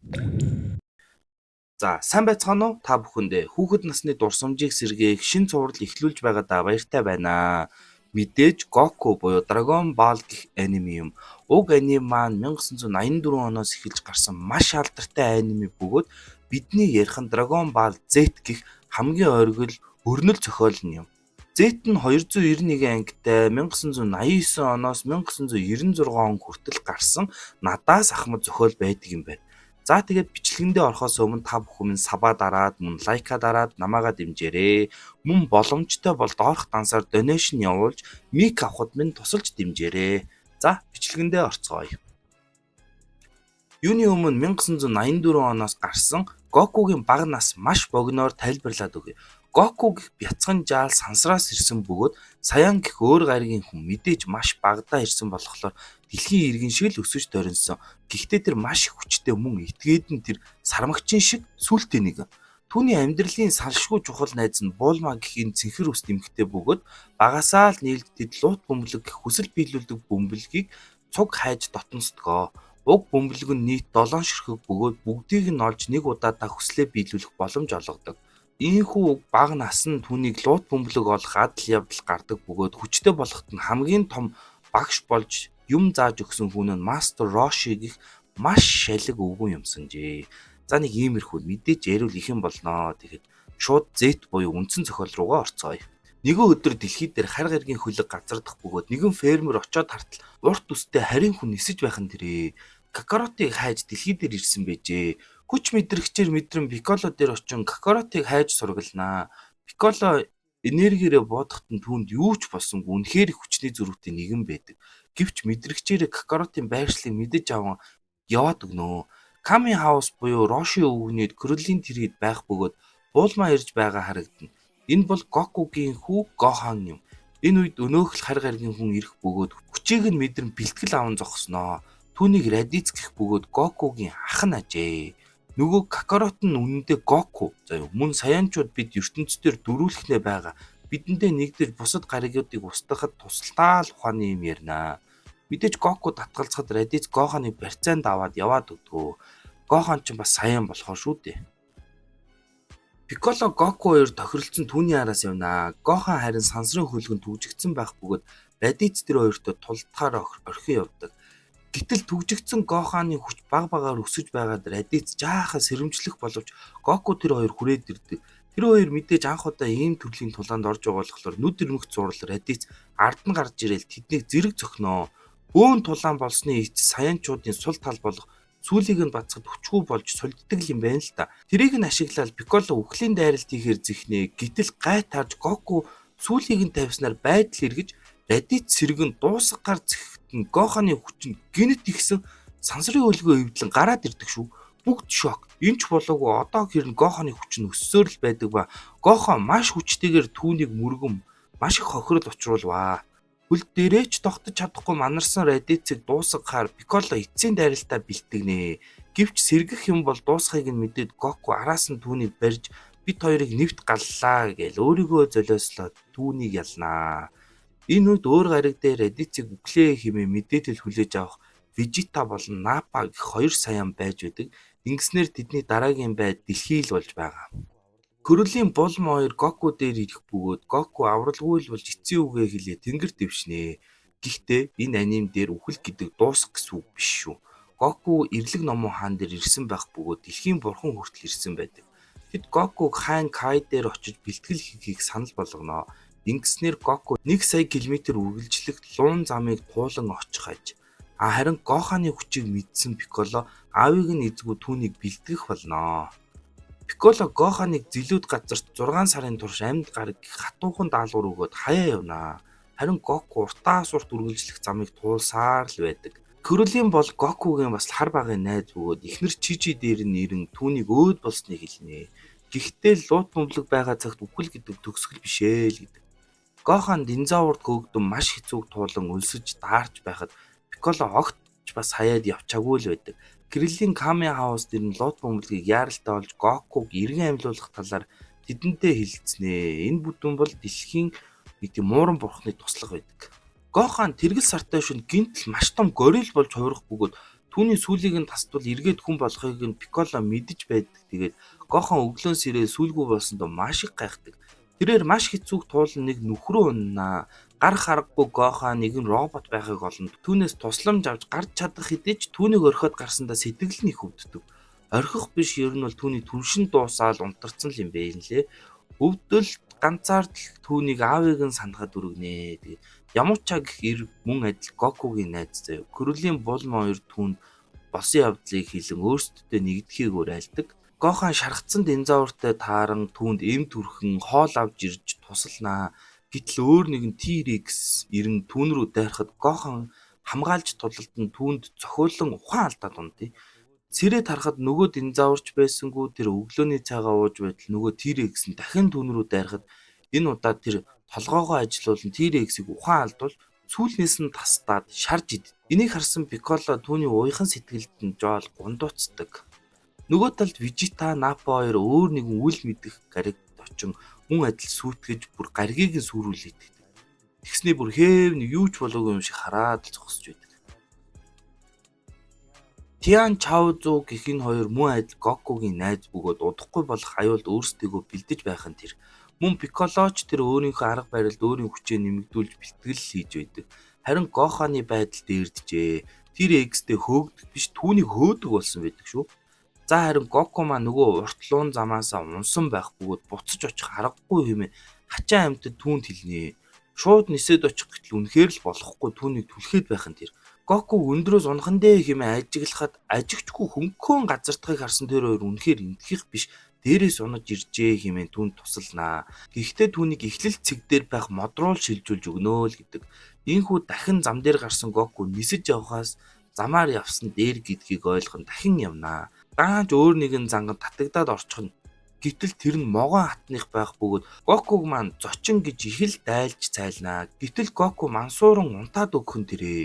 За сайн байцгаана уу? Та бүхэндээ хүүхэд насны дурсамжийг сэргээх шинэ цуврал эхлүүлж байгаадаа баяртай байна. Мэдээж Goku буюу Dragon Ball гэх аниме юм. Уг аниме маань 1984 оноос эхэлж гарсан маш алдартай аниме бөгөөд бидний ярих нь Dragon Ball Z гэх хамгийн оргил өрнөл зохиол нь юм. Z нь 291 ангитай 1989 оноос 1996 он хүртэл гарсан надаас ахмад зохиол байдаг юм байна. За тэгээд бичлэгэндээ орохоос өмнө та бүхэн сабаа дараад, мөн лайка дараад намаагаа дэмжээрэй. Мөн боломжтой бол доорх дансаар донешн явуулж мик авахд минь тусалж дэмжээрэй. За бичлэгэндээ орцгоё. Юуны өмнө 1984 оноос гарсан Гокугийн бага нас маш богиноор тайлбарлаад өгье. Гоку гэх бяцхан жаал сансраас ирсэн бөгөөд Саян гэх өөр гаригийн хүн мэдээж маш багадаа ирсэн болохоор дэлхийн иргэн шиг л өсөж доринсон. Гэхдээ тэр маш их хүчтэй мөн этгээд нь тэр сармагчин шиг сүултээ нэг. Түүний амьдралын салшгүй чухал найз нь Булма гэх энэ цэнхэр ус нэмэгтэй бөгөөд багасаа л нийлэгдэд лут бөмбөлөг гэх хүсэл биелүүлдэг бөмбөлгийг цуг хайж дотносдгоо. Уг бөмбөлөг нь нийт 7 ширхэг бөгөөд бүгдийг нь олж нэг удаадаа хүслээ биелүүлэх боломж олгодог. Ийхүү бага нас нь түүнийг лут бөмбөлөг олох адал явдал гардаг бөгөөд хүчтэй болоход нь хамгийн том багш болж юм зааж өгсөн хүн нь Мастер Роши гэх маш шалиг өвгөн юмсанжээ. За нэг иймэрхүү мэдээж ярил их юм болноо. Тэгэхэд шууд Z буюу үндсэн зохиол руугаа орцгоё. Нэгэн өдөр дэлхийд дээр хар гаргийн хөлөг газардах бөгөөд нэгэн фермер очоод хартал урт үстэй харин хүн нисэж байх нь тэрээ. Какаротыг хайж дэлхий дээр ирсэн байжээ. Хүч мэдрэгчээр мэдрэн Пикколо дээр очин Какаротыг хайж сургалнаа. Пикколо энергиэрээ буудахад нь түүнд юу ч болсонгүй үнэхээр их хүчний зөрүүтэй нэгэн байдаг. Гэвч мэдрэгчээр Какаротын байршлыг мэдэж аван яваад өгнө. Ками хаус буюу Роши өвгнийд Кроллийн тэрэгд байх бөгөөд Булма ирж байгаа харагдана. Энэ бол Гокугийн хүү Гохан юм. Энэ үед өнөөхөл хар гаргийн хүн ирэх бөгөөд хүчийг нь мэдрэн бэлтгэл аван зогсноо. Түүнийг Радиц гэх бөгөөд Гокугийн ах нь ажээ. Нөгөө Какарот нь үнэндээ Гоку. Мөн саянчууд бид ертөнцийн дөрүүлэхнээ байгаа. Бидэндээ нэгдэж бусад гаригуудыг устгахад туслалаа л ухааны юм ярина. Мэдээж Гоку татгалзахад Радиц Гоханыг барьцаанд аваад яваад өгдгөө. Гохан ч бас саян болохоор шүү дээ. Пикколо Гоку хоёр тохиролцсон түүний араас явнаа. Гохан харин сансрын хөлгөнд түгжигдсэн байх бөгөөд Радиц тэр хоёртой тулдахаар орхин явдаг. Гэтэл түгжигдсэн Гоханы хүч баг багаар өсөж байгаад Радиц жаахан сэрэмжлэх боловч Гоку тэр хоёр хүрээд ирдэг. Тэр хоёр мэдээж анх удаа ийм төрлийн тулаанд орж байгаа болохоор нүд ирмэх зурал Радиц ард нь гарч ирээл тэднийг зэрэг зөхнөө. Бөөн тулаан болсны эцэс саянчуудын сул тал болох сүүлийг нь бацхад хүчгүй болж сулддаг юм байна л та. Тэрийг нь ашиглаад Пикколо үхлийн дайралт хийхээр зихнэ. Гэтэл гай таарж Гоку сүүлийг нь тавьснаар байдал эргэж Радиц сэргэн дуусгаар зэхтэн Гоханы хүчин гинэт ихсэн сансрын хөлгөө эвдлэн гараад ирдэг шүү. Бүгд шок. Энэ ч болоогүй одоо хэрн Гоханы хүч нь өссөөр л байдаг ба Гохон маш хүчтэйгээр түүнийг мөргөн маш их хохирол учруулваа. Хөл дээрээ ч тогтож чадахгүй манарсан Радицыг дуусгахаар Пикколо эцсийн дайралтаа бэлтгэнэ. Гэвч сэргэх юм бол дуусхийг нь мэдээд Гоку араас нь түүнийг барьж бит хоёрыг нэвт галлаа гэж өөрийгөө золиослоод түүнийг ялнаа. Энэ үед өөр гариг дээр Радицыг үглээ хэмээн мэдээлэл хүлээж авах Вежита болон Напа гэх хоёр саяан байж байдаг. Ингэснээр тэдний дараагийн байд дэлхий л болж байгаа. Кроллийн Булма хоёр Гоку дээр ирэх бөгөөд Гоку авралгүй л болж эцсийн үгээ хэлээ тэнгэр дэвшнэ. Гэхдээ энэ аним дээр үхэл гэдэг дуусах гэсэн үг биш шүү. Гоку эрлэг номон хаан дээр ирсэн байх бөгөөд дэлхийн бурхан хүртэл ирсэн байдаг. Тэд Гокуг хаан Кай дээр очиж бэлтгэл хийхийг санал болгоноо. Ингэснээр Гоку 1 сая км үргэлжлэх луун замыг туулан очих аж. Харин Гоханы хүчийг мэдсэн Пикколо аавыг нь эзгүй түүнийг бэлтгэх болноо. Пикколо Гоханыг зилүүд газарт 6 сарын турш амьд гараг хатуухан даалгавар өгөөд хаяа явнаа. Харин Гоку уртаас урт үргэлжлэх замыг туулсаар л байдаг. Кроллийн бол Гокугийн бас хар багын найз бөгөөд эхнэр Чижи дээр нь ирэн түүнийг өөд болсныг хэлнэ. Гэхдээ лут бөмбөлөг байгаа цагт үхэл гэдэг төгсгөл бишээ л гэдэг. Гохан динозаврт хөөгдөн маш хэцүүг туулан өлсөж даарч байхад Пикколо огтч бас хаяад явчаагүй л байдаг. Кроллийн Ками хаус дээр нь лут бөмбөлгийг яаралтай олж Гокуг эргэн амьлуулах талаар тэдэнтэй хэлэлцэнэ. Энэ бүдүүн бол дэлхийн нэг тийм мууран бурхны туслах байдаг. Гохан тэргэл сартай шөнө гинтл маш том горил болж хувирах бөгөөд Түүний сүүлийг нь тасдвал эргээд хүн болохыг нь Пикколо мэдэж байдаг. Тэгээд Гохан өглөөн сэрээ сүүлгүй болсондоо маш их гайхдаг. Тэрээр маш хэцүүх туулан нэг нүхрүү уннаа. Гар харахгүй Гохан нэгэн робот байхыг олно. Түүнээс тусламж авч гарч чадах хэдий ч түүнийг орхиод гарсандаа сэтгэл нь их өвддөг. Орхих биш ер нь бол түүний түншин дуусаал унтарсан л юм бэ лээ. Өвдөл ганцаардл түүнийг аавыг нь сандахад өргөнэ. Тэгээд Ямууча гэх эр мөн адил Гокугийн найз заяа. Курлийн булма хоёр түүнд босон явдлыг хэлэн өөрсдөдөө нэгдэхийг уриалдаг. Гохан шаргацсан динозавртай тааран түүнд эм түрхэн хоол авч ирж тусалнаа. Гэтэл өөр нэгэн T-Rex ирэн түүн рүү дайрахад Гохан хамгаалж тулалдан түүнд цохиулан ухаан алдаад ундий. Сэрээ тарахад нөгөө динозаврч байсангүй тэр өглөөний цайгаа ууж байтал нөгөө T-Rex нь дахин түүн рүү дайрахад энэ удаа тэр толгоогоо ажилуулан T-Rex-ийг ухаан алдвал сүүлнээс нь тастаад шарж идэв. Энийг харсан Пикколо түүний уяхан сэтгэлд нь жоол гундууцдаг. Нөгөө талд Вижита, Напо хоёр өөр нэгэн үл мэдэх гаригт очин мөн адил сүйтгэж бүр гаригийг нь сүрүүлээд байдаг. Тэгснээ бүр хээв нэг юу ч болоогүй юм шиг хараад л зогсож байдаг. Тиан Чаозу гэх энэ хоёр мөн адил Гокугийн найз бөгөөд удахгүй болох аюулд өөрсдийгөө бэлдэж байх нь тэр. Мөн Пикколоч тэр өөрийнхөө арга барилд өөрийн хүчээ нэмэгдүүлж бэлтгэл хийж байдаг. Харин Гоханы байдал дээрдэжээ. Тэр X-тэй хөөгдөх биш түүнийг хөөдөг болсон байдаг шүү. За харин Гоку маань нөгөө урт луун замаасаа унсан байх бөгөөд буцаж очих аргагүй хэмээн хачаа амьтад түүнд хэлнэ. Шууд нисээд очих гэтэл үнэхээр л болохгүй түүнийг түлхээд байх нь тэр. Гоку өндрөөс унхан дээ хэмээн ажиглахад ажигчгүй хөнгөн газардахыг харсан тэр хоёр үнэхээр эндхийх биш дээрээс унаж иржээ хэмээн түүнд тусалнаа. Гэхдээ түүнийг эхлэл цэг дээр байх модрууль шилжүүлж өгнөө л гэдэг. Ийхүү дахин зам дээр гарсан Гоку нисэж явхаас замаар явсан дээр гэдгийг ойлгон дахин явнаа. Даанч өөр нэгэн зангад татагдаад орчихно. Гэтэл тэр нь могон хатных байх бөгөөд Гокуг маань зочин гэж их л дайлж цайлнаа. Гэтэл Гоку мансууран унтаад өгөх нь тэрээ.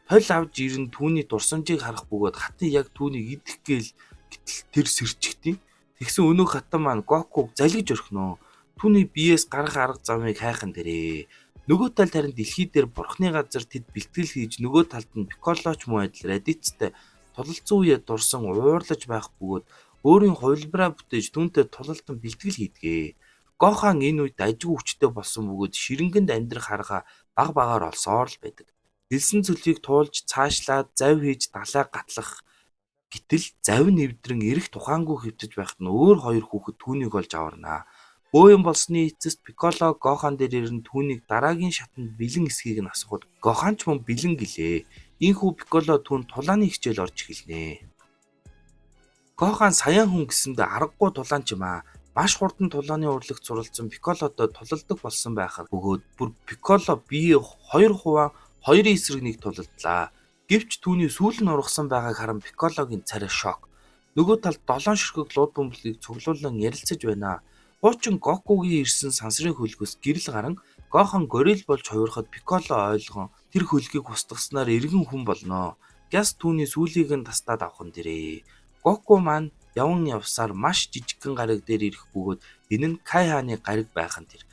Хол авж ирэн түүний дурсамжийг харах бөгөөд хатын яг түүнийг идэх гээл гэтэл тэр сэрчгтий. Тэгсэн өнөөх хатан маань Гокуг залгиж орхиноо. Түүний биеэс гарах арга замыг хайхан тэрээ. Нөгөө талд харин дэлхий дээр бурхны газар тэд бэлтгэл хийж нөгөө талд нь Пикколоч мөн адил Радицтай тулалцсан үеэ дурсан уурлаж байх бөгөөд өөрийн хувилбараа бүтээж түүнтэй тулалдан бэлтгэл хийдгээ. Гохан энэ үед ажиг хүчтэй болсон бөгөөд ширэнгэнд амьдрах арга баг багаар олсоор л байдаг. Хэлсэн цөлийг туулж цаашлаад зав хийж далай гатлах. Гэтэл зав нэвдрэн эрэх тухаангүй хэвтэж байхад нь өөр хоёр хүүхэд түүнийг олж аварнаа. Бөөөн болсны эцэст Пикколо Гохан дээр ирэн түүнийг дараагийн шатанд бэлэн эсхийг нь асуухад Гохан ч мөн бэлэн гэлээ. Ийхүү Пикколо түүнд тулааны хичээл орж эхэлнэ. Гохан саяан хүн гэсэндээ аргагүй тулаан ч юм аа. Маш хурдан тулааны урлагт суралцсан Пикколодоо тулалдаг болсон байхад бөгөөд бүр Пикколо бие 2 хуваа хоёрын эсрэг нэг тулалдлаа. Гэвч түүний сүүл нь ургасан байгааг харан Пиккологийн царай шок. Нөгөө талд 7 ширхэг лууд бөмбөлийг цуглуулан ярилцаж байна. Хуучин Гокугийн ирсэн сансрын хөлгөөс гэрэл гарan Гохан горил болж хувирахад Пикколо ойлгон тэр хөлгийг устгаснаар эргэн хүн болноо. Гяс түүний сүүлийг нь тастаад авах нь дэрээ. Гоку маань яван явсаар маш жижигхэн гариг дээр ирэх бөгөөд энэ нь Кай хааны гариг байх нь тэр.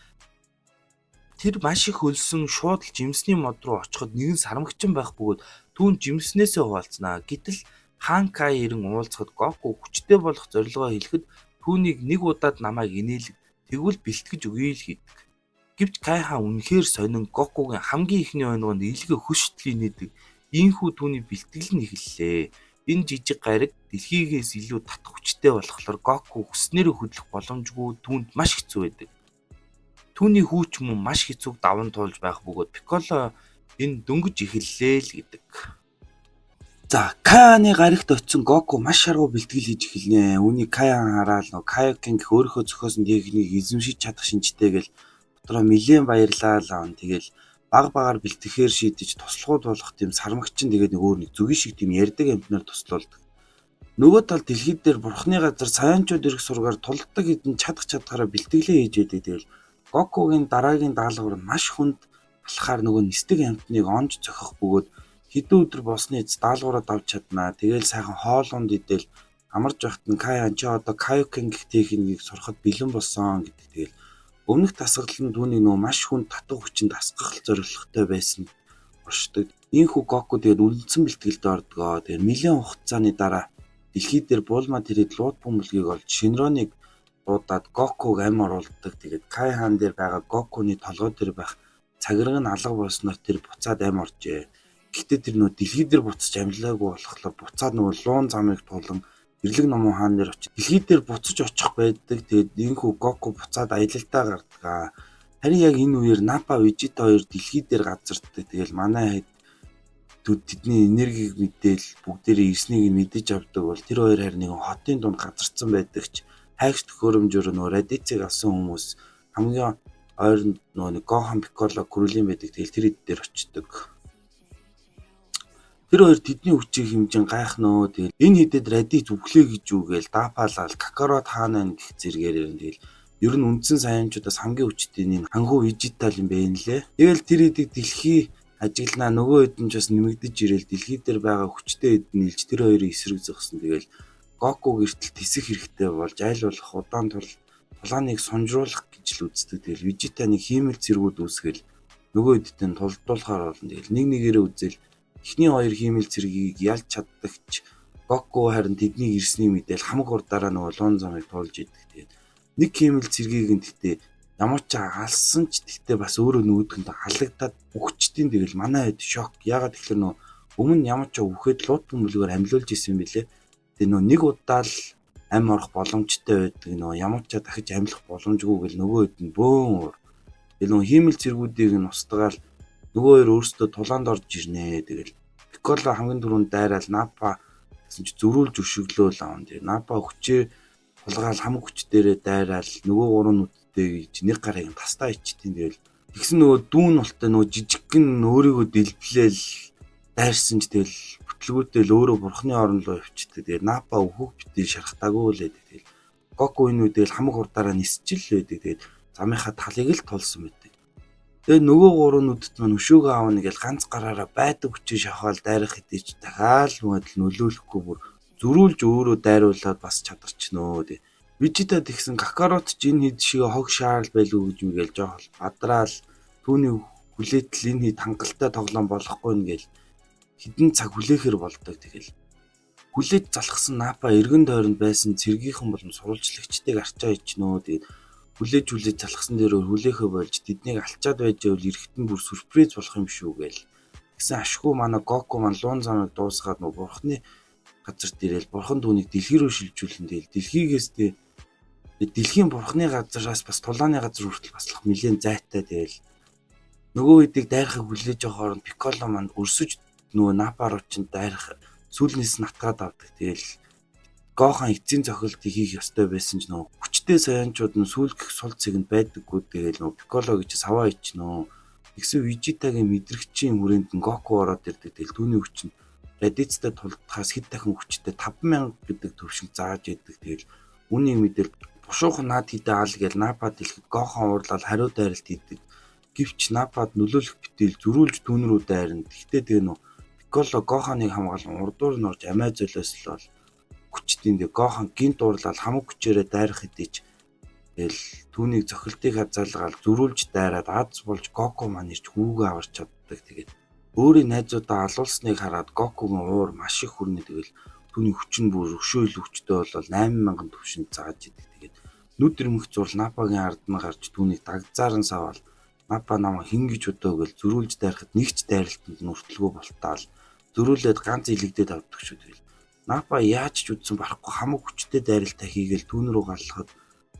Тэр маш их өлсөн шууд л жимсний мод руу очиход нэгэн сармагчин байх бөгөөд түүн жимснээсээ хуваалцнаа. Гэтэл хаан Кай ирэн уулзахад Гоку хүчтэй болох зорилгоо хэлэхэд түүнийг нэг удаад намайг инээлэг тэгвэл бэлтгэж өгье л хийдэг. Гэвч Кай хаан үнэхээр сонин Гокугийн хамгийн ихний ойнгонд илгээ хөшөлтөл инээдэг. Ийхүү түүний бэлтгэл нь эхэллээ. Энэ жижиг гариг дэлхийгээс илүү татах хүчтэй болохоор Гоку хүснээр хөдлөх боломжгүй түүнд маш хэцүү байдаг. Түүний хүүч мөн маш хэцүүг даван туулж байх бөгөөд Пикколо энэ дөнгөж эхэллээ л гэдэг. За Кайаны гаригт очисон Гоку маш шаргуу бэлтгэл хийж эхэлнэ. Үүнийг Кайан хараад Кайокин гэх өөрийнхөө зохиосон техникийг эзэмшиж чадах шинжтэй гэл дотроо нэлээд баярлаа л. Тэгэл баг багаар бэлтгэхээр шийдэж туслахуд болох тийм сармагчин тэгээд нэг өөр нэг зүгийн шиг тийм ярддаг амтнаар туслуулдаг. Нөгөө тал дэлхийд дээр бурхны газар саянчууд ирэх сургаар тулддаг хэдэн чадхаараа бэлтгэлээ хийж байдаг. Тэгэл Гокугийн дараагийн даалгавар нь маш хүнд болохоор нөгөө нисдэг амтныг онж зохих бөгөөд хэдэн өдөр болсны эц даалгавраа давж чаднаа. Тэгэл сайхан хоолунд идэл амарч байхад нь Кай чи одоо Кайокин гэх техникийг сурахад бэлэн болсон гэдэг. Тэгэл өмнөх тасгалан түүний нөгөө маш хүнд татах хүчинд асгах зорилготой байсан оршдог. Ийхүү Гоку тэгээд үлдсэн бэлтгэлд ордгоо. Тэгээд нэлээд хугацааны дараа дэлхий дээр Булма тэрэг лууд бөмбөлгийг олж Шинроныг дуудаад Гокуг ам оруулдаг. Тэгээд Кай хаан дээр байгаа Гокуны толгой дээр байх цагираг нь алга болсноор тэр буцаад ам оржээ. Гэхдээ тэр нөө дэлхий дээр буцаж амьлаагүй болохоор буцаад нөгөө луун замыг тулан Эрлэг номон хаан дээр очиж дэлхий дээр буцаж очих байдаг. Тэгээд ийхүү Гоку буцаад аялалдаа гардаг. Харин яг энэ үеэр Напа Вижита хоёр дэлхий дээр газарддаг. Тэгэл манай тэдний энергийг мэдээл бүгдээрээ ирснийг мэдэж авдаг бол тэр хоёр харин нэг хотын дунд газарсан байдаг ч хайгч төхөөрөмжөөр нөө радицыг авсан хүмүүс хамгийн ойронд нөө нэг Гохан Пикколо Крүлийн байдаг. Тэгэл тэр хэд дээр очдог. Тэр хоёр тэдний хүчийг хэмжин гайхнаа. Тэгэл энэ хэдэд радиц өглөө гэж үгээл даапалал Какарот хаана гэх зэргээр юм. Тэгэл ер нь үндсэн саянчуудаас хамгийн хүчтэй нь ханху Вижита юм байна лээ. Тэгэл тэр хэдийг дэлхий ажигланаа нөгөө хэд нь ч бас нэмэгдэж ирээл дэлхий дээр байгаа хүчтэй хэд нь илж тэр хоёрын эсрэг зогсон. Тэгэл Гоку гэртэл тисэх хэрэгтэй болж аль болох удаан тулааныг сонжруулах гэж л үздэг. Тэгэл Вижитаныг хиймэл зэргүүд үүсгэл нөгөө хэдтэй нь тулдуулахаар болно. Тэгэл нэг нэгээрээ үзэл эхний хоёр хиймэл зэргийг ялж чаддагч Гоку харин тэднийг ирснийг мэдээл хамаг урдаараа нөгөө луун замыг туулж идэг. Тэгээд нэг хиймэл зэргийг нь тэгтээ ямар ч алсан ч тэгтээ бас өөрөө нүүдгэнд халагдаад үхчдийн. Тэгэл манай хэд шок. Ягаад тэгэхээр нөгөө өмнө ямар ч үхэхэд лууд бөмбөлгөөр амьлуулж исэн юм бэлээ. Тэгээ нөгөө нэг удаа л ам орох боломжтой байдаг. Нөгөө ямар ч дахиж амьлах боломжгүй гэл нөгөө хэд нь бөөн. Тэгээ нөгөө хиймэл зэргүүдийг нь устгаал нөгөө хоёр өөрсдөө тулаанд орж ирнэ. Тэгэл Пикколо хамгийн түрүүнд дайраал Напа гэсэн чи зөрүүлж өшөглөөл аав. Тэгээ Напа хүчээ тулгаал хамаг хүч дээрээ дайраал нөгөө гурван нүдтэй гэж нэг гарыг тастаа ичтийн. Тэгэл тэгсэн нөгөө дүүн болтой нөгөө жижигхэн өөрийгөө дэлблээл дайрсан ч тэгэл бүтлгүүтэй л өөрөө бурхны орон руу явчихдаг. Тэгээ Напа өвхөг битээ шархтаагүй л байдаг. Тэгэл Гоку энэ үедээ л хамаг урдаараа нисчил байдаг. Тэгээд замынхаа талыг л тулсан байдаг. Тэгээ нөгөө гурван нүдэд маань өшөөгөө аавна гэж ганц гараараа байдаг хүчээ шахаал дайрах хэдийч дахиад л нөлөөлөхгүй бүр зөрүүлж өөрөө дайруулаад бас чадарчнөө. Тэгээ Вижита тэгсэн Какарот ч энэ хэд шиг хог шаарл байлгүй гэж мгээл жоох бадраал түүний хүлээтэл энэ хэд хангалттай тоглоом болохгүй нэгэл хідэн цаг хүлээхэр болдог. Тэгэл хүлээж залхсан Напа эргэн тойронд байсан цэргийнхэн болон сурвалжлагчдыг арчаа ичнөө. Тэгээд хүлээж залхсан дээр хүлээхэ болж тэднийг алчаад байж байвал эрэхтэн бүр сүрприз болох юм шүү гээл. Тэгсэн ашгүй манай Гоку маань луун замыг дуусгаад нөгөө бурхны газарт ирээл бурхан түүнийг дэлхий рүү шилжүүлэн. Тэгэл дэлхийгээс дэлхийн бурхны газараас бас тулааны газар хүртэл баслах нэлээд зайтай. Тэгэл нөгөө хэдийг дайрахыг хүлээж байгаа хооронд Пикколо маань өрсөж нөгөө Напа руу ч дайрах сүүлнээс натгаад авдаг. Тэгэл Гохан эцсийн цохилтыг хийх ёстой байсан ч нөгөө хүчтэй саянчууд нь сүүлгэх сул цэгэнд байдаггүй. Тэгэл нөгөө Пикколо гэж саваа ичнөө. Тэгсэн Вижитагийн мэдрэгчийн хүрээнд нь Гоку ороод ирдэг. Тэгэл түүний хүч нь радицтай тулдахаас хэд дахин хүчтэй 5000 гэдэг төвшинг зааж идэг. Тэгэл үүнийг мэдэл бушуухан наад хідэ аал гээл Напад хэлэхэд Гохан уурлал хариу дайралт хийдэг. Гэвч Напад нөлөөлөх битэл зөрүүлж түүн рүү дайрна. Тэгтээ тэгээ нөө Пикколо Гоханыг хамгаалan урдуур нь орж амиа золиослол хүчтийн дэ Гохан гинт уурлал хамаг хүчээрээ дайрах хэдийч тэгэл түүнийг цохилтыг хазаалгаал зөрүүлж дайраад аз болж Гоку маань ирж хүүгээ аварч чаддаг. Тэгээд өөрийн найзуудаа алуулсныг хараад Гокугийн уур маш их хүрнэ. Тэгэл түүний хүч нь бүр өшөөл хүчтэй болол 8000 төвшөнд зааж идэг. Тэгээд нүд ирмэх зур Напагийн ард нь гарч түүнийг дагзаар нь саваал Напа намаа хин гэж бодоогөл зөрүүлж дайрахад нэгч дайралтанд нүртэлгүй болтаал зөрүүлээд ганц илэгдээд авдаг шүү. Тэгэл Напа яаж ч үдсэн барахгүй хамаг хүчтэй дайралтаа хийгээл түүн рүү галлахад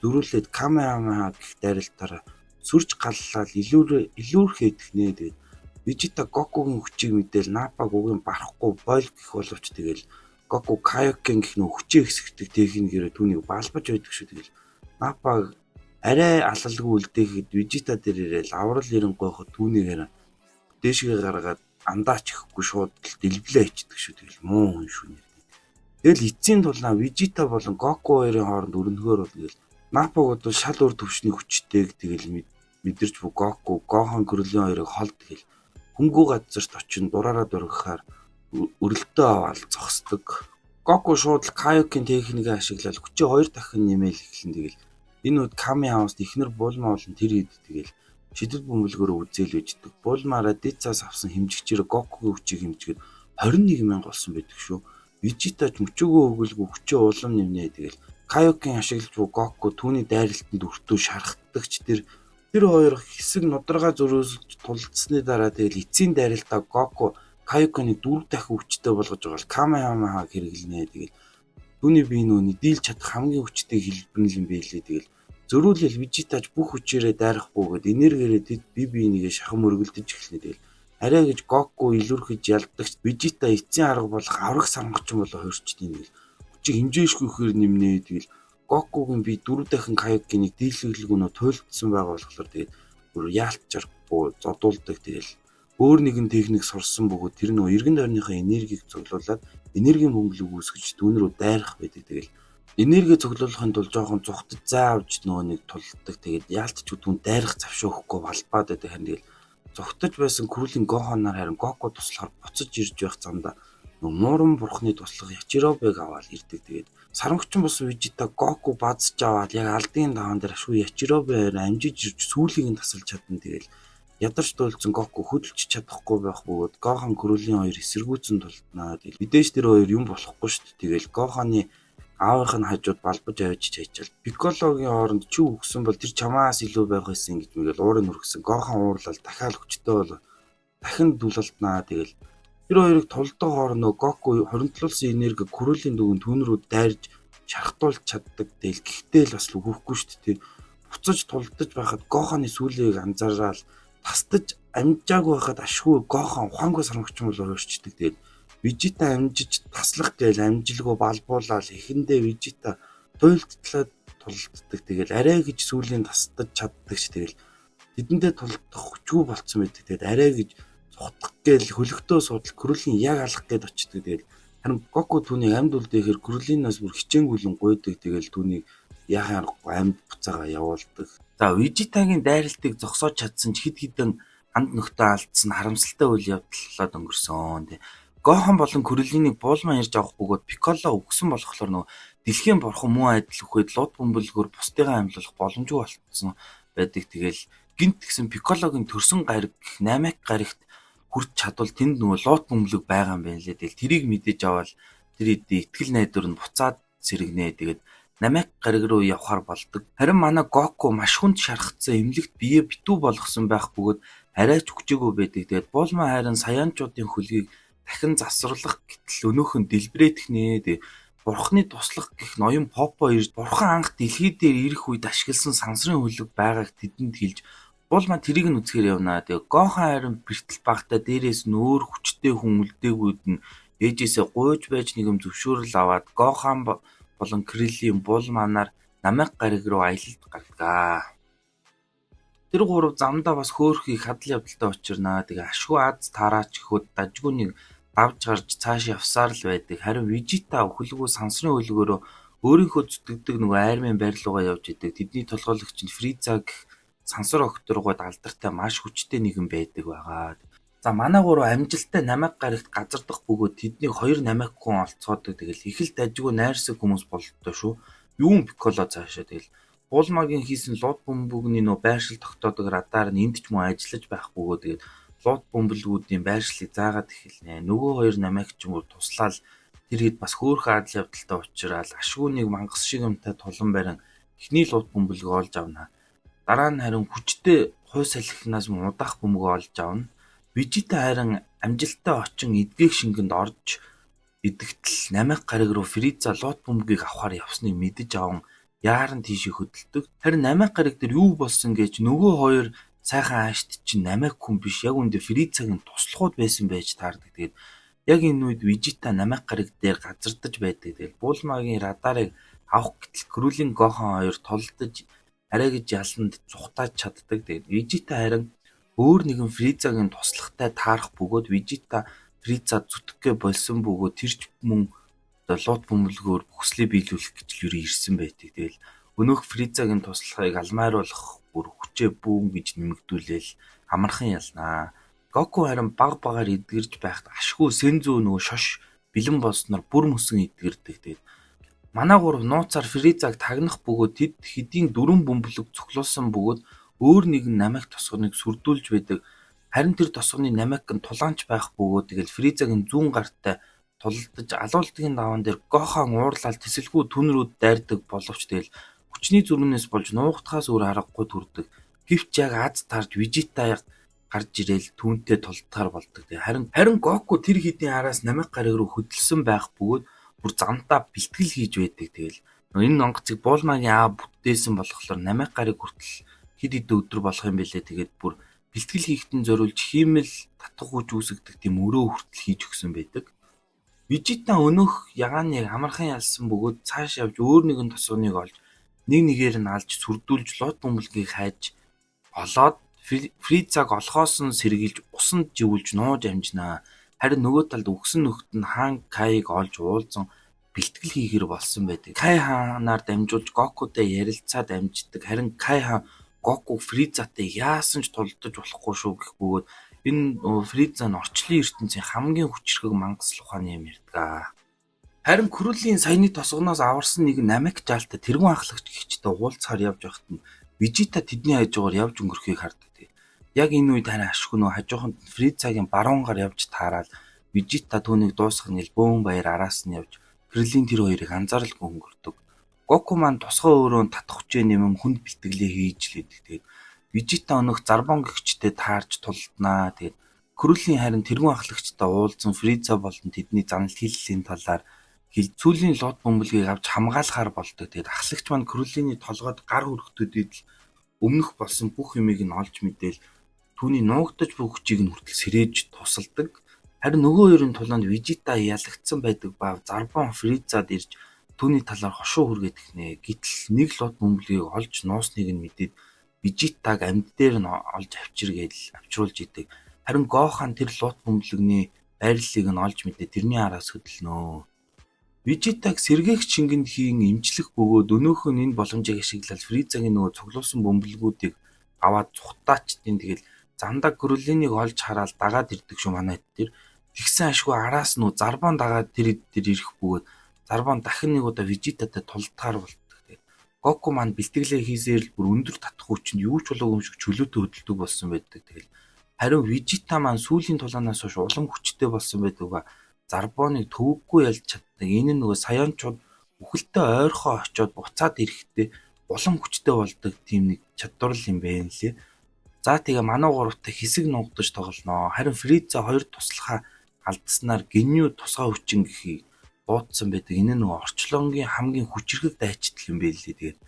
зөрүүлээд Камеамеха гэх дайралтаараа сүрж галлаад илүүрхээ идэхнээ. Тэгээд Вижита Гокугийн хүчийг мэдээл Напаг үгийн барахгүй бойл гэх боловч тэгэл Гоку Кайокен гэх нөө хүчээ хэсэгдэг техникээр түүнийг балбаж байдаг шүү. Тэгэл Напаг арай алалгүй үлдээхэд Вижита дээр ирээл аврал ирэн гойход түүнийгээр дээшгээ гаргаад андаач ихгүй шууд дэлблээ ичдэг шүү. Тэгэл муу хүн шүү. Тэгэл эцсийн тулнаа Вижита болон Гоку хоёрын хооронд өрнөхөр бол тэгэл Напаг одоо шал өр төвшний хүчтэйг тэгэл мэдэрч бүх Гоку Гохан гөрлийн хоёрыг хол тэгэл хөнгөө газарт очин дураараа дөргөхаар өрөлтөө аваад зогсдог. Гоку шууд Кайокийн техникийг ашиглаад хүчээ 2 дахин нэмэл эхлэн. Тэгэл энэ үед Ками хаус ихнэр Булма болон тэр хэд тэгэл шидэл бөмбөлгөөрөө үзээлвэждэг. Булмаараа Дицаас авсан хэмжигчээр Гокугийн хүчийг хэмжихэд 21,000 болсон байдаг шүү. Вижитач мөчөөгөө өгүүлгүй хүчээ улам нэмнэ. Тэгэл Кайокийн ашиглаж буй Гоку түүний дайралтанд өртөө шархдагч тэр хоёр хэсэг нударгаа зөрөөсөлж тулцсны дараа тэгэл эцсийн дайралтаа Гоку Кайоконыг 4 дахин хүчтэй болгож байгаа л Камехамехаг хэрэглэнэ. Тэгэл түүний бие нөөний дийлж чадах хамгийн хүчтэй хэлбэр нь юм байлээ. Тэгэл зөрүүлэл Вижитач бүх хүчээрээ дайрахгүйгээд энергиэрээ тэд бие биенийгээ шахам өргөлдөж эхлэнэ. Тэгэл арай гэж Гоку илүүрхэж ялдагч Вижита эцсийн арга болох аврах сармагчин болоо хорчдیں۔ Тэгэл хүчийг хэмжээшгүйхээр нэмнэ. Тэгэл Гокугийн бие 4 дахин Кайокиныг дийлгэлгүүнөө туйлдсан байгаа болохоор тэгээд бүр яалтчарахгүй зодуулдаг. Тэгэл өөр нэгэн техник сурсан бөгөөд тэр нөө эргэн тойрныхоо энергийг цуглуулад энергийн бөмбөлөг үүсгэж түүн рүү дайрах байдаг. Тэгэл энерги цуглуулахын тулд жоохон зүхтэж заавж нөгөө нэг тулдаг. Тэгээд яалтч түүн дайрах завшаа өгөхгүй балбаад байдаг. Харин тэгэл зүхтэж байсан Крүлийн Гохоноор харин Гоку туслахаар буцаж ирж байх замдаа мууран бурхны туслах Ячиробыг аваад ирдэг. Тэгээд сармагчин болсон Вижита Гоку базж аваад яг алдын даваан дээр ашгүй Ячиробы хоёр амжиж ирж сүүлийг нь тасалж чадна. Тэгэл ядарч дуйлцсан Гоку хөдөлж чадахгүй байх бөгөөд Гохан Крүлийн хоёр эсэргүүцэн тулднаа. Тэгэл мэдээж тэр хоёр юм болохгүй шүү дээ. Тэгэл Гоханы аавынх нь хажууд балбаж авчиж хайчаал Пиккологийн хооронд чи өгсөн бол тэр чамаас илүү байх байсан гэж мэгэл уурын үргэсэн. Гохан уурлал дахиад хүчтэй бол дахин дулалднаа. Тэгэл тэр хоёрыг тулдаг хоорондоо Гоку хоригдлуулсан энерги Крүлийн дүгэн түүн рүү дайрж шархтуулж чаддаг. Тэгэл гэхдээ л бас өгөхгүй шүү дээ. Буцаж тулдаж байхад Гоханы сүлийг анзаараад тастаж амжаагүй байхад ашгүй Гохан ухаангүй сармагчин болоо өрчдөг. Тэгэл Вижита амжиж таслах гээл амжилгүй балбуулаад эхэндээ Вижита туйлдтлаад тулддаг. Тэгэл арай гэж сүлийн тастаж чаддаг ч тэгэл тэдэндээ тулдах хүчгүй болцсон байдаг. Тэгэл арай гэж цутгах гээл хөлөгтөө суудал Крүлийн яг алах гээд очдөг. Тэгэл харин Гоку түүнийг амьд үлдээхээр Крүлинаас бүр хичээнгүйлэн гуйдаг. Тэгэл түүнийг яхаа аргагүй амьд буцаага явуулдаг. За Вижитагийн дайралтыг зогсоож чадсан ч хэд хэдэн анд нөхдөд алдсан харамсалтай үйл явдлууд өнгөрсөн. Гохан болон Крүлинийг буулмаа ирж авах бөгөөд Пикколо өгсөн болохоор нөгөө дэлхийн бурхан мөн адил үхээд лууд бөмбөлгөөр бусдыгаа амьлуулах боломжгүй болчихсон байдаг. Тэгэл гинт гисэн Пиккологийн төрсөн гариг Намек гаригт хүрч чадвал тэнд нөгөө лууд бөмбөлөг байгаа юм байна лээ. Тэгэл тэрийг мэдээж аваад тэр хэдий итгэл найдвар нь буцаад сэргэнэ. Тэгээд Намек гариг руу явхаар болдог. Харин манай Гоку маш хүнд шархацсан эмнэлэгт бие битүү болгосон байх бөгөөд арай ч хүчээгүй байдаг. Тэгээд буулмаа хайран саяанчуудын хөлгийг дахин засварлах гэтэл өнөөх нь дэлбэрэх нэ. Бурхны туслах гэх ноён Попо ирж бурхан анх дэлхий дээр ирэх үед ашигласан сансрын хөлөг байгааг тэдэнд хэлж буулмаа тэрийг нь үзэхээр явнаа. Тэгээ Гохан хайран бэртэл багтаа дээрээс нь өөр хүчтэй хүн үлдээгүүд нь ээжээсээ гуйж байж нэгэн зөвшөөрөл аваад Гохан болон Крүлийн буулмаанаар Намек гариг руу аялалд гардаг. Тэр гурав замдаа бас хөөрхий хадал явдалтай учирнаа. Тэгээ ашгүй аз таараач гэхүүд дажгүй нэг давж гарч цааш явсаар л байдаг. Харин Вижита өхөлгөө сансрын хөлгөөрөө өөрийнхөө зүтгэдэг нөгөө айрмын байрлуугаа явж идэг. Тэдний толгойлогч нь Фриза гэх сансар огторгоод алдартай маш хүчтэй нэгэн байдаг байгаа. За манай гурав амжилттай Намек гарагт газардах бөгөөд тэдний 2 Намек хүн олцоодог. Тэгэл их л дажгүй найрсаг хүмүүс болдоо шүү. Юун Пикколо цаашаа тэгэл буулмаагийн хийсэн лууд бөмбөгний нөө байршил тогтоодог радар нь энд ч мөн ажиллаж байх бөгөөд тэгээд лууд бөмбөлгүүдийн байршлыг заагаад эхэлнэ. Нөгөө 2 Намекчин бүр туслаад тэр хэд бас хөөрхөн адал явдалтай учраас ашгүй нэг мангас шиг юмтай тулан барин эхний лууд бөмбөлгөө олж авна. Дараа нь харин хүчтэй хой салхинаас мөн удаах бөмбөгөө олж авна. Вижита харин амжилттай очин эдгээх шингэнд орж идэгтэл Намек гариг руу Фриза лууд бөмбөгийг авахар явсныг мэдэж аван яаран тийшээ хөдөлдөг. Харин Намек гариг дээр юу болсон гэж нөгөө 2 сайхан аашд чинь Намек хүн биш яг үндэ Фризагийн туслахуд байсан байж таардаг. Тэгээд яг энэ үед Вижита Намек гариг дээр газардаж байдаг. Тэгээд буулмаагийн радарыг авах гэтэл Крүлийн Гохан 2 толдож арай гэж ялсанд цухтааж чаддаг. Тэгээд Вижита харин өөр нэгэн Фризагийн туслахтай таарах бөгөөд Вижита Фриза зүтгэхгээ болсон бөгөөд тэрч мөн лууд бөмбөлгөөр бүхслээ биелүүлэх гэж юу ирсэн байдаг. Тэгэл өнөөх Фризагийн туслахыг алмайруулах бүр хүчээ бүүн гэж нэмэгдүүлээл амархан ялнаа. Гоку харин багаар эдгэрж байхад ашгүй Сензүү нөгөө шош бэлэн болсноор бүр мөсөн эдгэрдэг. Тэгээд манай гурав нууцаар Фризаг тагнах бөгөөд тэд хэдийн 4 бөмбөлөг цуглуулсан бөгөөд өөр нэгэн намайг тосгоныг сүрдүүлж байдаг. Харин тэр тосгоны намайг нь тулаанч байх бөгөөд тэгэл Фризагийн зүүн гартай тулалдаж алуулдгийн даваан дээр Гохан уурлал тэсэлгүй түн рүү дайрдаг боловч тэгэл хүчний зүрхнээс болж нуугдахаас өөр аргагүй төрдөг. Гэвч яг аз тарж Вижита гарч ирээл түүнтэй тулдахаар болдог. Харин Гоку тэр хэдийн араас намайг гариг руу хөдөлсөн байх бөгөөд бүр замдаа бэлтгэл хийж байдаг. Тэгэл энэ онгоцыг буулмагийн аав бүтээсэн болохоор намайг гариг хүртэл хэд хэдэн өдөр болох юм бэлээ. Тэгээд бүр бэлтгэл хийхтэн зориулж хиймэл татгууж үүсгдэг тийм өрөө хүртэл хийж өгсөн байдаг. Вижита өнөөх ягааныг амархан ялсан бөгөөд цааш явж өөр нэгэн тосгоныг олж нэг нэгээр нь алж сүрдүүлж лот бөмбөлгийг хайж олоод Фризаг олохоос нь сэргийлж усанд живүүлж нууж амжинаа. Харин нөгөө талд үгсэн нөхд нь хаан Кайг олж уулзан бэлтгэл хийхээр болсон байдаг. Кай хаанаар дамжуулж Гокутай ярилцаад амждаг. Харин Кай хаан Гоку Фризатай яасан ч тулдаж болохгүй шүү гэх бөгөөд энэ Фриза нь орчлон ертөнцийн хамгийн хүчрхэг мангас ухааны юм ярьдаг. Харин Крүлийн саяны тосгоноос аварсан нэгэн намайг жаалтай тэргүүн ахлагч гихчтэй уулзахаар явж байхад нь Вижита тэдний хажуугаар явж өнгөрөхийг хардаг. Яг энэ үед харин ашгүй нөө хажууханд Фризагийн баруун гар явж таараад Вижита түүнийг дуусгах нь бөөн баяр араас нь явж Крүлийн тэр хоёрыг анзааралгүй өнгөрдөг. Гоку маань тусгай өөрөө татах хүчээ нэмэн хүнд бэлтгэлээ хийж л идэг. Тэгээд Вижита өнөх зарбон гихчтэй таарч тулднаа. Тэгээд Крүлийн харин тэргүүн ахлагчтай уулзсан Фриза болон тэдний занал хийллийн талаар сүүлийн лот бөмбөлгийг авч хамгаалахаар болдог. Тэгээд ахлагч маань Крүлиний толгойд гар хүрхтүүдэд л өмнөх болсон бүх юмыг нь олж мэдээл түүний нуугдаж буй хүчийг нь хүртэл сэрээж тусалдаг. Харин нөгөө хоёрын тулаанд Вижита ялагдсан байдаг ба зарбон Фризад ирж түүний талаар хошуу хүргээд ихнэ. Гэтэл нэг лот бөмбөлгийг олж нуусныг нь мэдээд Вижитаг амьд дээр нь олж авчруулж идэг. Харин Гохан тэр лот бөмбөлөгний байрлалыг нь олж мэдээд тэрний араас хөдөлнө. Вижитаг сэргээх шингэнд хийн эмчлэх бөгөөд өнөөх нь энэ боломжийг ашиглаад Фризагийн нөгөө цуглуулсан бөмбөлгүүдийг аваад цухтаачдیں۔ Тэгэл замдаа Крүлинийг олж хараад дагаад ирдэг шүү манай хэд тэр. Тэгсэн ашгүй араас нь зарбон дагаад тэр ирэх бөгөөд зарбон дахин нэг удаа Вижитатай тулдахаар болдог. Гоку маань бэлтгэлээ хийсээр л бүр өндөр татах хүчинд юу ч болоогүй юм шиг чөлөөтэй хөдөлдөг болсон байдаг. Тэгэл харин Вижита маань сүүлийн тулаанаас хойш улам хүчтэй болсон байдаг ба зарбоныг төвөггүй ялж чаддаг. Энэ нь нөгөө саяончууд үхэлтэй ойрхоо очиод буцаад ирэхдээ улам хүчтэй болдог тийм нэг чадвар юм байна лээ. За тэгээ манай гуравтай хэсэг нуугдаж тоглоно. Харин Фриза хоёр туслахаа алдснаар гинүү тусгай хүчин гэхийг дуудсан байдаг. Энэ нөгөө орчлонгийн хамгийн хүчрхэг дайчдал юм байна лээ. Тэгээд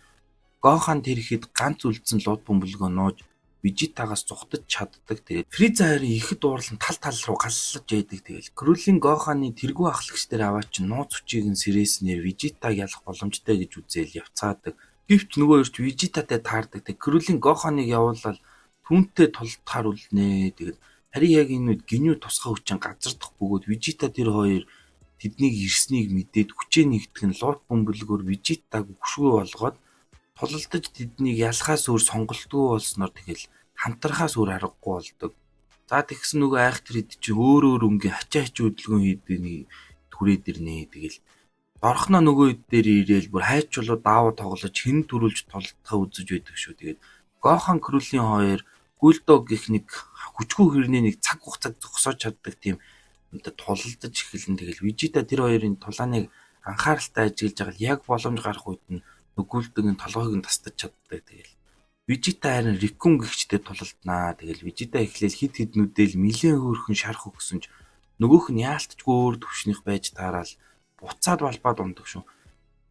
Гохан тэр ихэд ганц үлдсэн лууд бөмбөлгөө нууж Вижитагаас зугтаж чаддаг. Тэгээд Фриза хоёрын ихэд уурлан тал руу галлаж яадаг. Тэгэл Крүлийн Гоханы тэргүй ахлагч дээр аваач нууц хүчийг нь сэрээснээр Вижитаг ялах боломжтой гэж үзээл явцаадаг. Гэвч нөгөө хоёрч Вижитатай таардаг. Тэгээд Крүлийн Гоханыг явуулаад түүнтэй тулдахаар үлнэ. Тэгээд харин яг энэ үед гинүү тусгай хүчин газардах бөгөөд Вижита тэр хоёр тэднийг ирснийг мэдээд хүчээ нэгтгэх нь лууд бөмбөлгөөр Вижитаг өшгөө болгоод тулалдаж тэднийг ялахаас өөр сонголтгүй болсноор тэгэл хамтрахаас өөр аргагүй болдог. За тэгсэн нөгөө айх тэр хэд чи өөр өнгийн хачаа хөдөлгөөн хийдэг түрээд ирнэ. Тэгэл дорхноо нөгөө хэд дээр ирээл бүр хайч болоо даавуу тоглож хэн төрүүлж тулдахаа үзэж байдаг шүү. Тэгээд Гохан Крүлийн хоёр Гүлдог гэх нэг хүчгүй хэрний нэг цаг хугацааг зогсоож чаддаг тийм тулалдаж эхэлнэ. Тэгэл Вижита тэр хоёрын тулааныг анхааралтай ажиглаж байгаа яг боломж гарах үед нь Гүлдгийн толгойг нь тасдаж чаддаг. Тэгэл Вижита харин Риккун гихчтэй тулалднаа. Тэгэл Вижита эхлээл хид хиднүүдэл нэлээд хөөрхөн шарх өгсөнч нөгөөх нь яалтчгүй өөр төвшнийх байж таарал буцаад балбаад ундаг шүү.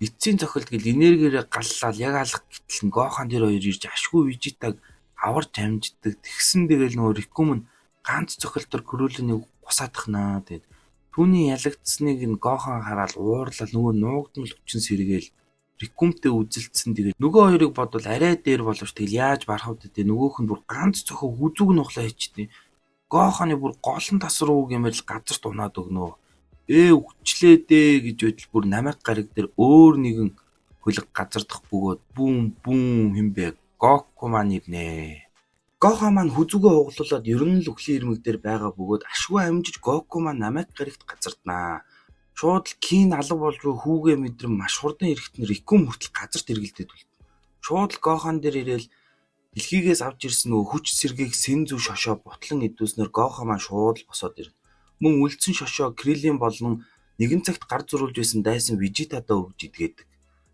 Эцсийн цохилт гэл энергиэрээ галлал яг алах гэтэл Гохан тэр хоёр ирж ашгүй Вижитаг аварч амждаг. Тэгсэн тэгэл нөгөө Риккун ганц цохилтор Крүлинийг гусаадахнаа. Тэгээд түүний ялагдсныг нь Гохан хараад уурлал нөгөө нуугдмал хүчин сэргээл Риккунтэй үзэлцсэн. Тэгээд нөгөө хоёрыг бодвол арай дээр боловч тэгэл яаж барах вэ? Нөгөөх нь бүр ганц цохоо хүзүүг нухлаа хийчихдээ. Гоханы бүр голон тас руу гэмээр л газарт унаад өгнө. Үчлээ дээ гэж байтал бүр намайг гариг дээр өөр нэгэн хөлөг газардах бөгөөд бүүм хэмбэ Гоку маань ивнэ. Гохан маань хүзүүгээ углуулад ерөн л өхлийн ирмэг дээр байгаа бөгөөд ашгүй амжиж Гоку маань намайг гаригт газарднаа. Шууд л Кин алга болж буй хүүгээ мэдрэн маш хурдан ирэхэд нь Риккун хүртэл газарт эргэлдээд үлдэнэ. Шууд л Гохан дээр ирээл Дэлхийгээс авч ирсэн нөгөө хүч сэргийг Синзу шошоо бутлан идүүлснээр Гохо маань шууд л босоод ирнэ. Мөн үлдсэн шошоо Криллийн болон нэгэн цагт гар зурулж байсан дайсан Вижитадаа өгж идгээд.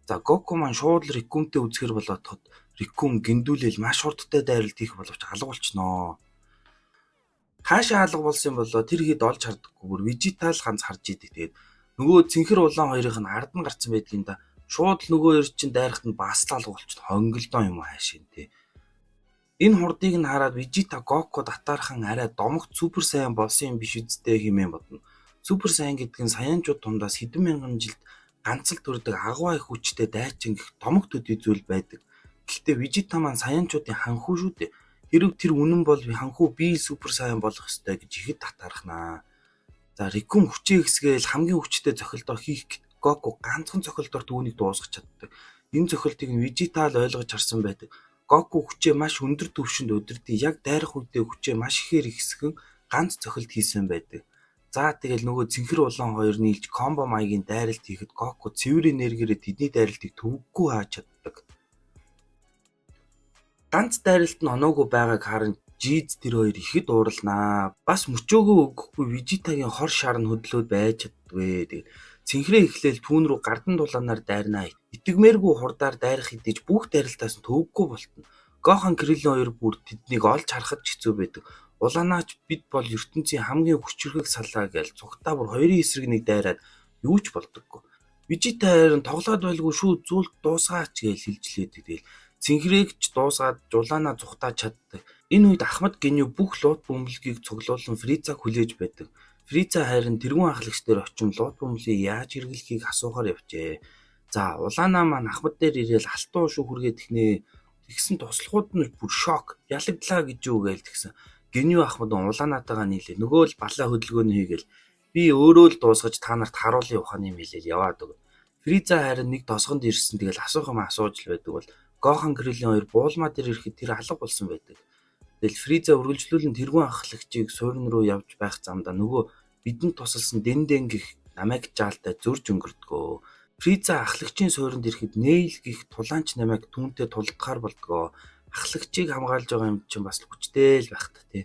За Гоку маань шууд л Риккунтэй үзэхэр болоодоход Риккун гиндүүлэл маш хурдтай дайралт хийх боловч алга болчихноо. Хаашаа алга болсон юм болоо тэр хэд олж хардаггүй бүр Вижита л ганц харж идэг. Тэгээд нөгөө цэнхэр улаан хоёрын нь ард нь гарсан байдгийн да. Шууд л нөгөө хоёр чинь дайрахт нь бас л алга болчихсон. Хонголдоо юм хаашийн тий. Энэ хурдыг нь хараад Вижита Гоку татаархан арай домогт супер сайн болсон юм биш үсттэй хэмээн бодно. Супер сайн гэдэг нь саяанчууд тундаас хэдэн мянган жилд ганц л төрдөг агуу их хүчтэй дайчин гэх домог төдий зүйл байдаг. Гэхдээ Вижита маань саяанчуудын ханхүү шүү дээ. Хэрв тэр үнэн бол ханхүү би супер сайн болох ёстой гэж ихэд татаархнаа. За Риккун хүчээ ихсгээл хамгийн хүчтэй цохилдоо хийх Гоку ганцхан цохилдоор түүнийг дуусгах чаддаг. Энэ цохилтыг нь Вижита л ойлгож харсан байдаг. Гоку хүчээ маш өндөр түвшинд удирдах яг дайрах үедээ хүчээ маш ихээр ихсгэн ганц цохилт хийсэн байдаг. За тэгэл нөгөө цэнхэр улаан хоёр нийлж комбо маягийн дайралт хийхэд Гоку цэвэр энергиэрээ тэдний дайралтыг төвөггүй хааж чаддаг. Ганц дайралт нь оноогүй байгааг харан Жиз тэр хоёр ихэд уурлнаа. Бас мөчөөгөө өгөхгүй Вижитагийн хор шар нь хөдлөөд байж чаддгүй. Тэгээд цэнхрээ эхлээл түүн рүү гардан дулаанаар дайрнаа. Итгэмээргүй хурдаар дайрах хэдиж бүх дайралтаас нь төвөггүй болтно. Гохан Криллийн хоёр бүр тэднийг олж харахад ч хэцүү байдаг. Улаанаач бид бол ертөнцийн хамгийн хүчрхэг салаа гэж цугтаа бүр хоёрын эсрэг нэг дайраад юу ч болдоггүй. Вижита харин тоглоод байлгүй шүү зүйлд дуусгаач гэж хэлжлээд тэгэл цэнхрээгч дуусгаад жулаанаа зүхтааж чаддаг. Энэ үед Ахмад гинүү бүх лут бөмбөлгийг цуглуулсан Фрицаг хүлээж байдаг. Фрица харин тэргүүн ахлагч дээр очин лут бөмбөлийг яаж хэрэглэхийг асуухаар явжээ. За улаанаа маань Ахмад дээр ирээл алтан ушуу хүргээд ихнээ. Тэгсэн туслахууд нь бүр шок. Ялагдлаа гэж юу гээл тэгсэн. Гинүү Ахмад улаанаатайгаа нийлээ. Нөгөө л балаа хөдөлгөөний хийгээл би өөрөө л дуусгаж та нарт харуулын ухааны юм хэлээл яваад өг. Фриза харин нэг тосгонд ирсэн тэгэл асуух юм асууж л байдаг бол Гохан Криллийн хоёр буулмаа дээр ирэхэд тэр алга болсон байдаг. Тэгэл Фриза үргэлжлүүлэн тэргүүн ахлагчийг суурин руу явж байх замдаа нөгөө бидэнд тусалсан Дэндэн гих намайг жаалтай зөрж өнгөрдгөө. Фриза ахлагчийн суурьнд ирэхэд Нейл гих тулаанч намайг түүнтэй тулдахаар болдгоо. Ахлагчийг хамгаалж байгаа юм чинь бас хүчтэй л байх та тий.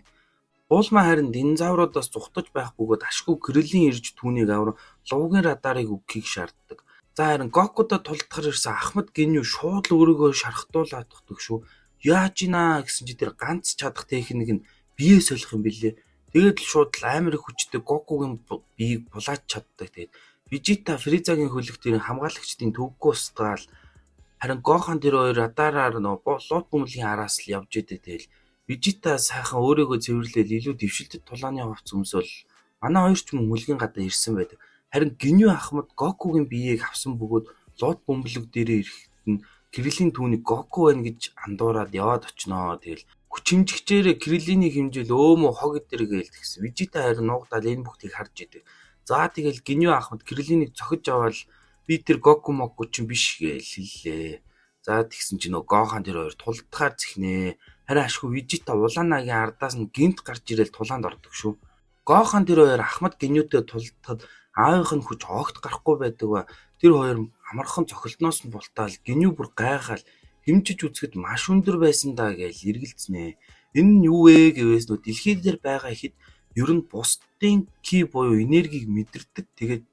Буулмаа харин динозавруудаас зүхтаж байх бөгөөд ашгүй Криллийн ирж түүнийг авар луугийн радарыг өгөхийг шаарддаг. За харин Гокудо тулдахар ирсэн Ахмад гинүү шууд л өөрийгөө шархтуулаад тогтдог шүү. Яаж ийна гэсэн чи тэр ганц чадах техник нь бие солих юм бэлээ. Тэгээд л шууд л амар их хүчтэй Гокугийн биеийг булаач чаддаг. Тэгээд Вижита Фризагийн хөлөг тэр хамгаалагчдын төвгөө устгаал харин Гохан тэр хоёр радараар нөө лут бөмбөлийн араас л явж идэв. Тэгэл Вижита сайхан өөрийгөө цэвэрлээл илүү дэвшилтэд тулааны хувцас өмсөөл манай хоёр ч мөн хүлгийн гадаа ирсэн байдаг. Харин гинүү Ахмад Гокугийн биеийг авсан бөгөөд лут бөмбөлөг дээрээ ирэхэд нь Криллийн түүнийг Гоку байна гэж андуураад яваад очноо. Тэгэл хүчимжигчээрээ Криллиний хэмжээл өөмө хог идэр гээл тэгсэн. Вижита харин нуугдаад энэ бүгдийг харж идэв. За тэгэл гинүү Ахмад Криллинийг цохиж аваад би тэр Гоку Моку чинь биш гээл хэллээ. За тэгсэн чинь нөө Гохан тэр хоёр тулдахаар зихнээ. Харин ашгүй Вижита улаанагийн ардаас нь гинт гарч ирээл тулаанд ордог шүү. Гохан тэр хоёр Ахмад гинүүтэй тулдахад аавынх нь хүч огт гарахгүй байдаг ба тэр хоёр амархан цохилтноос нь бултаал гинүү бүр гайхаал хэмжиж үзэхэд маш өндөр байсан даа гэж эргэлзнэ. Энэ нь юу вэ гэвээс нөө дэлхий дээр байгаа ихэд ер нь бусдын ки буюу энергийг мэдэрдэг. Тэгээд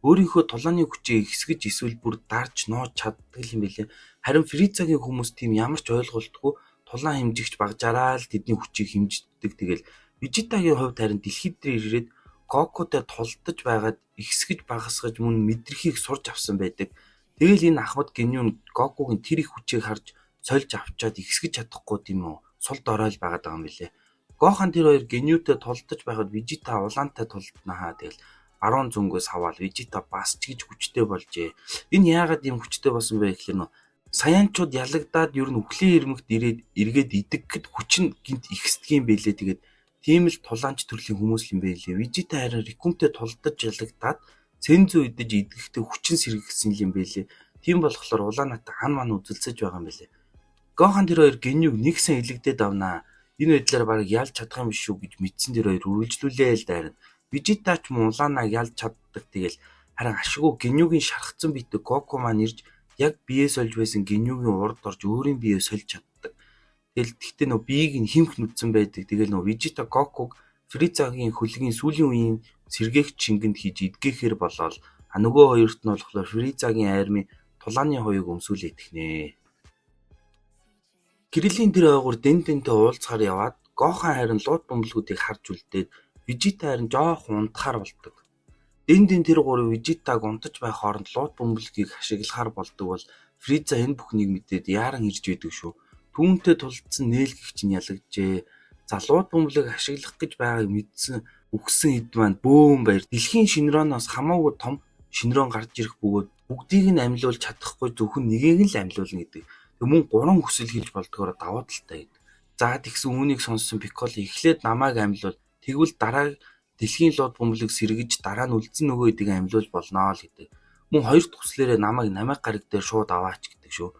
өөрийнхөө тулааны хүчийг ихсгэж эсвэл бүр дарж нууж чаддаг юм билээ. Харин Фрицагийн хүмүүс тийм ямар ч ойлголтгүй тулаан хэмжигч багжаараа л тэдний хүчийг хэмждэг. Тэгэл Вижитагийн хувьд харин дэлхийд дээр ирээд Гокутай тулдаж байгаад ихсгэж багасгаж мөн мэдрэхийг сурч авсан байдаг. Тэгэл энэ Ахмад гинүү нь Гокугийн тэр их хүчийг харж сольж авчаад ихсгэж чадахгүй тийм үү? Сул доройл байгаад байгаа юм билээ. Гохан тэр хоёр гинүүтэй тулдаж байгаад Вижита улаантай тулднаа. Тэгэл 10 зөнгөөс аваад Вижита бас ч гэж хүчтэй болжээ. Энэ яагаад ийм хүчтэй болсон бэ гэхээр нөө саяанчууд ялагдаад ер нь үхлийн ирмэгт эргээд идэгэхэд хүч нь гинт ихсдэг юм билээ. Тэгээд тийм л тулаанч төрлийн хүмүүс юм байлээ. Вижита харин Риккунтэй тулдаж ялагдаад Сензу идэж идэхдээ хүчин сэргийгсэн юм байлээ. Тийм болохоор улаанаатай хан ман үзэлцэж байгаа юм байлээ. Гохан тэр хоёр гинюг нэгсэн илэгдээд авнаа. Энэ байдлаар барыг ялж чадах юм биш үү гэж мэдсэн тэр хоёр үргэлжлүүлээ л дайрна. Вижитач улаанаа ялж чаддаг. Тэгэл харин ашгүй гинюгийн шархацсан битэг Гоку маань ирж яг бие сольж байсан гинюгийн урд орж өөрийн бие сольж чаддаг. Тэгэл тэгтээ нөө биеийг нь химх нүдсэн байдаг. Тэгэл нөө Vegeta Goku-г Frieza-гийн хөлгийн сүүлийн үеийн сэргээгч шингэнд хийж эдгэхээр болоод нөгөө хоёрт нь болохоор Frieza-гийн армийн тулааны хоёуг өмсүүлээд ихнэ. Кириллийн тэр ойгуур Дэнтэй уулзахаар яваад Гохан харин лууд бөмбөлгүүдийг харж үлдээд Vegeta харин жоох унтахаар болдог. Дэндийн тэр гурав Vegeta-г унтаж байх хооронд лууд бөмбөлгийг ашиглахаар болдог бол Frieza энэ бүхнийг мэдээд яаран ирж идэг шүү. Түүнтэй тулдсан нээлгэгч нь ялагджээ. За лууд бөмбөлийг ашиглах гэж байгааг мэдсэн үхсэн хэд маань бөөм баяр. Дэлхийн шинрооноос хамаагүй том шинроон гарч ирэх бөгөөд бүгдийг нь амьлуулж чадахгүй зөвхөн нэгийг нь л амьлуулна гэдэг. Мөн 3 хүсэл хийж болдгоор даваа талтай гэдэг. За тэгсэн үүнийг сонссон Piccolo эхлээд намайг амьлуул. Тэгвэл дараа дэлхийн лууд бөмбөлийг сэргэж дараа нь үлдсэн нөгөө хэдийг амьлуулж болноо л гэдэг. Мөн хоёр дахь хүслээрээ намайг намайг гараг дээр шууд аваач гэдэг шүү.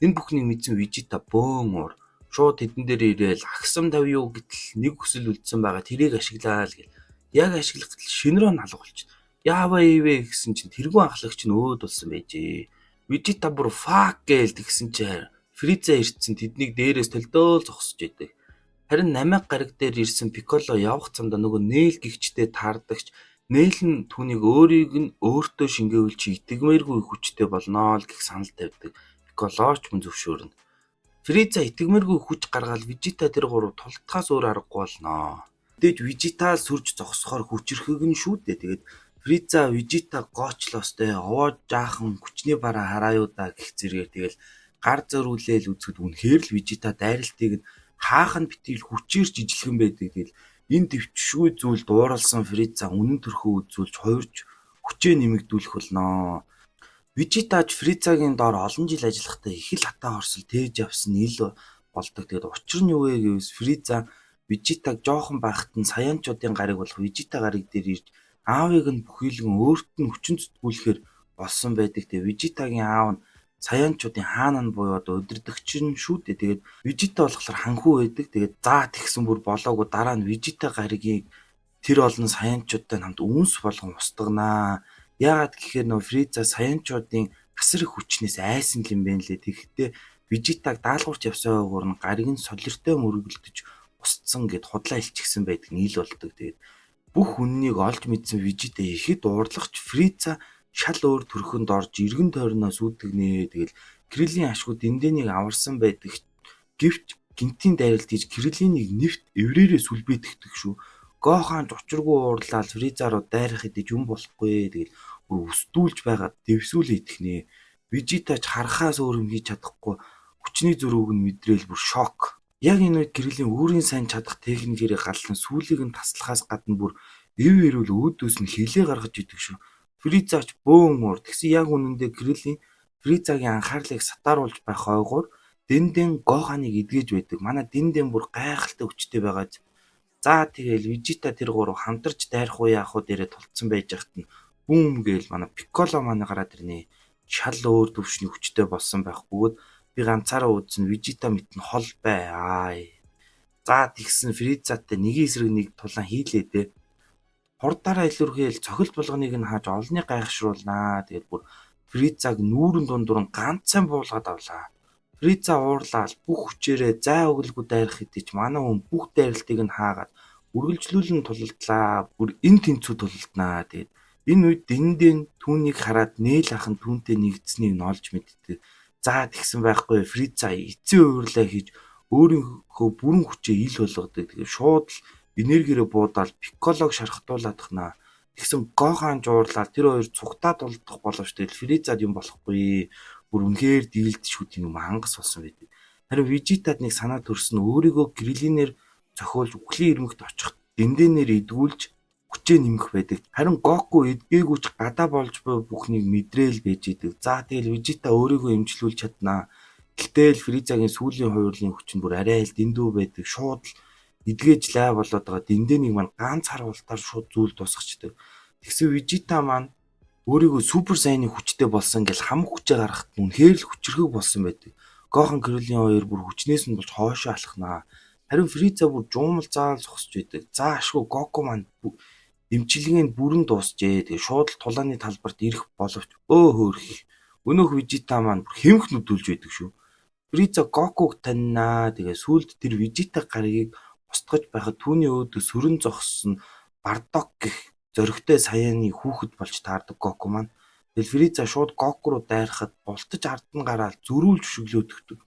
Энэ бүхнийг мэдсэн Vegeta бөөн уур. Шууд хэдэн дээр ирээл агсам давь юу гэтэл нэг хүсэл үлдсэн байгаа тэрийг ашиглаа л гэл. Яг ашиглах гэтэл шинрөө налга болчих. Яаваа ивэ гэсэн чинь тэргүй анхлагч нь өөд болсон байжээ. Vegeta бүр fuck гээл тэгсэн чинь Frieza ирсэн тэднийг дээрээс төлдөөл зогсож идэг. Харин намайг гараг дээр ирсэн Piccolo явах замдаа нөгөө нээл гихчтэй таардагч нээл нь түүнийг өөрийг нь өөртөө шингээвэл чи итгэмээргүй хүчтэй болноо л гэх санал тавьдаг. Piccolo ч мөн зөвшөөрнө. Frieza итгэмээргүй хүч гаргаад Vegeta тэр гурав тултахаас өөр аргагүй болноо. Мэдээж Vegeta сүрж зогсохоор хүчрэхэг нь шүү дээ. Тэгээд Frieza Vegeta гоочлоостой овоо жаахан хүчний бараа хараа юу да гэх зэрэгээр тэгэл гар зөрүүлээл үзэхэд үнэхээр л Vegeta дайралтыг нь хаах нь битэл хүчээр жижиглэн байдаг. Тэгэл энэ дэвчшгүй зүйл дууралсан Frieza үнэн төрхөө үзүүлж хоёрч хүчээ нэмэгдүүлэх болноо. Vegeta ч Frieza-гийн доор олон жил ажиллахдаа их л хатаа хорсол тээж явсан ил болдог. Тэгээд учир нь юу вэ гэвэл Frieza Vegeta-г жоохон байхад нь Саяанчуудын гариг болох Vegeta гариг дээр ирж аавыг нь бүхийлгэн өөрт нь хүчин зүтгүүлэхээр болсон байдаг. Тэгээд Vegeta-гийн аав нь Саяанчуудын хаана нь буюу одоо удирдагч нь шүү дээ. Тэгээд Vegeta болохоор ханхүү байдаг. Тэгээд заа тэгсэн бүр болоогүй дараа нь Vegeta гаригийг тэр олон Саяанчуудтай хамт үнс болгон устганаа. Яагаад гэхээр нөө Frieza Саяанчуудын асар их хүчнээс айсан юм байна лээ. Тэгэхдээ Vegeta-г даалгаварч явсан ойгоор нь гариг нь солиртой мөргөлдөж устсан гэд худлаа илчихсэн байдаг нь ил болдог. Тэгээд бүх үннийг олж мэдсэн Vegeta ихэд уурлагч Frieza шал өөр төрхөнд орж эргэн тойрноос үүдгнээ. Тэгэл Кириллийн ашгүй дэндээнийг аварсан байдаг. Гэвч гинтийн дайралт хийж Кириллинийг нэвт эврээрээ сүлбэдэгдэг шүү. Гохан учиргүй уурлаад Frieza руу дайрах хэдий юм болохгүй. Тэгэл өсдүүлж байгаа дэвсүүлээ итгэнэ. Vegeta ч харахаас өөр юм хийж чадахгүй хүчний зөрүүг нь мэдрээл бүр шок. Яг энэ үед Кириллийн өөрийн сайн чадах техникээр галлан сүүлийг нь таслахаас гадна бүр эв эрүүл өөдөөс нь хилээ гаргаж идэг шүү. Frieza ч бөөн уур. Тэгсэн яг үнэндээ Кириллийн Frieza-гийн анхаарлыг сатааруулж байх ойгоор Дэндэн Гоханыг эдгэж байдаг. Манай Дэндэн бүр гайхалтай хүчтэй байгаа. За тэгэл Vegeta тэр гурав хамтарч дайрах уу яах уу дээрээ тулцсан байж хат нь бүүм гээл манай Piccolo манай гараад ирнэ. Шал өөр төвшний хүчтэй болсон байх бөгөөд би ганцаараа үзсэн Vegeta мэтэн хол бай. За тэгсэн Frieza-тай нэг эсрэг нэг тулаан хийлээ дээ. Хурдаараа илүүргээл цохилт болгоныг нь хааж олныг гайхшруулнаа. Тэгээд бүр Frieza-г нүүрэн дундуур ганцхан буулгаад авлаа. Frieza уурлаад бүх хүчээрээ зай өглгүй дайрах хэдий ч манай хүн бүх дайралтыг нь хаагаад үргэлжлүүлэн тулалдлаа. Бүр энэ тэнцүү тулалднаа. Тэгээд энэ үед Дэндэн түүнийг хараад нээл ахын түүнтэй нэгдсэнийг нь олж мэддэг. За тэгсэн байхгүй Frieza эцсийн уурлаа хийж өөрийнхөө бүрэн хүчээ ил болгодог. Тэгээд шууд л энергиэрээ буудаал Piccolo-г шархтуулаадахнаа. Тэгсэн Гохан жуурлаад тэр хоёр цугтаа тулдах боловч тэгэл Frieza-д юм болохгүй. Бүр үнэхээр дийлдэж шүт юм хангас болсон байдаг. Харин Vegeta-д нэг санаа төрсөн өөрийгөө Кириллинээр зохиолж үхлийн ирмэгт очих Дэндэнээр эдгүүлж хүчээ нэмэх байдаг. Харин Goku эдгээгүй ч гадаа болж буй бүхнийг мэдрээл байж идэг. За тэгэл Vegeta өөрийгөө эмчлүүлж чаднаа. Гэтэл Frieza-гийн сүүлийн хувирлын хүч нь бүр арай л дэндүү байдаг. Шууд л эдгээж лай болоод байгаа Дэндэнийг маань ганц харуултаар шууд зүйл тусгачдаг. Тэгсэн Vegeta маань өөрийгөө супер сайны хүчтэй болсон гэж хам хүчээ гаргахад үнэхээр л хүчрхэг болсон байдаг. Гохан Кириллийн хоёр бүр хүчнээс нь болж хоошоо алхнаа. Харин Frieza бүр жуумал заал зогсож байдаг. За ашгүй Goku маань эмчилгээнд бүрэн дуусжээ. Тэгээ шууд л тулааны талбарт ирэх боловч хөөх. Өнөөх Vegeta маань бүр хэмх нүдүүлж байдаг шүү. Фриза Гокуг таньнаа. Тэгээ сүүлд тэр Вижита гарагийг устгаж байхад түүний өөдөө сүрэн зогссон Бардок гэх зоригтой саяаны хүүхэд болж таардаг Гоку маань. Тэгэл Фриза шууд Гоку руу дайрахад бултаж ард нь гараад зөрүүлж өшөглөөдөгдөг.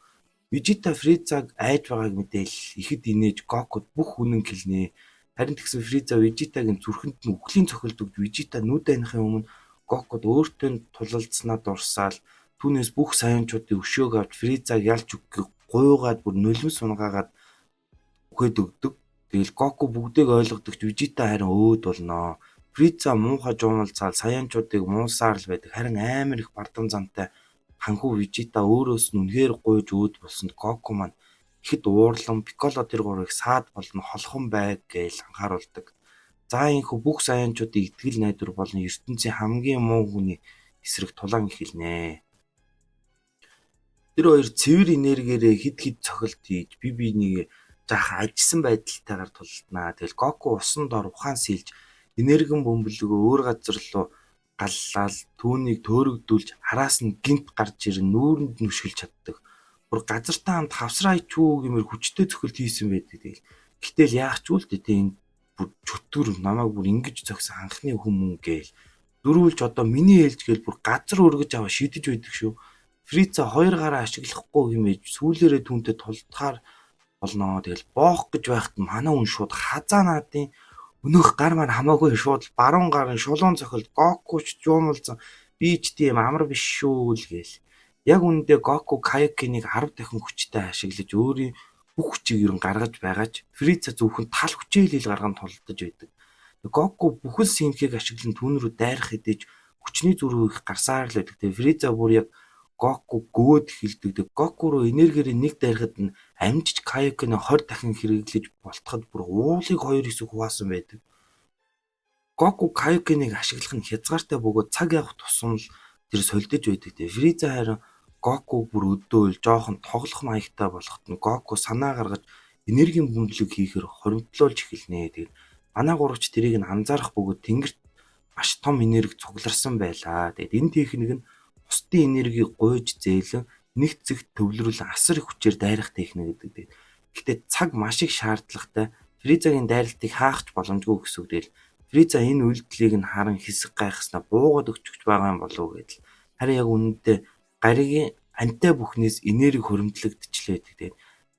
Вижита Фризаг айж байгааг мэдээл ихэд инээж Гокуд бүх үнэн хэлнэ. Харин тэгсэн Фриза Вижитагийн зүрхэнд нь үхлийн цохилт өгж Вижита нүд айнахын өмнө Гокуд өөртөө тулалдсанаа дурсаал түүнээс бүх саянчуудын өшөөг авч Фризаг ялж өгөхийг гуйгаад бүр нулимс унгаагаад өгөөд өгдөг. Тэгэл Гоку бүгдийг ойлгодог ч Вижита харин өөд болноо. Фриза муухай жуумалцаал саянчуудыг муусаар л байдаг. Харин амар их бардам зантай ханхүү Вижита өөрөөс нь үнэхээр гуйж өөд болсонд Гоку маань ихэд уурлан Пикколо тэр гурыг саад болно холхон байг гэж анхааруулдаг. За энэхүү бүх саянчуудын итгэл найдвар болон ертөнцийн хамгийн муу хүний эсрэг тулаан эхэлнэ. Тэр хоёр цэвэр энергиэрээ хид цохилт хийж бие биенийг жаахан ажсан байдалтайгаар тултнаа. Тэгэл Гоку усан дор ухаан сэлж энергин бөмбөлгөө өөр газар руу галлал түүнийг төөрөгдүүлж араас нь гинт гарч ирэн нүүрэнд нь өшгөлж чаддаг. Бүр газартаа хамт хавсраа ичүү гэмээр хүчтэй цохилт хийсэн байдаг. Тэгэл гэтэл яах ч үлдээ тийм бүр чөтгөр намайг бүр ингэж зогсон анхны хүмүүс гээл дөрүүлж одоо миний ээлж гээл бүр газар өргөж аваа шидэж байдаг шүү. Фриза хоёр гараа ашиглахгүй хэмээж сүүлээрээ түүнтэй тулдахаар болноо. Тэгэл боох гэж байхад манай хүн шууд хазаа наадын өнөөх гар маань хамаагүй шууд баруун гарын шулуун цохилт Гокуч жуумалзан би ч тийм амар биш шүү л гээл. Яг үүндээ Гоку Кайокиныг 10 дахин хүчтэй ашиглаж өөрийн бүх хүчийг ерөн гаргаж байгаа ч Фриза зөвхөн тал хүчээлэл гарган тулдаж байдаг. Гоку бүхэл синхийг ашиглан түүн рүү дайрах хэдиж хүчний зүрх их гарсаар л байдаг. Тэгээ Фриза бүр яг Гоку гөөд эхэлдэг. Гоку руу энергиэр нэг дайрахад нь амжиж Кайокиныг 20 дахин хэрэглэж болтоход бүр уулыг хоёр хэсэг хуваасан байдаг. Гоку Кайокиныг ашиглах нь хязгаартай бөгөөд цаг явах тусам л тэр солидож байдаг. Тэгээ Фриза харин Гоку бүр өдөөл жоохон тоглох маягтай болоход нь Гоку санаа гаргаж энергийн бөмбөлөг хийхээр хоримтлуулж эхэлнэ. Тэгээд манай гурвч тэрийг нь анзаарах бөгөөд тэнгэрт маш том энерги цугларсан байлаа. Тэгээд энэ техник нь бусдын энергийг гуйж зээлэн нэг зэгт төвлөрүүлэн асар их хүчээр дайрах техник гэдэг. Гэхдээ цаг маш их шаардлагатай. Фризагийн дайралтыг хаахч боломжгүй гэсэн үг дээр Фриза энэ үйлдэлийг нь харан хэсэг гайхснаа буугаад өгч байгаа юм болов уу гэдэл. Харин яг үнэндээ гаригийн антай бүхнээс энерги хөрөмтлөгдчихлээ гэдэг.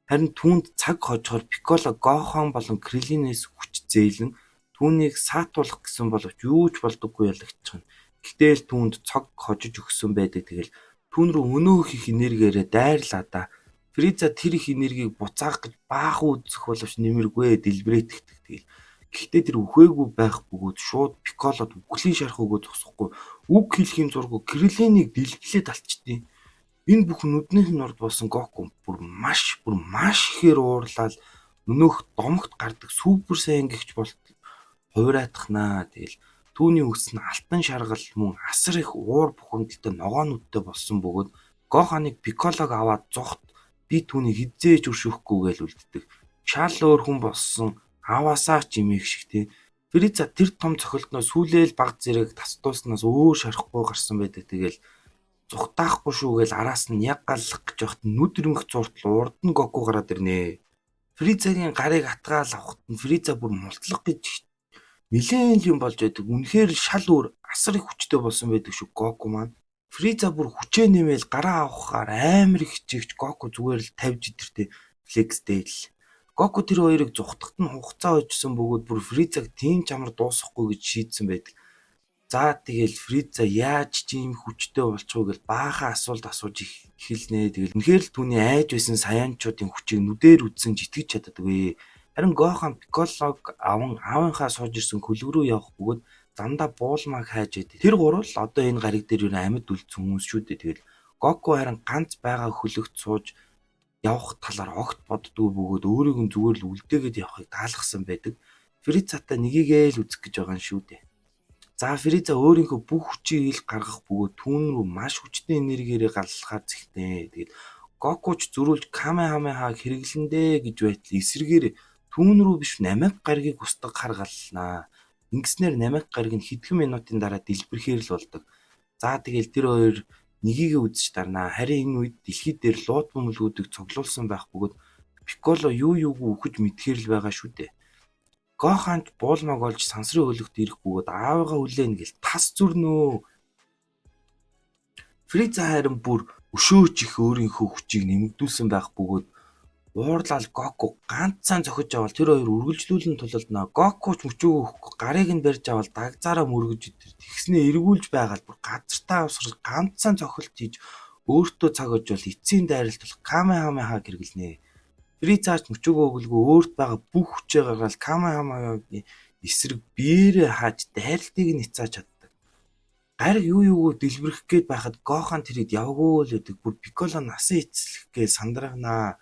Харин түүнд цаг хожохоор Пикколо Гохон болон Криллинээс хүч зээлэн түүнийг саатуулах гэсэн боловч юу ч болдоггүй ялагдчихна. Гэтэл түүнд цог хожиж өгсөн байдаг. Тэгэл түүн рүү өнөөх их энергиэрээ дайрлаа да. Фриза тэр их энергийг буцаах гэж баах үзэх боловч нэмэргүй дэлбэрэтгдэг. Тэгэл гэхдээ тэр үхээгүй байх бөгөөд шууд Пикколод үхлийн шарх өгөө зогсохгүй үг хэлхийн зургуу Криллинийг дэлбэлээд алчдیں۔ Энэ бүх нүднийх нь урд болсон Гоку бүр маш ихээр уурлал өнөөх домогт гардаг супер сайн гихч болт хувраатахнаа. Тэгэл түүний үс нь алтан шаргал мөн асар их уур бухимдалтай ногоон нүдтэй болсон бөгөөд Гоханыг Пикколог аваад зогт би түүнийг хизээж өршөөхгүй гэж үлддэг. Шал өөр хүн болсон аваасаа ч имээх шиг тий. Фриза тэр том цохилтноо сүүлээл баг зэрэг тасдууснаас өөр шарахгүй гарсан байдаг. Тэгэл зүхтаахгүй шүү гэж араас нь яг галлах гэж байхад нүд ирмэх зуртал урд нь Гоку гараад ирнэ. Фризагийн гарыг атгаал авахт нь Фриза бүр мултлах гэж нилээн юм болж байдаг. Үнэхээр шал өөр асар их хүчтэй болсон байдаг шүү Гоку маань. Фриза бүр хүчээ нэмэл гараа авахаар амар их хичээгч Гоку зүгээр л тавьж идэртэй флекстэй л. Гоку тэр хоёрыг зүхтахт нь хугацаа ойжсэн бөгөөд бүр Фризаг тийм ч амар дуусахгүй гэж шийдсэн байдаг. За тэгэл Фриза яаж ч ийм хүчтэй болчихоо гэж баахан асуулт асууж эхэлнэ. Тэгэл үнэхээр л түүний айж байсан саянчуудын хүчийг нүдээр үзсэн итгэж чаддаггүй. Харин Гохан Пикколог аавынхаа сууж ирсэн хөлөг рүү явах бөгөөд замдаа буулмаг хайж идэв. Тэр гурав л одоо энэ гариг дээр юу амьд үлдсэн хүмүүс шүү дээ. Тэгэл Гоку харин ганц байгаа хөлөгт сууж явах талаар огт боддгүй бөгөөд өөрийг нь зүгээр л үлдээгээд явахыг таалгасан байдаг. Фризатай нёгийгээ л үзэх гэж байгаа юм шүү дээ. За Фриза өөрийнхөө бүх хүчийг ил гаргах бөгөөд түүн рүү маш хүчтэй энергиэрээ галлахаар зэгтээ. Тэгээд Гокуч зөрүүлж Камехамехаг хэрэглэндэ гэж байтал эсрэгээр түүн рүү биш намайг гаргийг устгах харгалнаа. Ингэснээр намайг гариг нь хэдхэн минутын дараа дэлбэрэхээр л болдог. За тэгэл тэр хоёр нэгийгээ үзэж дарнаа. Харин энэ үед дэлхий дээр лут бөмбөлгүүдийг цуглуулсан байх бөгөөд Пикколо юугүй үхэж мэдхээр л байгаа шүү дээ. Гоханд буулмаг олж сансрын хөлөгт ирэх бөгөөд аавыгаа хүлээн гэл тас зүрнөө. Фрица харин бүр өшөөж их өөрийнхөө хүчийг нэмэгдүүлсэн байх бөгөөд уурлал Гоку ганцхан зохиж авал тэр хоёр үргэлжлүүлэн тулалднаа. Гоку ч мөчөөгөө өгөхгүй гарыг нь барьж авал дагзаараа мөргөж идэр. Тэгснээ эргүүлж байгаад бүр газартаа авсрал ганцхан цохилт хийж өөртөө цаг ожвол эцсийн дайралтуулах Камехамеха гэргэлнэ. Фрицаач мөчөөгөө өгөлгүй өөрт байгаа бүх хүчээ гаргаад Камехамегагийн эсрэг биеэрээ хааж дайралтыг нь эцааж чаддаг. Гариг юугаа дэлбэрэх гээд байхад Гохан тэрийг явгүй л өгдөг. Бүр Пикколо насан эцэслэх гээд сандрагнаа.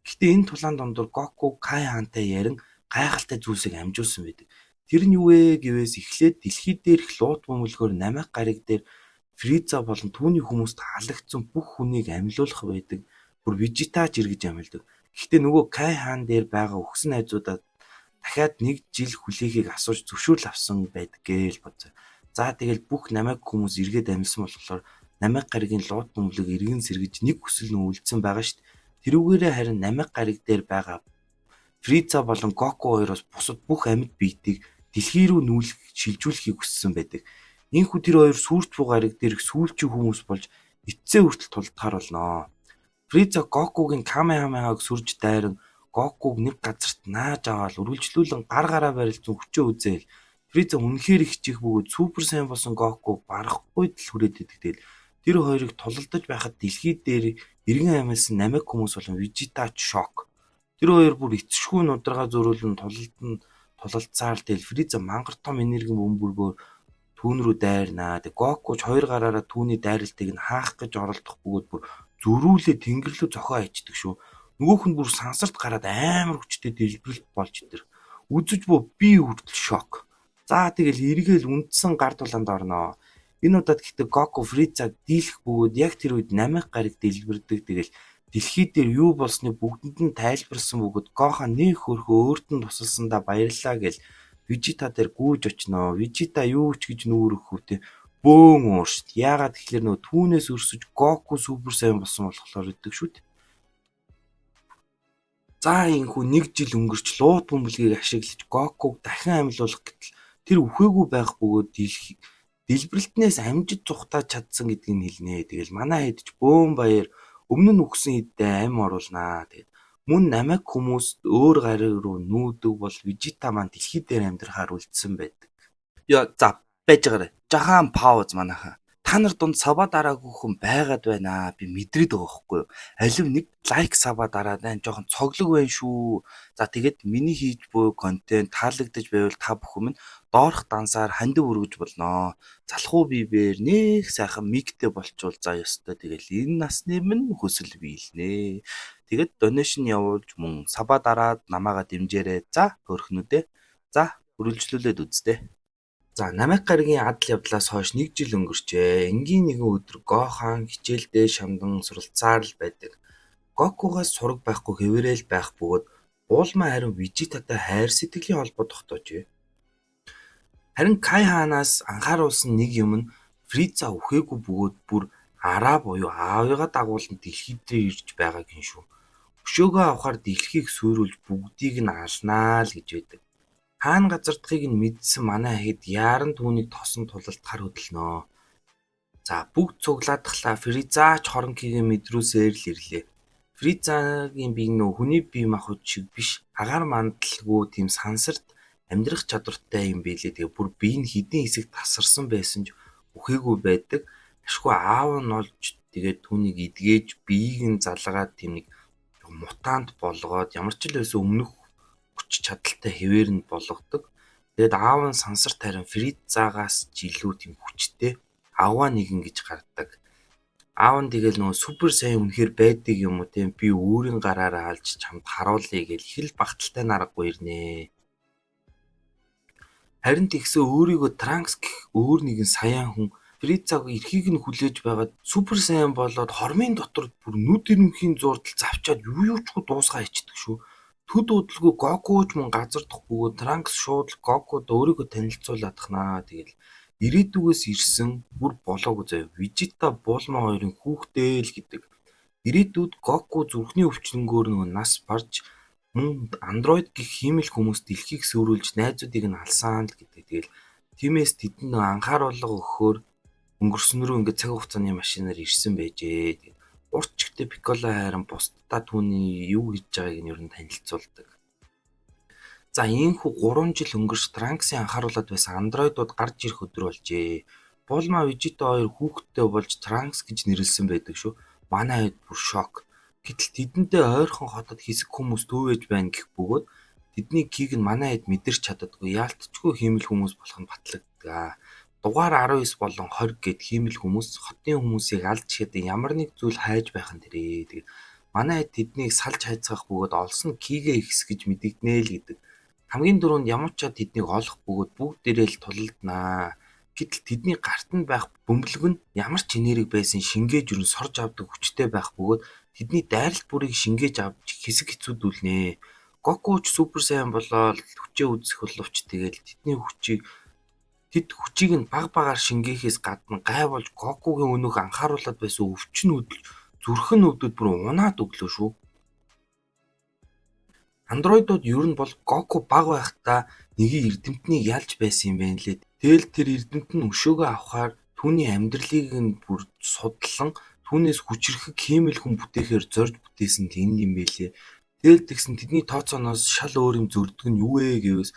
Гэхдээ энэ тулаан дондор Гоку Кайхантай ярин гайхалтай зүйлсийг амжуулсан байдаг. Тэр нь юу вэ гэвээс эхлээд дэлхий дээрх лут бөмбөлгөөр намайг гариг дээр Фриза болон түүний хүмүүст халагдсан бүх хүнийг амьлуулах байдаг. Бүр Вижитач эргэж амьлдаг. Гэхдээ нөгөө Кайхан дээр байгаа өгсөн найзуудаа дахиад 1 жил хүлээхийг асууж зөвшөөрөл авсан байдаг гээл бодсон. За тэгэл бүх намайг хүмүүс эргээд амьсан болохоор намайг гаригийн лут бөмбөлөг эргэн сэргэж нэг хүсэл нь үлдсэн байгаа шүү дээ. Тэрүүгээрээ харин намайг гариг дээр байгаа Фриза болон Гоку хоёроос бусад бүх амьд биетийг дэлхий рүү шилжүүлэхийг хүссэн байдаг. Ийхүү тэр хоёр сүрч буу гариг дээрх сүүлчийн хүмүүс болж эцсээ хүртэл тулдахаар болноо. Фриза Гокугийн Камехамехаг сүрж дайран Гокуг нэг газарт нааж аваад үргэлжлүүлэн гар гараа барилсан хүчээ үзээл. Фриза үнэхээр хичээх бөгөөд супер сайн болсон Гоку барахгүй л хүрээд идэг. Тэгэл тэр хоёрыг тулалдаж байхад дэлхий дээр эргэн амьсан намайг хүмүүс болон Вижитач шок. Тэр хоёр бүр эцшгүй нудрага зөрүүлэн тулалдсаар тэл Фриза мангар том энергийн бөмбөргөөр түүн рүү дайрнаа. Гокуч хоёр гараараа түүний дайралтыг нь хаах гэж оролдох бөгөөд бүр зөрүүлээ тэнгэр рүү зохио хайчдаг шүү. Нөгөөх нь бүр сансарт гараад амар хүчтэй дэлбэрэлт болж итэр. Үзэж бөө би хүртэл шок. За тэгэл эргээл үндсэн гар тулаанд орноо. Энэ удаад гэхдээ Гоку Фризаг дийлэх бөгөөд яг тэр үед намайг гариг дэлбэрдэг. Тэгэл дэлхий дээр юу болсныг бүгдэнд нь тайлбарсан бөгөөд Гохан нэг хөрхөө өөрт нь тусалсандаа баярлалаа гэл Вижита дээр гүйж очноо. Вижита юу ч гэж нүүрэх хүүтэй бөөн ууршд. Яагаад тэгэхээр нөө түүнээс өрсөж Гоку супер сайн болсон болохоор гэдэг шүү дээ. За инхүү 1 жил өнгөрч лут бөмбөлгийг ашиглаж Гокуг дахин амьлуулах гэтэл тэр үхээгүй байх бөгөөд дэлбэрэлтнээс амжиж зүхтаж чадсан гэдгийг нь хэлнэ. Тэгэл манай хэд ч бөөн баяр өмнө нь үхсэн хэдтэй ам оруулнаа. Тэгээд мөн намайг хүмүүс өөр гариг руу нүүдэг бол Вижита маань дэлхий дээр амьдрахаар үлдсэн байдаг. Яа за байж байгаарай. Жахан пауз манайхаа. Та нар дунд саба дараагүй хүн байгаад байна. Би мэдрээд байгаа байхгүй юу? Алив нэг лайк саба дараад байна. Жохон цоглог байна шүү. За тэгээд миний хийж буй контент таалагдж байвал та бүхэн минь доорх дансаар хандив өргөж болноо. Залхуу бибээр нэх сайхан мигтэй болчвол за ёстой. Тэгэл энэ насны минь хүсэл биелнэ. Тэгээд донешн явуулж мөн саба дараад намаагаа дэмжээрэй. За хөрхнүүдээ. За үргэлжлүүлээд үзтээ. За намайг гаригийн адал явдлаас хойш 1 жил өнгөрчээ. Энгийн нэгэн өдөр Гохан хичээлдээ шамдан суралцаар л байдаг. Гокугаас сураг байхгүй хэвээрэл байх бөгөөд уулмаа харин Вижитатай хайр сэтгэлийн холбоо тогтоожээ. Харин Кайханаас анхааруулсан нэг юм нь Фриза үхээгүй бөгөөд бүр араа буюу аавыгаа дагуулan дэлхий дээр ирж байгааг юм шүү. Өшөөгөө авахар дэлхийг суйруулж бүгдийг нь алнаа л гэж байдаг. Хаана газардахыг нь мэдсэн манай хэд яаран түүнийг тосон тулалдахаар хөдөлнөө. За бүгд цуглаадахлаа Фризаач хоронкигийн мэдрүүсээр л ирлээ. Фризагийн бие нөө хүний бие махбод шиг биш агаар мандалгүй тийм сансарт амьдрах чадвартай юм билээ. Тэгээ бүр бие нь хэдийн хэсэг тасарсан байсан ч үхээгүй байдаг. Ашгүй аав нь олж тэгээд түүнийг эдгээж биеийг нь залгаад тийм нэг мутант болгоод ямар ч л байсан өмнөх хүч чадалтай хэвээр нь болгодог. Тэгээд аав нь сансарт харин Фризагаас ч илүү тийм хүчтэй аваа нэгэн гэж гардаг. Аав нь тэгэл нөгөө супер сайн үнэхээр байдаг юм уу тийм би өөрийн гараараа алж чамд харуулъя гэж их л багталтай наргагүй ирнэ. Харин тэгсээ өөрийгөө Транкс гэх өөр нэгэн саяан хүн Фризаг эрхийг нь хүлээж байгаад супер сайн болоод хормын дотор бүр нүд ирмхийн зурдал завчаад юу ч дуусгаа ичдэг шүү. Төд удалгүй Гокуч мөн газардах бөгөөд Транкс шууд Гокуд өөрийгөө танилцуулаадахнаа. Тэгэл ирээдүгээс ирсэн бүр болоогүй заяа. Вижита Булма хоёрын хүүхдээ л гэдэг. Ирээдүйд Гоку зүрхний өвчнөнгөөр нөгөө нас барж мөн андроид гэх хиймэл хүмүүс дэлхийг сөөрүүлж найзуудыг нь алсан л гэдэг. Тэгэл тиймээс тэдэнд анхааруулга өгөхөөр өнгөрснөрөө ингээд цаг хугацааны машинаар ирсэн байжээ. Тэгээд урт чигтээ Пикколо харин бусдаа түүний юу хийж байгааг нь ер нь танилцуулдаг. За ийхүү 3 жил өнгөрч Транксын анхааруулад байсан андроидууд гарч ирэх өдөр болжээ. Булма Вижита хоёр хүүхэдтэй болж Транкс гэж нэрлсэн байдаг шүү. Манай хэд бүр шок. Гэтэл тэдэнтэй ойрхон хотод хэсэг хүмүүс төвөөж байна гэх бөгөөд тэдний кийг нь манай хэд мэдэрч чаддаггүй. Яалтчгүй хиймэл хүмүүс болох нь батлагддаг. Дугаар 19 болон 20 гэд хиймэл хүмүүс хотын хүмүүсийг алж ихэд ямар нэг зүйл хайж байх нь тэрээ. Тэгээд манай хэд тэднийг салж хайцгаах бөгөөд олсон кигээ ихсгэж мэдэгднэ л гэдэг. Хамгийн дөрөнд ямар ч тэднийг олох бөгөөд бүгдээрээ л тулалднаа. Гэтэл тэдний гарт нь байх бөмбөлөг нь ямар ч энерги байсан шингээж өрн сорж авдаг хүчтэй байх бөгөөд тэдний дайралт бүрийг шингээж авч хэсэг хэцүүдүүлнэ. Гоку ч супер сайн болоод хүчээ үзэх боловч тэгэл тэд хүчийг нь баг багаар шингээхээс гадна гай болж Гокугийн өнөөх анхааруулад байсан өвчин зүрхэн өвдөд бүр унаад өглөө шүү. Андроидууд ер нь бол Гоку баг байхдаа нэгийн эрдэмтнийг ялж байсан юм байна лээ. Тэгэл тэр эрдэмт нь өшөөгөө авахаар түүний амьдралыг нь бүр судлан түүнээс хүчрэхэг хиймэл хүн бүтээхээр зорж бүтээсэн тийм юм байлээ. Тэгэл тэгсэн тэдний тооцооноос шал өөр юм зөрдөг нь юу вэ гэвээс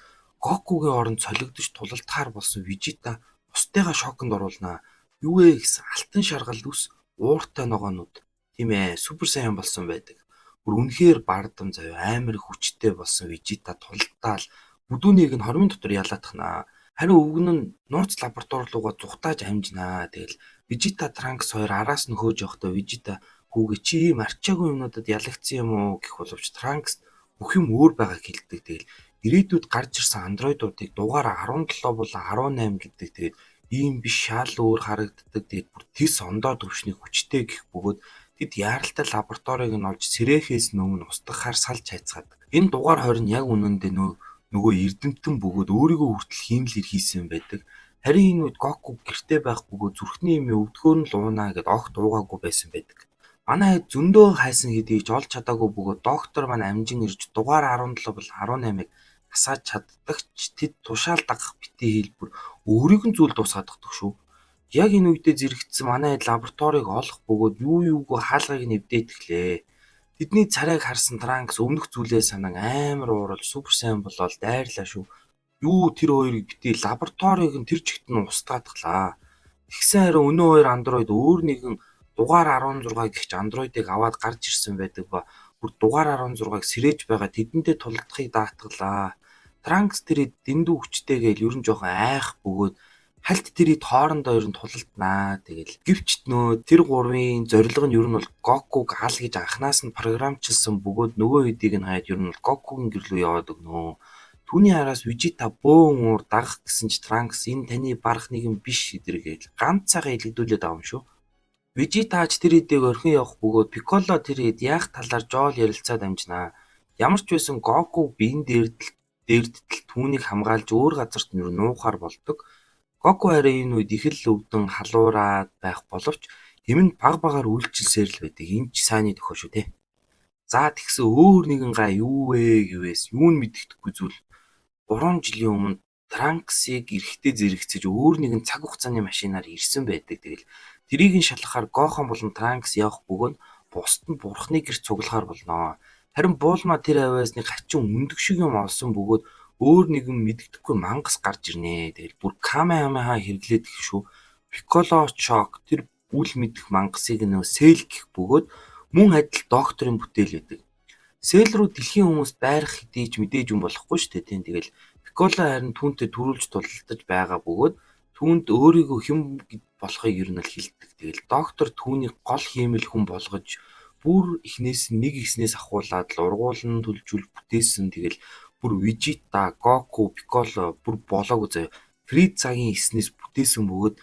Гокугийн оронд солигдож тулалдахаар болсон Вижита бусдыгаа шоконд оруулнаа. Юу вэ гэсэн алтан шаргал ус ууртай ногоонууд тийм ээ супер сайн болсон байдаг. Бүр үнэхээр бардам заяа амар хүчтэй болсон Вижита тулалдаал бүдүүнийг нь хормын дотор ялаадахнаа. Харин өвгөн нь нууц лаборатори руугаа зүхтааж амжинаа. Тэгэл Вижита Транкс хоёр араас нь хөөж явахдаа Вижита хүүгээ чи ийм арчаагүй юмнуудад ялагдсан юм уу гэх боловч Транкс бүх юм өөр байгааг хэлдэг. Тэгэл ирээдүйд гарч ирсэн андроидуудыг дугаар 17 болон 18 гэдэг. Тэгээд ийм биш шал өөр харагддаг. Тэгээд бүр тис ондоо төвшний хүчтэй гэх бөгөөд тэд яаралтай лабораториг нь олж сэрэхээс өмнө устгахаар салж хайцгаадаг. Энэ дугаар 20 нь яг үнэндээ нөгөө эрдэмтэн бөгөөд өөрийгөө хүртэл хиймлэр хийсэн байдаг. Харин энэ үед Гоку гэртээ байх бөгөөд зүрхний эмээ өвдгөөр нь луунаа гэд огт уугаагүй байсан байдаг. Манай хэд зөндөө хайсан хэдий ч олж чадаагүй бөгөөд доктор маань амжин ирж дугаар 17 бол 18-ыг асааж чаддагч тэд тушаал дагах битгий хэлбэр өөрийг нь зүйл дуусгадаг шүү. Яг энэ үедээ зэрэгцсэн манай хэд лабораториг олох бөгөөд юугүй хаалгыг нь эвдээдгэлээ. Тэдний царайг харсан Транкс өмнөх зүйлээ санааг амар ууралж супер сайн болоод дайрлаа шүү. Юу тэр хоёрыг битгий лабораториг нь тэр чигт нь устгаадглаа. Тэгсэн харин өнөө хоёр андроид өөр нэгэн дугаар 16 гихч андроидыг аваад гарч ирсэн байдаг ба бүр дугаар 16-ыг сэрээж байгаа тэдэнтэй тулдахыг даатгалаа. Транкс тэрийг дэндүү хүчтэй гээл ерөн жоохон айх бөгөөд хальт тэрийг хоорондоо ер нь тулалднаа. Тэгэл гэвч тэр гурвын зорилго нь ер нь бол Гокуг ал гэж анханаас нь програмчилсан бөгөөд нөгөө хэдийг нь хайд ер нь бол Гокугийн гэрлөө яваад өгнө. Түүний араас Вижита бөөн уур дагах гэсэн ч Транкс энэ таны барах нэг юм биш эдэргээл ганц цагаа илэгдүүлээд байгаа юм шүү. Вижитач тэр хэдийг орхин явах бөгөөд Пикколо тэр хэд яах талаар жоол ярилцаад амжинаа. Ямар ч байсан Гоку биен дээрдтэл түүнийг хамгаалж өөр газарт нуухаар болдог. Гоку харин энэ үед их л өвдөн халуураад байх боловч эмэнд баг багаар үйлчилсээр л байдаг. Энэ ч сайнны төхөө шүү те. За тэгсэн өөр нэгэн гай юу вэ гэвээс юу нь мэддэхгүй зүйл. 3 жилийн өмнө Транксыг эрэхтэй зэрэгцэж өөр нэгэн цаг хугацааны машинаар ирсэн байдаг. Тэгэл тэрийг нь шалгахаар Гохан болон Транкс явах бөгөөд бусд нь бурхны гэрт цуглахаар болноо. Харин Булма тэр авиасныг хачин өндөг шиг юм олсон бөгөөд өөр нэгэн мэддэхгүй мангас гарч ирнэ. Тэгэл бүр Камеамеха хэрэглээд гэх шүү. Пикколо шок тэр үл мэдэх мангасыг нөө сэл гэх бөгөөд мөн адил докторын бүтээл байдаг. Сэл рүү дэлхийн хүмүүст байрах хэдий ч мэдээж юм болохгүй шүү дээ. Тэгэл Пикколо харин түүнтэй төрүүлж тулалдаж байгаа бөгөөд түүнд өөрийгөө хэн болохыг ер нь л хэлдэг. Тэгэл доктор түүнийг гол хиймэл хүн болгож бүр эхнээс нэг ихснээс ахуулаад л ургуулн төлжүүл бүтээсэн. Тэгэл бүр Вижита, Гоку, Пикколо бүр болоогүй заяа. Фридзагийн эснээс бүтээсэн бөгөөд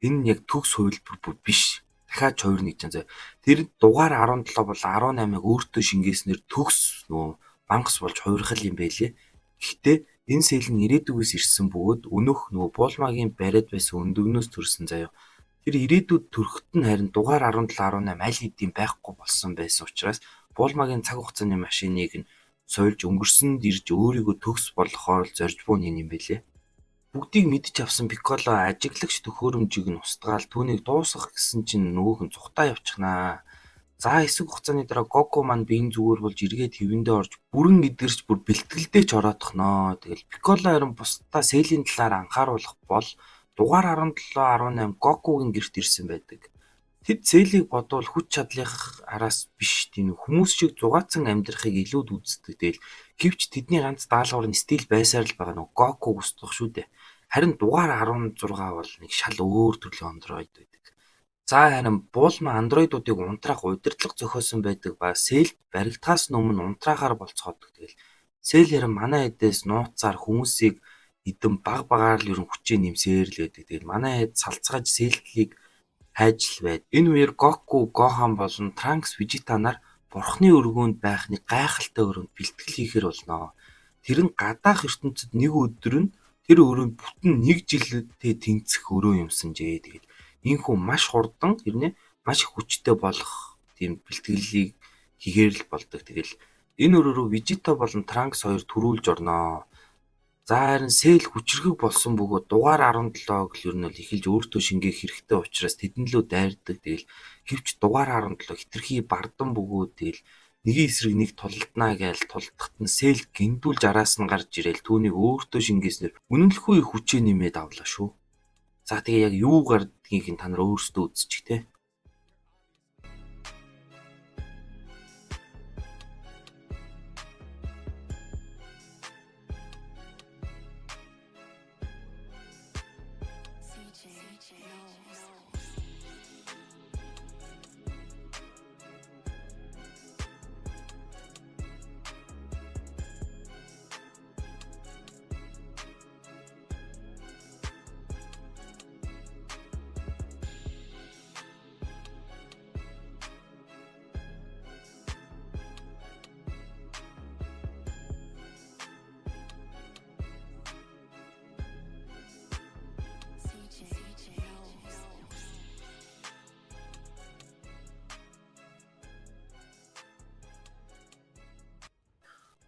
энэ нь яг төгс хувилбар биш. Дахиад хоёр нэг жан заяа. Тэр дугаар 17 бол 18-ыг өөртөө шингээснээр төгс мангас болж хувирхал юм байлээ. Гэхдээ Энэ сэл нь ирээдүгээс ирсэн бөгөөд өнөөх нөгөө Булмагийн бариад байсан өндөгнөөс төрсэн заяа. Тэр ирээдүйд төрөхт нь харин дугаар 17 18 аль хэдийн байхгүй болсон байсан учраас Булмагийн цаг хугацааны машиныг нь сольж өнгөрсөнд ирж өөрийгөө төгс болгохоор л зорж буй нэг юм байлээ. Бүгдийг мэдж авсан Пикколо ажиглагч төхөөрөмжийг нь устгаал түүнийг дуусгах гэсэн чинь нөгөөх нь цухтаа явчихнаа. За хэсэг хугацааны дараа Гоку маань биеийн зүгээр болж эргээд хэвэндээ орж бүрэн эдгэрч бүр бэлтгэлдээ ч ороодохноо. Тэгэл Пикколо харин бусдаа Сэлийн талаар анхааруулах бол дугаар 17 18 Гокугийн гэрт ирсэн байдаг. Тэд Сэлийг бодвол хүч чадлынх араас биш тийм хүмүүс шиг зугаацсан амьдрахыг илүүд үздэг. Тэгэл гэвч тэдний ганц даалгавар нь стил байсаар л байгаа нөгөө Гокуг устгах шүү дээ. Харин дугаар 16 бол нэг шал өөр төрлийн андроид байдаг. За харин Булма андроидуудыг унтраах удирдлага зохиосон байдаг ба Сэлд баригдахаас өмнө унтраахаар болцоход. Тэгэл Сэл харин манай эдээс нууцаар хүмүүсийг эдэн баг багаар л ерөн хүчээ нэмсээр л байдаг. Тэгэл манай хэд салцгааж Сэлдлийг хайж л байд. Энэ үеэр Гоку, Гохан болон Транкс Вежита нар бурхны өргөөнд байх нэг гайхалтай өрөөнд бэлтгэл хийхээр болно. Тэр нь гадаах ертөнцид нэг өдөр нь тэр өрөөнд бүтэн 1 жилдээ тэнцэх өрөө юмсанжээ. Тэгээд энэ хүн маш хурдан тэрнээ маш их хүчтэй болох тийм бэлтгэлийг хийхээр л болдог. Тэгэл энэ өрөө рүү Вежита болон Транкс хоёр төрүүлж орноо. За харин Сэл хүчрхэг болсон бөгөөд дугаар 17-г л ер нь л эхэлж өөртөө шингээх хэрэгтэй учраас тэднлөө дайрдаг. Тэгэл гэвч дугаар 17 хитрхи бардан бөгөөд тэгэл нэгэн эсрэг нэг тулалднаа гээл тулдахт нь Сэл гиндүүлж араас нь гарч ирээл түүнийг өөртөө шингээснээр үнэнлэхгүй хүчээ нэмээд авлаа шүү. За тэгээ яг юу гардгийг та нар өөрсдөө үзчих те.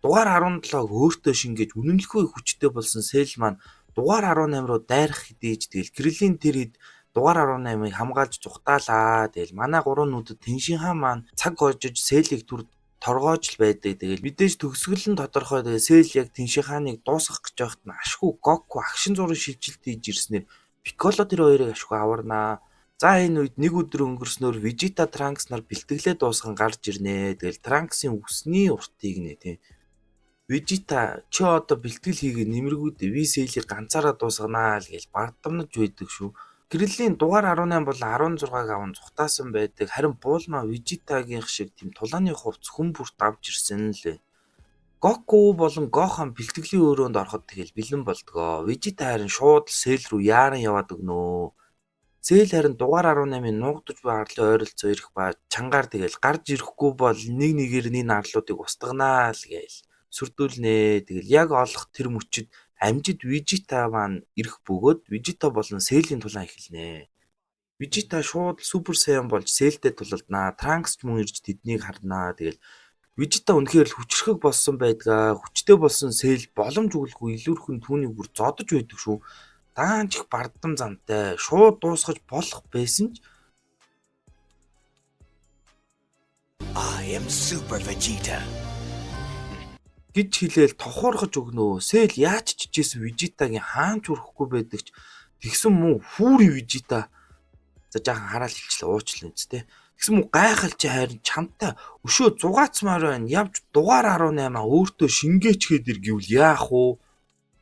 Дугаар 17-г өөртөө шингээж үнэнлэхгүй хүчтэй болсон Сэл маань дугаар 18 руу дайрах хэдийж тэгэл Кириллийн тэр хэд дугаар 18-ыг хамгаалж зүхтаалаа. Тэгэл манай гурван нүдэд Тэншинхан маань цаг хожиж Сэлийг түр торгоож л байдаг. Тэгэл мэдээж төгсгөл нь тодорхой. Тэгээ Сэл яг Тэншинханыг дуусгах гэж байхад нь ашгүй Гоку агшин зургийн шилжилт хийж ирснээр Пикколо тэр хоёрыг ашгүй аварнаа. За энэ үед нэг өдөр өнгөрснөөр Вежита Транкс нар бэлтгэлээ дуусган гарч ирнэ. Тэгэл Транксын үсний уртыг нэ тийм Вежита чи одоо бэлтгэл хийгээ нэмэргүүд ви Сэлийг ганцаараа дуусганаа л гэж бардамнаж байдаг шүү. Кириллийн дугаар 18 бол 16-г аван зүхтаасан байдаг. Харин Булма Вежитагийн шиг тийм тулааны хувцс хүн бүрт авч ирсэн л. Гоку болон Гохан бэлтгэлийн өрөөнд ороход тэгэл бэлэн болдгоо. Вежита харин шууд Сэл рүү яаран яваад өгнөө. Сэл харин дугаар 18-ын нуугдаж буй арлын ойролцоо ирэх ба чангаар тэгэл гарч ирэхгүй бол нэг нэгээр энэ арлуудыг устганаа л гээл сүрдүүлнэ. Тэгэл яг олох тэр мөчид амжид Вежита маань ирэх бөгөөд Вежита болон Сэлийн тулаан эхэлнэ. Вежита шууд супер сайян болж Сэлдээ тулалднаа. Транкс ч мөн ирж тэднийг харнаа. Тэгэл Вежита үнэхээр л хүчрхэг болсон байдгаа. Хүчтэй болсон Сэл боломж өгөлгүй илүүрхэн түүнийг бүр зодож байдаг шүү. Даанч их бардам зантай шууд дуусгаж болох байсан ч I am Super Vegeta. гэж хэлээл тохуургаж өгнөө. Сэл яаж ч чижээс Вежитагийн хаанч хүрэхгүй байдаг ч тэгсэн мүү хүүри Вежита. За жаахан хараал хэлчлээ уучлаа үсттэй. Тэгсэн мүү гайхал чи харин чамтай өшөө зугаацмаар байна. Явж дугаар 18 өөртөө шингээчгээд ир гэвэл яах вэ?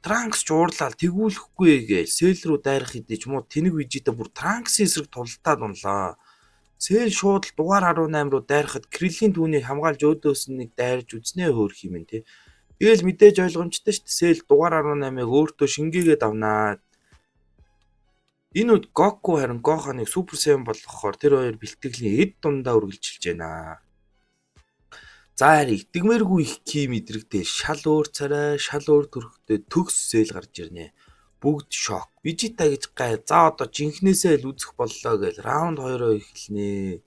Транкс ч уурлал тэгүүлэхгүй гээл Сэл рүү дайрах хэдий ч муу тэнэг Вежита бүр Транксын эсрэг тултаад унлаа. Сэл шууд дугаар 18 руу дайрахад Кириллийн түүнийг хамгаалж өөдөөс нэг дайрж үзнэ хөөх юм те. Тэгэл мэдээж ойлгомжтой шүү дээ. Сэл дугаар 18-ыг өөртөө шингээгээд авнаа. Энэ үед Гоку харин Гоханыг супер сайян болгохоор тэр хоёр бэлтгэлийн эд дундаа үргэлжилж байна. За харин итгэмээргүй их кий мэдрэгтэй шал өөр царай, шал өөр төрхтэй төгс зээл гарч ирнэ. Бүгд шок. Vegeta гэж гай. За одоо жинхнээсээ л үзэх боллоо гэж раунд 2-оо эхэлнэ.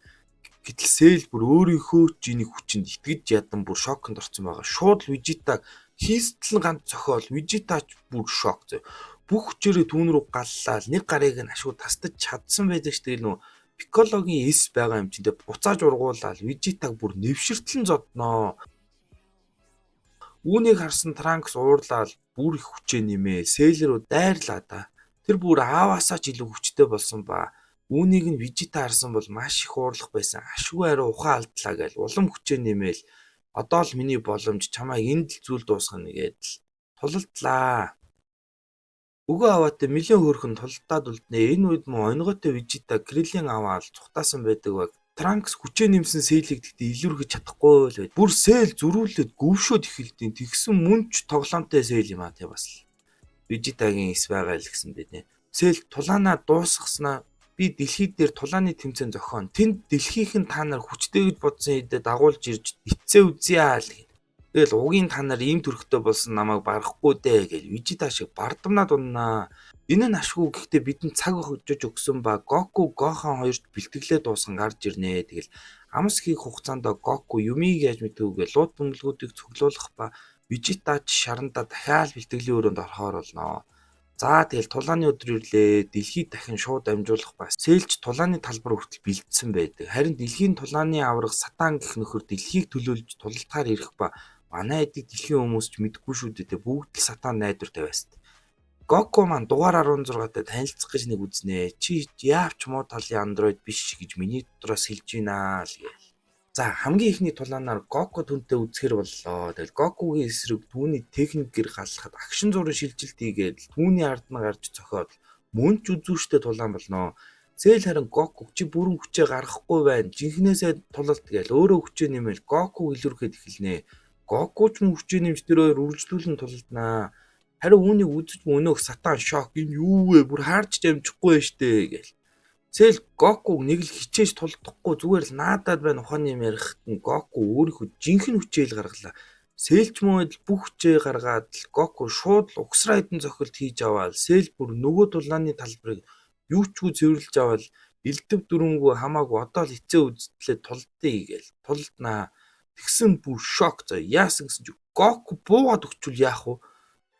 Гэтэл Cell бүр өөрийнхөө ч энийг хүчинд итгэж ядан бүр шоконд орсон байгаа. Шууд л Vegeta хийстэл ганц зохиол Vegeta ч бүр шок зөө. Бүх хүчээрээ түүн рүү галлаа. Нэг гарыг нь ашгүй тастаж чадсан байдаг ч тэгэл нөө Piccolo-гийн эс байгаа юм чинь буцааж ургуулаад Vegeta-г бүр нэвширтлэн зодноо. Үүнийг харсан Trunks уурлаад бүр их хүчээ нэмээ. Cell руу дайрлаа да. Тэр бүр ааваасаа ч илүү хүчтэй болсон ба. Үүнийг нь Vegeta харсан бол маш их уурлах байсан. Ашгүй арай ухаан алдлаа гэж улам хүчээ нэмээл. Одоо л миний боломж чамайг энд л зүйл дуусгана гээд тулалдлаа. Өгөө аваатай нэлээд хөөрхөн тулдаад үлднэ. Энэ үед мөн онгойтой Vegeta Krillin аваад цухтаасан байдаг баг. Trunks хүчээ нэмсэн Cell-ийг гэхдээ илүүргэж чадахгүй л байд. Бүр Cell зөрүүлээд гөвшөөд эхэлдэг. Тэгсэн мөн ч тоглоомтой Cell юм аа тий бас. Vegeta-гийн эс байгаа л гэсэн дээ. Cell тулаанаа дуусгаснаа би дэлхий дээр тулааны тэмцээн зохион. Тэнд дэлхийнхэн та нар хүчтэй гэж бодсон хэдэ дагуулж ирж эцээ үзье аа л гэх. Тэгэл угийн та нар ийм төрхтэй болсон намайг барахгүй дээ гэж Vegeta шиг бардамнаад уннаа. Энэ нь ашгүй гэхдээ бидэнд цаг өгч өгсөн ба Goku Gohan хоёрт бэлтгэлээ дуусган гарч ирнэ. Тэгэл амс хийх хугацаанд Goku юмыг яаж мэдвүгээ лууд бөмбөлгүүдийг цуглуулах ба Vegeta ч шарандаа дахиад бэлтгэлийн өрөөнд орохоор болно. За тэгэл тулааны өдөр ирлээ. Дэлхийд дахин шууд амжуулах ба Cell-ч тулааны талбар хүртэл бэлдсэн байдаг. Харин дэлхийн тулааны авраг Сатан гэх нөхөр дэлхийг төлөөлж тулалтаар ирэх ба манай эдийг дэлхийн хүмүүс ч мэдгүй шүү дээ. Бүгд л Сатан найдвар тавиаст. Goku маань дугаар 16-тай танилцах гэж нэг үзнэ. Чи яавч муу талын андроид биш гэж миний дотроос хэлж байна л гээл. За хамгийн ихний тулаанаар Goku түнтэй үзэхэр боллоо. Тэгэл Goku-гийн эсрэг түүний техникээр галлахад агшин зургийн шилжилт хийгээд түүний ард нь гарч цохоод мөн ч үзүүштэй тулаан болно. Cell харин Goku чи бүрэн хүчээ гаргахгүй байна. Жинхнээсээ тулалт гээл өөрөө хүчээ нэмэл Goku илүүрхэд эхэлнэ. Goku ч мөн хүчээ нэмж тэр хоёр үргэлжлүүлэн тулалднаа. Харин үүнийг үзэж өнөөх Сатан шок. Энэ юу вэ? Бүр харж амжихгүй штэ гээл. Cell Goku нэг л хичээж тулдахгүй зүгээр л наадаад байна ухааны юм ярихт нь Goku өөрийнхөө жинхэнэ хүчээл гаргалаа. Cell ч мөн бүх хүчээ гаргаад л Goku шууд л угсраа хэдэн зохилт хийж аваад Cell бүр нөгөө тулааны талбарыг юу ч үгүй цэвэрлж аваад элдв дүрмгүй хамаагүй одоо л эцээ үзтлээ тулдъя гээл. Тулднаа. Тэгсэн бүр шок заа. Яасан гэсэн чи Goku буугаад өгчүүл яах вэ?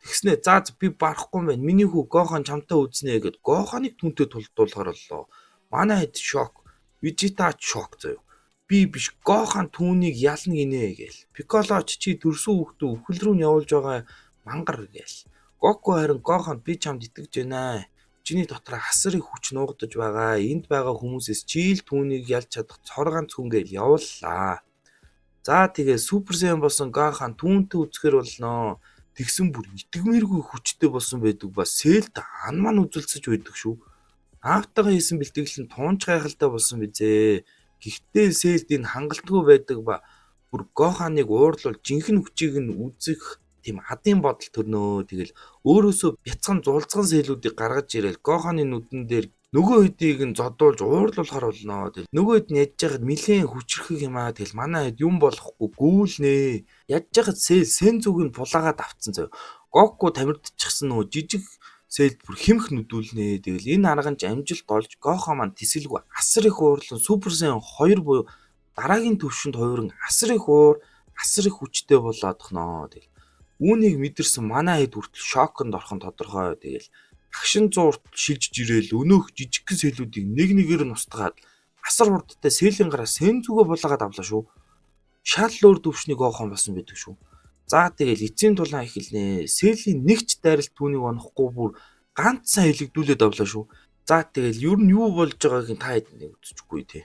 Тэгснэ за би барахгүй байна. Миний хүү Gohan чамтай үзнэ гэд Gohan-ыг түнтэй тулдуулахар боллоо. Манай хэд шок. Vegeta шок заяа. Би биш Gohan түүнийг ялна гинэ гээл. Piccolo чи төрсөн хүүхдээ өвхөл рүү нь явуулж байгаа мангар гээл. Goku харин Gohan би чамд итгэж байна. Чиний дотор хасрын хүч нуугдаж байгаа. Энд байгаа хүмүүсээс чи л түүнийг ялж чадах цор ганц хүн гээл явууллаа. За тэгээ Super Saiyan болсон Gohan түүнтэй үзэхэр болноо. Тэгсэн бүр итгэмээргүй хүчтэй болсон байдаг ба Cell-д ан ман үзүүлсэж байдаг шүү. Аавтайгаа хийсэн бэлтгэл нь туунч гайхалтай болсон бизээ. Гэхдээ Cell-д энэ хангалтгүй байдаг ба бүр Gohan-ыг уурлуул жинхэнэ хүчийг нь үзэх тийм адын бодол төрнөө. Тэгэл өөрөөсөө бяцхан зулцган Cell-үүдийг гаргаж ирээл Gohan-ы нүдэн дээр нөгөө хэдийг нь зодуулж уурлуулахар болноо. Тэгэл нөгөө хэд нь ядж байхад нилээн хүчрэх юм аа. Тэгэл манай хэд юм болохгүй гүйлнэ. Ядж байхад Cell сен зүг нь пулаагаад авцсан заяа. Goku тамирдчихсан нөгөө жижиг Cell бүр хэмх нүдүүлнэ. Тэгэл энэ арга нь амжилт олж Gohan маань тэсэлгүй асар их уурлан Super Saiyan 2 буюу дараагийн төвшөнд хувиран асар их уур, асар их хүчтэй болоодох нөө. Тэгэл үүнийг мэдэрсэн манай хэд хүртэл шоконд орхон тодорхой. Тэгэл агшин зуурт шилжиж ирээл өнөөх жижигхэн Cell-үүдийг нэг нэгээр нь устгаад асар хурдтай Cell-ийн гараа сен зүгөө булаагаад авлаа шүү. Шал өөр төвшний Gohan болсон байдаг шүү. За тэгэл эцсийн тулаан эхэлнэ. Cell-ийн нэгч дайралт түүнийг онохгүй бүр ганцхан хэлэгдүүлээд авлаа шүү. За тэгэл ер нь юу болж байгааг та хэдэн үзчихгүй тий.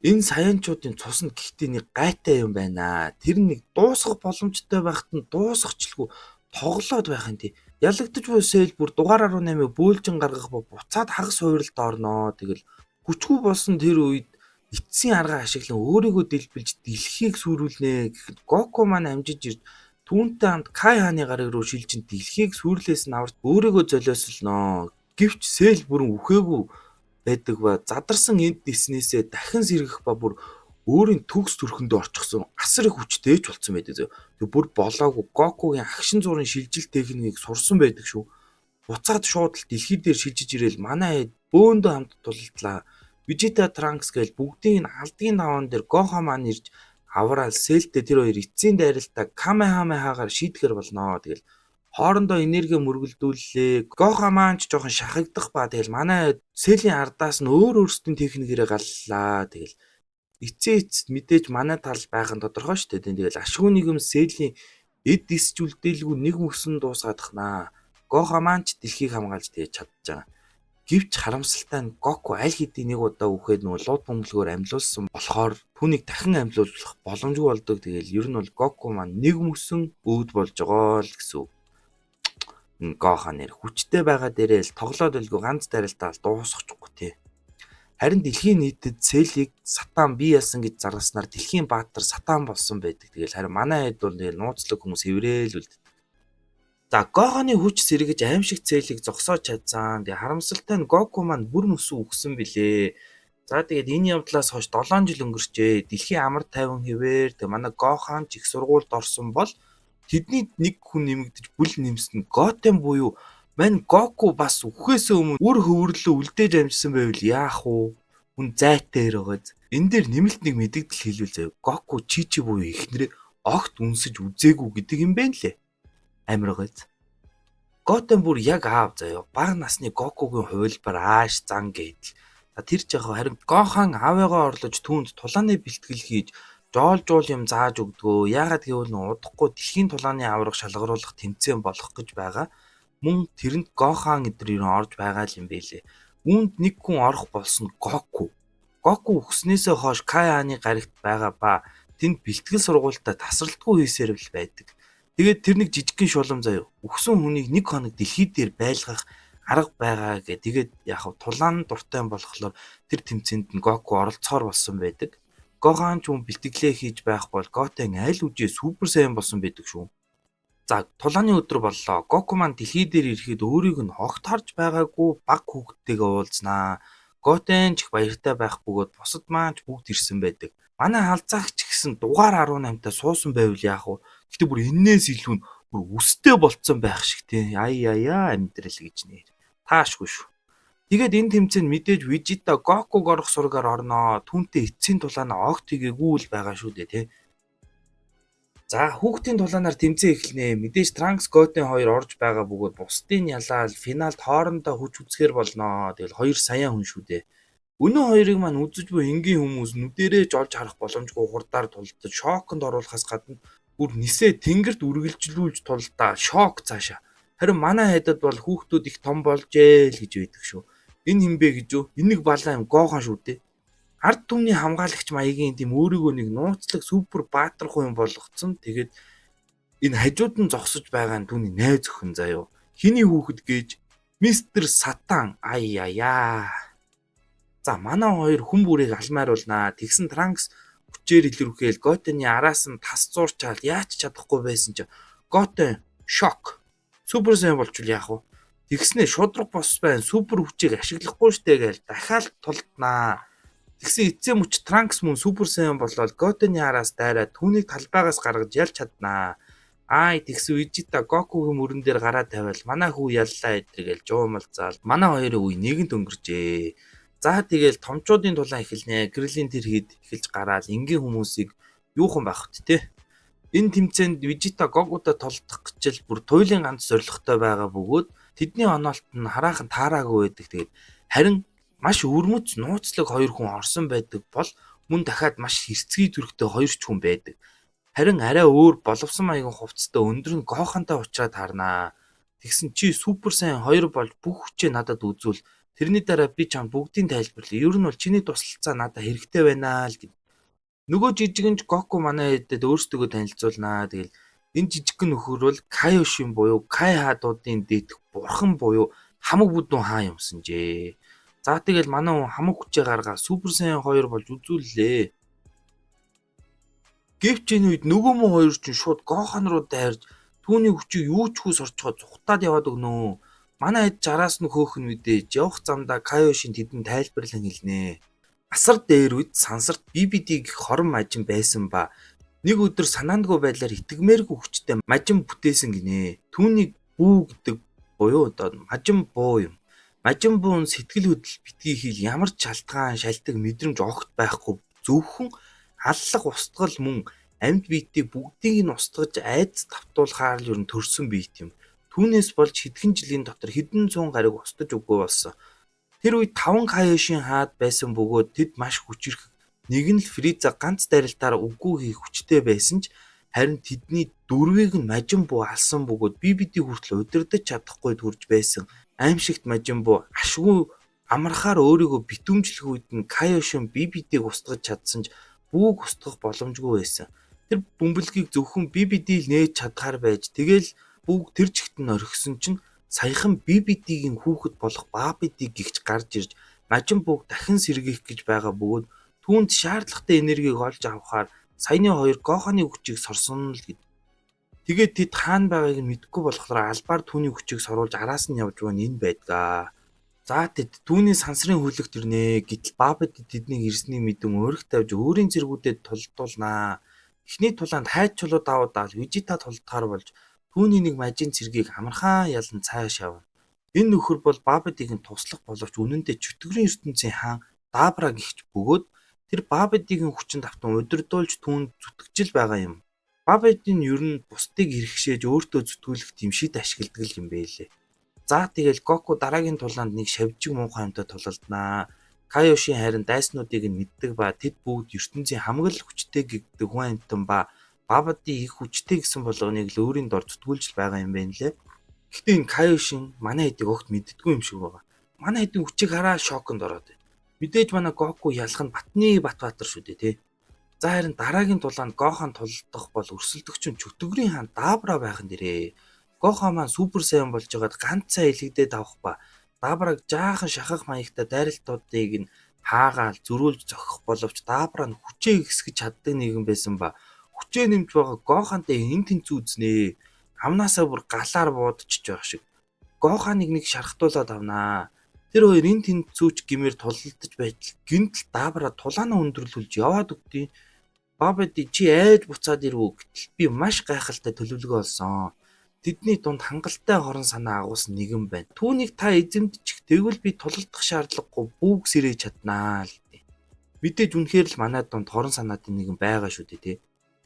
Энэ саянчуудын цус нь гэхдээ нэг гайтай юм байна. Тэр нэг дуусгах боломжтой байхад нь дуусгачлгүй тоглоод байх юм тий. Ялагдаж буй Cell бүр дугаар 18-ыг бөөлжин гаргах ба буцаад хагас хууралд орноо. Тэгэл хүчгүй болсон тэр үед эцсийн арга ашиглан өөрийгөө дэлбэлж дэлхийг сүрүүлнэ гэхэд Гоку маань амжиж ирж түүнтэй хамт Кай хааны гариг руу шилжин дэлхийг сүрлээс нь аварч өөрийгөө золиослно. Гэвч Сэл бүрэн үхээгүй байдаг ба задарсан энд ниснээсээ дахин сэргэх ба бүр өөрийн төгс төрхөндөө орчихсон асар их хүчтэй ч болсон байдаг. Тэг бүр болоогүй Гокугийн агшин зургийн шилжилт техникийг сурсан байдаг шүү. Буцаад шууд л дэлхий дээр шилжиж ирээл манай хэд бөөндөө хамт тулалдлаа. Vegeta Trunks гээл бүгдийн алдгийн даваан дээр Gohan маань ирж авраал Cellтэй тэр хоёр эцсийн дайралтаа Kamehameha-гаар шийдэхэр болно. Тэгэл хоорондоо энерги мөргөлдүүллээ. Gohan маань ч жоохон шахагдах ба тэгэл манай Cell-ийн ардаас нь өөр өөрсдийн техникээрээ галлаа. Тэгэл эцэст мэдээж манай тал байх нь тодорхой шүү дээ. Тэгэл ашгүй нийгэм Cell-ийн эд дисч үлдээлгүй нэг мөсөн дуусгаадахнаа. Gohan маань ч дэлхийг хамгаалж тэгж чадчихаа. Гэвч харамсалтай нь Гоку аль хэдийн нэг удаа үхээд нөгөө лууд бөмбөлгөөр амьлуулсан болохоор түүнийг дахин амьлуулах боломжгүй болдог. Тэгэл ер нь бол Гоку маань нэг мөсөн өвд болж байгаа л гэсэн үг. Гохан нэр хүчтэй байгаа дээрээ л тоглоод байлгүй ганц дарилтаа дуусчихгүй тий. Харин дэлхийн нийтэд Cell-ийг сатан бий яасан гэж заргаснаар дэлхийн баатар сатан болсон байдаг. Тэгэл харин манай хэд бол нууцлаг хүмүүс хэврээл үлддэг. За Гоханы хүч сэргэж аимшиг Cell-ийг зогсоож чадсан. Тэгээ харамсалтай нь Гоку маань бүр мөсөн үхсэн билээ. За тэгээд энэ явдлаас хойш 7 жил өнгөрчээ. Дэлхийн амар тайван хэвээр тэгээ манай Гохан ч их сургуульд орсон бол тэдний нэг хүн нэмэгдэж бүл нэмсэн Готен буюу мань Гоку бас үхээсээ өмнө үр хөвөрлөө үлдээж амжсан байвал яах вэ? Хүн зайтай байгааз. Энэ дээр нэмэлт нэг мэдэгдэл хэлвэл заяа. Гоку Чичи буюу эхнэрээ огт үнсэж үзээгүй гэдэг юм байна лээ. Амиргайз. Готен бүр яг аав заяа. Бага насны Гокугийн хувилбар ааш зан гэдэл. Тэр жахаа харин Гохан аавыгаа орлож түүнд тулааны бэлтгэл хийж жоол юм зааж өгдгөө. Яагаад гэвэл удахгүй дэлхийн тулааны авраг шалгаруулах тэмцээн болох гэж байгаа. Мөн тэрэнд Гохан эдэр орж байгаа юм бэлээ. Үүнд нэг хүн орох болсон Гоку. Гоку өгснээсээ хойш Кай хааны гаригт байгаа ба тэнд бэлтгэл сургуультаа тасралтгүй хийсээр л байдаг. Тэгээд тэр нэг жижигхэн шулам заяа. Өгсөн хүнийг нэг хоног дэлхий дээр байлгах арга байгаа гэ. Тэгээд яг тулаан дуртай болохоор тэр тэмцээнд нь Гоку оролцохоор болсон байдаг. Гохан ч юм бэлтгэлээ хийж байх бол Готен аль үжээ супер сайн болсон байдаг шүү. За тулааны өдөр боллоо. Гоку маань дэлхий дээр ирэхэд өөрийг нь огт харж байгаагүй баг хүүхдтэйгээ уулзнаа. Готен ч их баяртай байх бөгөөд бусад маань ч бүгд ирсэн байдаг. Манай халзаагч гэсэн дугаар 18-таа суусан байвал яах вэ? Гэтэ бүр энээс илүү нь бүр үстэй болцсон байх шиг тий. Аяа амьдрал гэж нэр. Таашгүй шүү. Тэгээд энэ тэмцээнд мэдээж Vegeta Goku горох сургаар орноо. Түүнтэй эцсийн тулаанаа огт игээгүй л байгаа шүү дээ тий. За хүүхдийн тулаанаар тэмцээн эхэлнэ. Мэдээж Trunks Goten хоёр орж байгаа бөгөөд бусдын ялаал финалд хоорондоо хүч үзэхэр болноо. Тэгэл хоёр саяан хүн шүү дээ. Өнөө хоёрыг маань үзэж буй энгийн хүмүүс нүдэрээ жолж харах боломжгүй хурдаар тулдаж шоконд оруулахаас гадна бүр нисээ тэнгэрт үргэлжлүүлж тулдаа шок цаашаа. Харин манай хайдад бол хүүхдүүд их том болжээ л гэж байдаг шүү. Энэ хинбэ гэж юу? Энэ нэг балаа юм Гохан шүү дээ. Ард түмний хамгаалагч маягийн тийм өөрийгөө нэг нууцлаг супер баатархуу юм болгоцсон. Тэгээд энэ хажууд нь зогсож байгаа нь түүний найз охин заяа. Хиний хүүхэд гэж Мистер Сатан аяя. За манай хоёр хүн бүрийг алмааруулнаа. Тэгсэн Trunks хүчээр илэрхийл Готены араас нь тас зуурчаал яаж чадахгүй байсан ч Готен шок. Супер сайн болчвол яах вэ? Тэгснээ шудраг бос байна. Супер хүчийг ашиглахгүй штэ гээл дахиад тулднаа. Тэгсэн эцсийн мөч Trunks мөн супер сайн болоод Готены араас дайраад түүнийг талбайгаас гаргаж ялж чаднаа. Тэгсэн Vegeta Gokuгийн мөрөн дээр гараа тавиал манай хүү яллаа эдэргээл жуумалцаал. Манай хоёрын үе нэгэнт өнгөрчээ. За тэгэл томчуудын тулаан эхэлнэ. Гэрлийн тэр хэд эхэлж гараал энгийн хүмүүсийг юухан байх вэ те. Энэ тэмцээнд Vegeta Goku-тай толдох гэж л бүр туйлын ганц зорилготой байгаа бөгөөд тэдний оноолт нь хараахан таараагүй байдаг. Тэгээд харин маш өвөрмөц нууцлаг хоёр хүн орсон байдаг бол мөн дахиад маш хэрцгий зүрхтэй хоёр ч хүн байдаг. Харин арай өөр боловсон маягийн хувцастай өндөр нь Гохантай уулзаад харнаа. Тэгсэн чи супер сайн хоёр болж бүх хүчээ надад үзүүл. Тэрний дараа би чам бүгдийг тайлбарлая. Ер нь бол чиний туслалцаа надад хэрэгтэй байна л гэв. Нөгөө жижигэнж Гоку манай хэдэд өөрсдөө танилцуулнаа. Тэгэл энэ жижигхэн нөхөр бол Kaioshin буюу Kai хаадуудын дээдх бурхан буюу хамаг бүдүүн хаа юмсан жээ. За тэгэл манай хүн хамаг хүчээ гаргаад Супер Сaiyan 2 болж үзүүллээ. Гэвч энэ үед нөгөө мөн хоёр чинь шууд Гохан руу дайрж түүний хүчийг юу ч хүс орчгоо зүхтаад яваад өгнө. Манай хэд жараас нь хөөхн мэдээж явах замдаа Кайошин тэдэнд тайлбарлан хэлнэ. Асар дээр үед сансарт BBD гэх хорон мажин байсан ба нэг өдөр санаандгүй байдлаар итгэмээргүй хүчтэй мажин бүтээсэн гинэ. Түүнийг бүү гэдэг буюу одоо мажин буу юм. Мажин буун сэтгэл хөдлөл битгий хэл ямар ч шалтгаан шалтгаан мэдрэмж огт байхгүй зөвхөн аллах устгал мөн амьд биетийг бүгдийг нь устгаж айдас тавтуулахаар л ер нь төрсөн биет юм. Түүнээс болж хэдхэн жилийн дотор хэдэн зуун гариг устгаж өгөө болсон. Тэр үед 5 Кайошин хаад байсан бөгөөд тэд маш хүчрэх нэг нь л Фриза ганц дарилтаар үгүй хийх хүчтэй байсан ч харин тэдний дөрвийг нь мажин буу алсан бөгөөд BBD хүртэл удирдах чадахгүй төрж байсан аимшигт мажин буу ашгүй амархаар өөрийгөө битүүмжлэх үед нь Кайошин BBD-г устгаж чадсан ч бүүг устгах боломжгүй байсан. Тэр бөмбөлгийг зөвхөн BBD л нээж чадхаар байж тэгэл бүүг тэр чигт нь орхисон чинь саяхан BBD-гийн хүүхэд болох Babidi гихч гарч ирж мажин бууг дахин сэргээх гэж байгаа бөгөөд түүнд шаардлагатай энергийг олж авахаар саяны хоёр Гоханы хүчийг сорсон л гэд. Тэгээд тэд хаана байгааг нь мэдэхгүй болохоор албаар түүний хүчийг соруулж араас нь явж байгаа нь энэ байдгаа. За тэд түүний сансрын хөлөгт ирнэ. Гэтэл Babidi тэднийг ирснийг мэдэн өөрх тавьж өөрийн зэргүүдэд тулдуулнаа. Эхний тулаанд хайч чулуу давуу даал Vegeta тулдахаар болж түүний нэг мажин цэргийг амархан ялан цааш явна. Энэ нөхөр бол Babidi-гийн туслах боловч үнэн дээр чөтгөрийн ертөнцийн хаан Dabra гихч бөгөөд тэр Babidi-гийн хүчин давтан удирдуулж түүнд зүтгэжил байгаа юм. Babidi нь ер нь бусдыг иргэшээж өөртөө зүтгүүлэх тийм шид ашигладаг юм байлээ. За тэгэл Гоку дараагийн тулаанд нэг шавжиг муухай юмтай тулалднаа. Кайошин харин дайснуудыг нь мэддэг ба тэд бүгд ертөнцийн хамгийн хүчтэй гэгдэг хүн амтан ба Babidi их хүчтэй гэсэн болгоныг л өөрийн дор зүтгүүлж байгаа юм байна лээ. Гэхдээ энэ Кайошин манай хэдийг огт мэддэггүй юм шиг байгаа. Манай хэдийн хүчийг хараад шоконд ороод байна. Мэдээж манай Гоку ялах нь Батны Батбаатар шүү дээ тий. За харин дараагийн тулаанд Гохан тулдах бол өрсөлдөгч нь чөтгөрийн хаан Dabra байхан дээрээ. Гохан маань Супер Сaiyan болж байгаад ганцаа илэгдээд авах ба Dabra-г жаахан шахах маягтай дайралтуудыг нь хаагаал зөрүүлж зохих боловч Dabra нь хүчээ ихсгэж чаддаг нэгэн байсан ба хүчээ нэмж байгаа Гохантай эн тэнцүү үзнэ. Амнаасаа бүр галаар буудчихж байгаа шиг. Гоханыг нэг шархтуулаад авнаа. Тэр хоёр эн тэнцүүч гэмээр тулалдаж байтал гинтл Dabra тулаанаа өндөрлүүлж яваад өгдөө. Babidi чи айж буцаад ирв гэтэл би маш гайхалтай төлөвлөгөө олсон. Тэдний дунд хангалттай хорон санаа агуулсан нэгэн байна. Түүнийг та эзэмдчих тэгвэл би тулалдах шаардлагагүй бүүг сэрэж чаднаа л дээ. Мэдээж үнэхээр л манай дунд хорон санаатын нэгэн байгаа шүү дээ тий.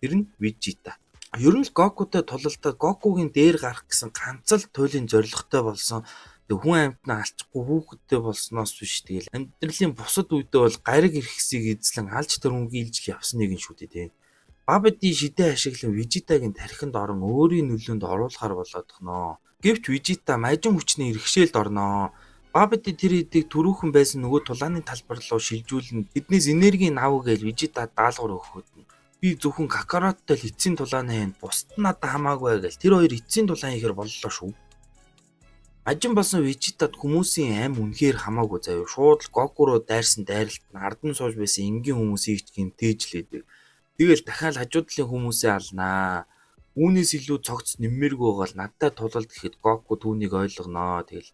Тэр нь Vegeta. Ер нь л Goku-тай тулалдаад Goku-гийн дээр гарах гэсэн ганц л туйлын зорилготой болсон. Тэг хүн амьтнаа алчихгүй хүүхэдтэй болсноос биш тэгэл амьдралын бусад үедээ бол гариг ирэхсийг эзлэн алж төрөнгөйлж явсан нэгэн шүү дээ тий. Babidi шидэ ашиглан Vegeta-гийн тархинд орон өөрийн нөлөөнд оруулахар болоод тохноо. Гэвч Vegeta мажин хүчний иргэшээлд орноо. Babidi тэр хэдийг түрүүхэн байсан нөгөө тулааны талбар руу шилжүүлэн тэднээс энерги авах гэж Vegeta даалгавар өгөхөд би зөвхөн Kakarotтой л эцсийн тулааны ханд бусд надад хамаагүй гэж тэр хоёр эцсийн тулаан хийхэр боллоо шүү. Мажин болсон Vegeta-д хүмүүсийн ам үнэхээр хамаагүй заяа. Шууд л Goku руу дайрсан дайралт нь ардан сууж байсан энгийн хүмүүсийг ч гэмтээжлээдэг. Тэгэл дахиад хажуудлын хүмүүсээ алнаа. Үүнээс илүү цогц нэммээргүй бол надтай тулалд гэхэд Goku түүнийг ойлгоноо. Тэгэл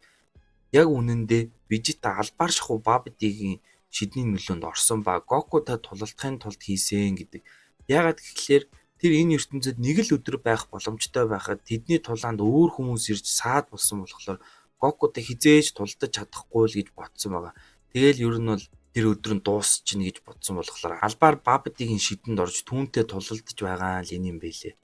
яг үнэндээ Vegeta албаар шахуу Babidi-гийн шидний нөлөөнд орсон ба Goku-тай тулалдахын тулд хийсэн гэдэг. Яагаад гэвэл тэр энэ ертөнцид нэг л өдөр байх боломжтой байхад тэдний тулаанд өөр хүмүүс ирж саад болсон болохоор Goku-тай хизээж тулдаж чадахгүй л гэж бодсон байгаа. Тэгэл ер нь бол тэр өдөр нь дуусчихна гэж бодсон болохоор албаар Babidi-гийн шидэнд орж түүнтэй тулалдаж байгаа л энэ юм байлээ.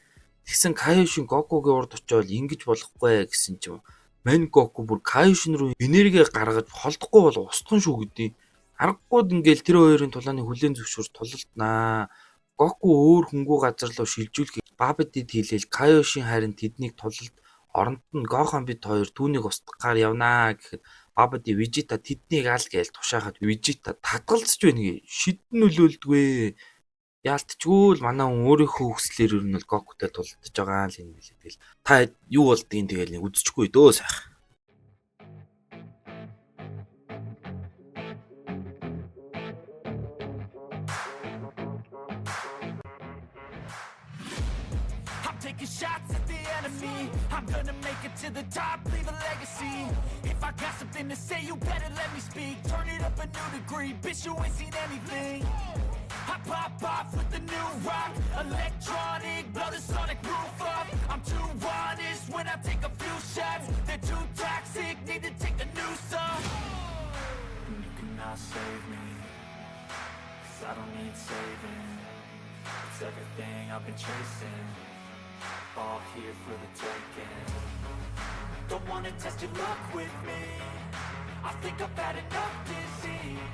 Тэгсэн Kaioshin Goku-гийн урд очиод ингэж болохгүй гэсэн чинь мань Goku бүр Kaioshin руу энерги гаргаж холдохгүй бол устган шүү гэдэг. Аргагүй ингээл тэр хоёрын тулааны хүлэн зөвшөөрч тулалднаа. Goku өөр хөнгүү газар руу шилжүүлэх Babidi хэлээл Kaioshin харин тэднийг тулалд оронд нь Gohan бит хоёр түүнийг устгахаар явнаа гэхэд Babidi Vegeta тэднийг аль гээл тушаахад Vegeta татгалзаж байна гээ шидэн нөлөөлдгөө. Яалтчгүй л манай хүн өөрийнхөө хүслээр ер нь л Goku-тай тулалдаж байгаа л юм билээ. Тэгэл та юу болдгийг тэгэл үзчихгүй дөө сайх. taking shots at the enemy. I'm gonna make it to the top, leave a legacy. If I got something to say, you better let me speak. Turn it up a new degree, bitch, you ain't seen anything. I pop off with the new rock, electronic, blow the sonic roof up. I'm too honest when I take a few shots. They're too toxic, need to take the noose off. You cannot save me, 'cause I don't need saving. It's everything I've been chasing, all here for the taking. Don't wanna test your luck with me, I think I've had enough disease.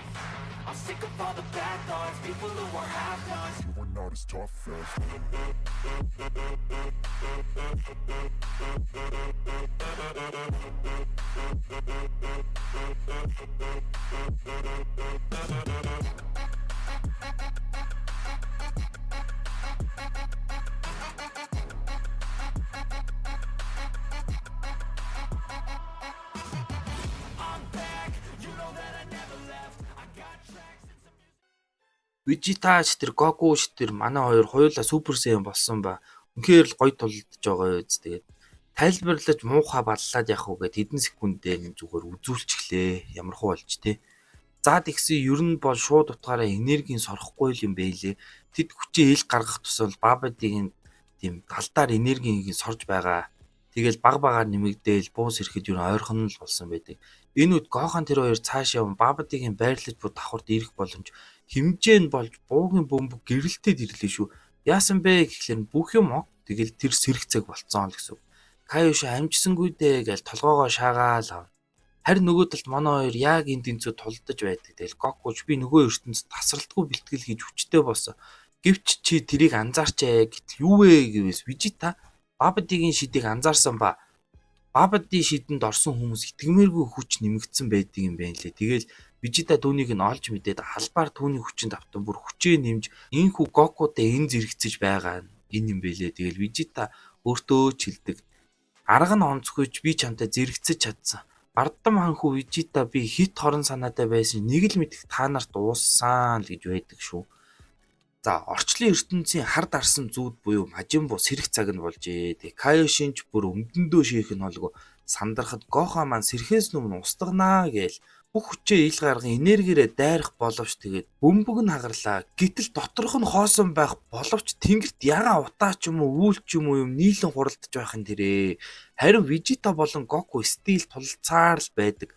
I'm sick of all the bad thoughts, people who are half-nots. You are not as tough as I'm back, you know that I never left. I got tracks and some music. Vegeta ч тэр Goku ч тэр манай хоёр хоёулаа Super Saiyan болсон ба. Үнэхээр л гоё тулдж байгаа үз. Тэгээд тайлбарлаж муухай баллаад явах уу гэд хэдэн секундээр нь зүгээр үзүүлчихлээ. Ямархуу болж тий. За тэгсэн ер нь бол шууд утгаараа энергийн сорохгүй юм байлээ. Тэд хүчээ ил гаргах тусал Бабадигийн тийм талдаар энергийг сорж байгаа. Тэгэл баг багаар нэмэгдээл буус ирэхэд ер нь ойрхон л болсон байдаг. Энэ үед Гохан тэр хоёр цааш явсан Бабадигийн байрлаж буй давхарт ирэх боломж хэмжээ нь болж буугийн бөмбөг гэрэлтээд ирлээ шүү. Яасан бэ гэхлээр бүх юм ок тэгэл тэр сэрэг цаг болцсон л гэсэн. Каюш амжсангүй дээ гэж толгоогоо шаагаал ав. Харин нөгөө талд манай хоёр яг энэ тэнцүү тулдаж байдаг. Тэгэл Гокуч би нөгөө ертөнцид тасралтгүй бэлтгэл хийж хүчтэй болсон. Гэвч чи тэрийг анзаарчээ гэтэл юу вэ гэвээс Vegeta Бабадигийн шидийг анзаарсан ба Бабади шидэнд орсон хүмүүс итгэмээргүй хүч нэмэгдсэн байдаг юм байна лээ. Тэгэл Vegeta түүнийг нь олж мэдээд халбаар түүний хүчинд автан бүр хүчээ нэмж энхүү Гокудаа энэ зэрэгцэж байгаа энэ юм бэлээ. Тэгэл Vegeta өөртөө чилдэг. Арга нь онцгойч би чамтай зэрэгцэж чадсан. Бардам ханхүү Vegeta би хит хорон санаатай байсан нэг л мэдэх та нарт ууссан л гэж байдаг шүү. За орчлын ертөнцийн хар дарсан зүуд буюу Majin Buu сэрэх цаг нь болжээ. Тэг Kaioshin ч бүр өмдөндөө шийх нь болго сандрахад Gohan маань сэрхээс өмнө устгахнаа гээл бүх хүчээ ил гарган энергиэрээ дайрах боловч тэгээд бөмбөг нь хагарлаа. Гэтэл доторх нь хоосон байх боловч тэнгэрт ягаан утаа ч юм уу үйл ч юм уу юм нийлэн хуралдаж байх нь тэрэ. Харин Vegeta болон Goku стил тулцаар л байдаг.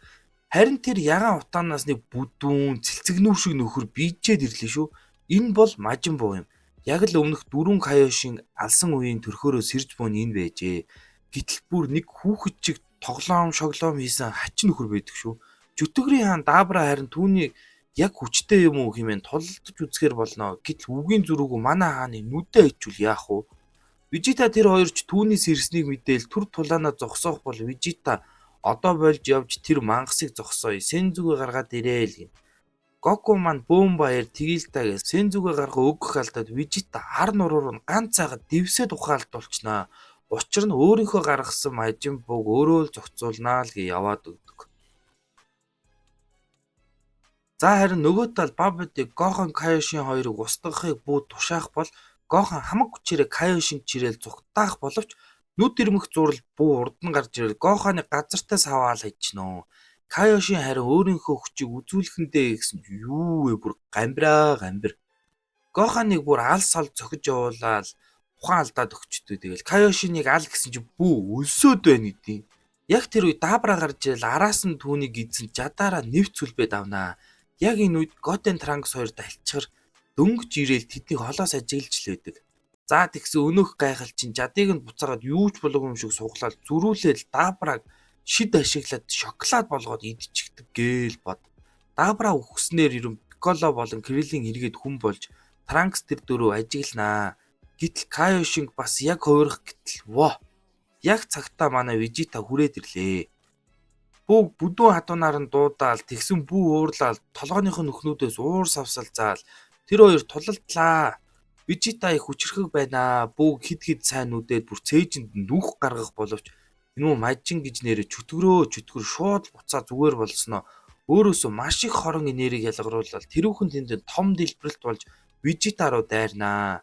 Харин тэр ягаан утаанаас нэг бүдүүн цэлцэгнүү шиг нөхөр бийжээд ирлээ шүү. Энэ бол Majin Buu юм. Яг л өмнөх дөрвөн Kaioshin алсан үеийн төрхөөрөө сэрж буун энэ байжээ. Гэтэл бүр нэг хүүхэд чиг тоглоом шоглоом хийсэн хачин нөхөр байдаг шүү. Чөтгөрийн хаан Dabra харин түүний яг хүчтэй юм уу хэмээн тулдаж үзэхэр болно. Гэтэл үгийн зүрүүг манай хааны нүдэ ичүүл яах вэ? Vegeta тэр хоёр ч түүний сэрснийг мэдээл түр тулаанаа зогсоох бол Vegeta одоо болж явж тэр мангасыг зогсооё. Сензүгээ гаргаад ирээ л гин. Goku маань бөөм баяр тгийлтаа гэж Сензүгээ гаргаа өгөх алдаад Vegeta ар нуруур нь ганц цагаад дэвсэд ухаалтуулчихнаа. Учир нь өөрийнхөө гаргасан Majin Buug өөрөө л зохицуулнаа л гэж яваад өгдөг. За харин нөгөө тал Babidi Gohan Kaioshin хоёрыг устгахыг бүү тушаах бол Gohan хамаг хүчээрээ Kaioshin чирээл зүгтаах боловч нүд ирмэх зурал бүү урд нь гарч ирэл Gohan-ы газартаа саваал хийчихнэ. Kaioshin харин өөрийнхөө хүчийг үзүүлэхэндээ гэсэн юу вэ бүр гамбир. Gohan-ыг бүр алс ол цохиж явуулаад ухаан алдаад өгчдөг. Тэгэл Kaioshin-ыг ал гэсэн чи бүү өлсөд байна гэдэг. Яг тэр үед Dabra гарч ирэл араас нь түүнийг эзэн жадаараа нэвц сүлбэд авнаа. Яг энэ үед Goten Trunks хоёр далчхар дөнгөж ирээл тэднийг холоос ажиглаж л байдаг. За тэгсэн өнөөх гайхал чин жадыг нь буцаагаад юу ч болоогүй юм шиг суглаад зүрүүлээл Dabra-г шид ашиглаад шоколад болгоод идчихдэг гээл бод. Dabra үхснээр ерөн Piccolo болон Krillin эргээд хүн болж Trunks тэр дөрөв ажигланаа. Гэтэл Kaioshin бас яг хувирах гэтэл яг цагтаа манай Vegeta хүрээд ирлээ. Бүү бүдүүн хатуунаар нь дуудаал тэгсэн бүү уурлал толгойных нь нөхнүүдээс уур савсал заал тэр хоёр тулалдлаа. Vegeta их хүчрхэг байна. Бүү хид сайн нүдээд бүр цээжинд нүх гаргах боловч энэ Majin гэж нэрээ чөтгөр шууд буцаа зүгээр болсноо. Өөрөөсөө маш их хорон энерги ялгаруулаад тэрүүхэн тэнд том дэлбэрэлт болж Vegeta руу дайрнаа.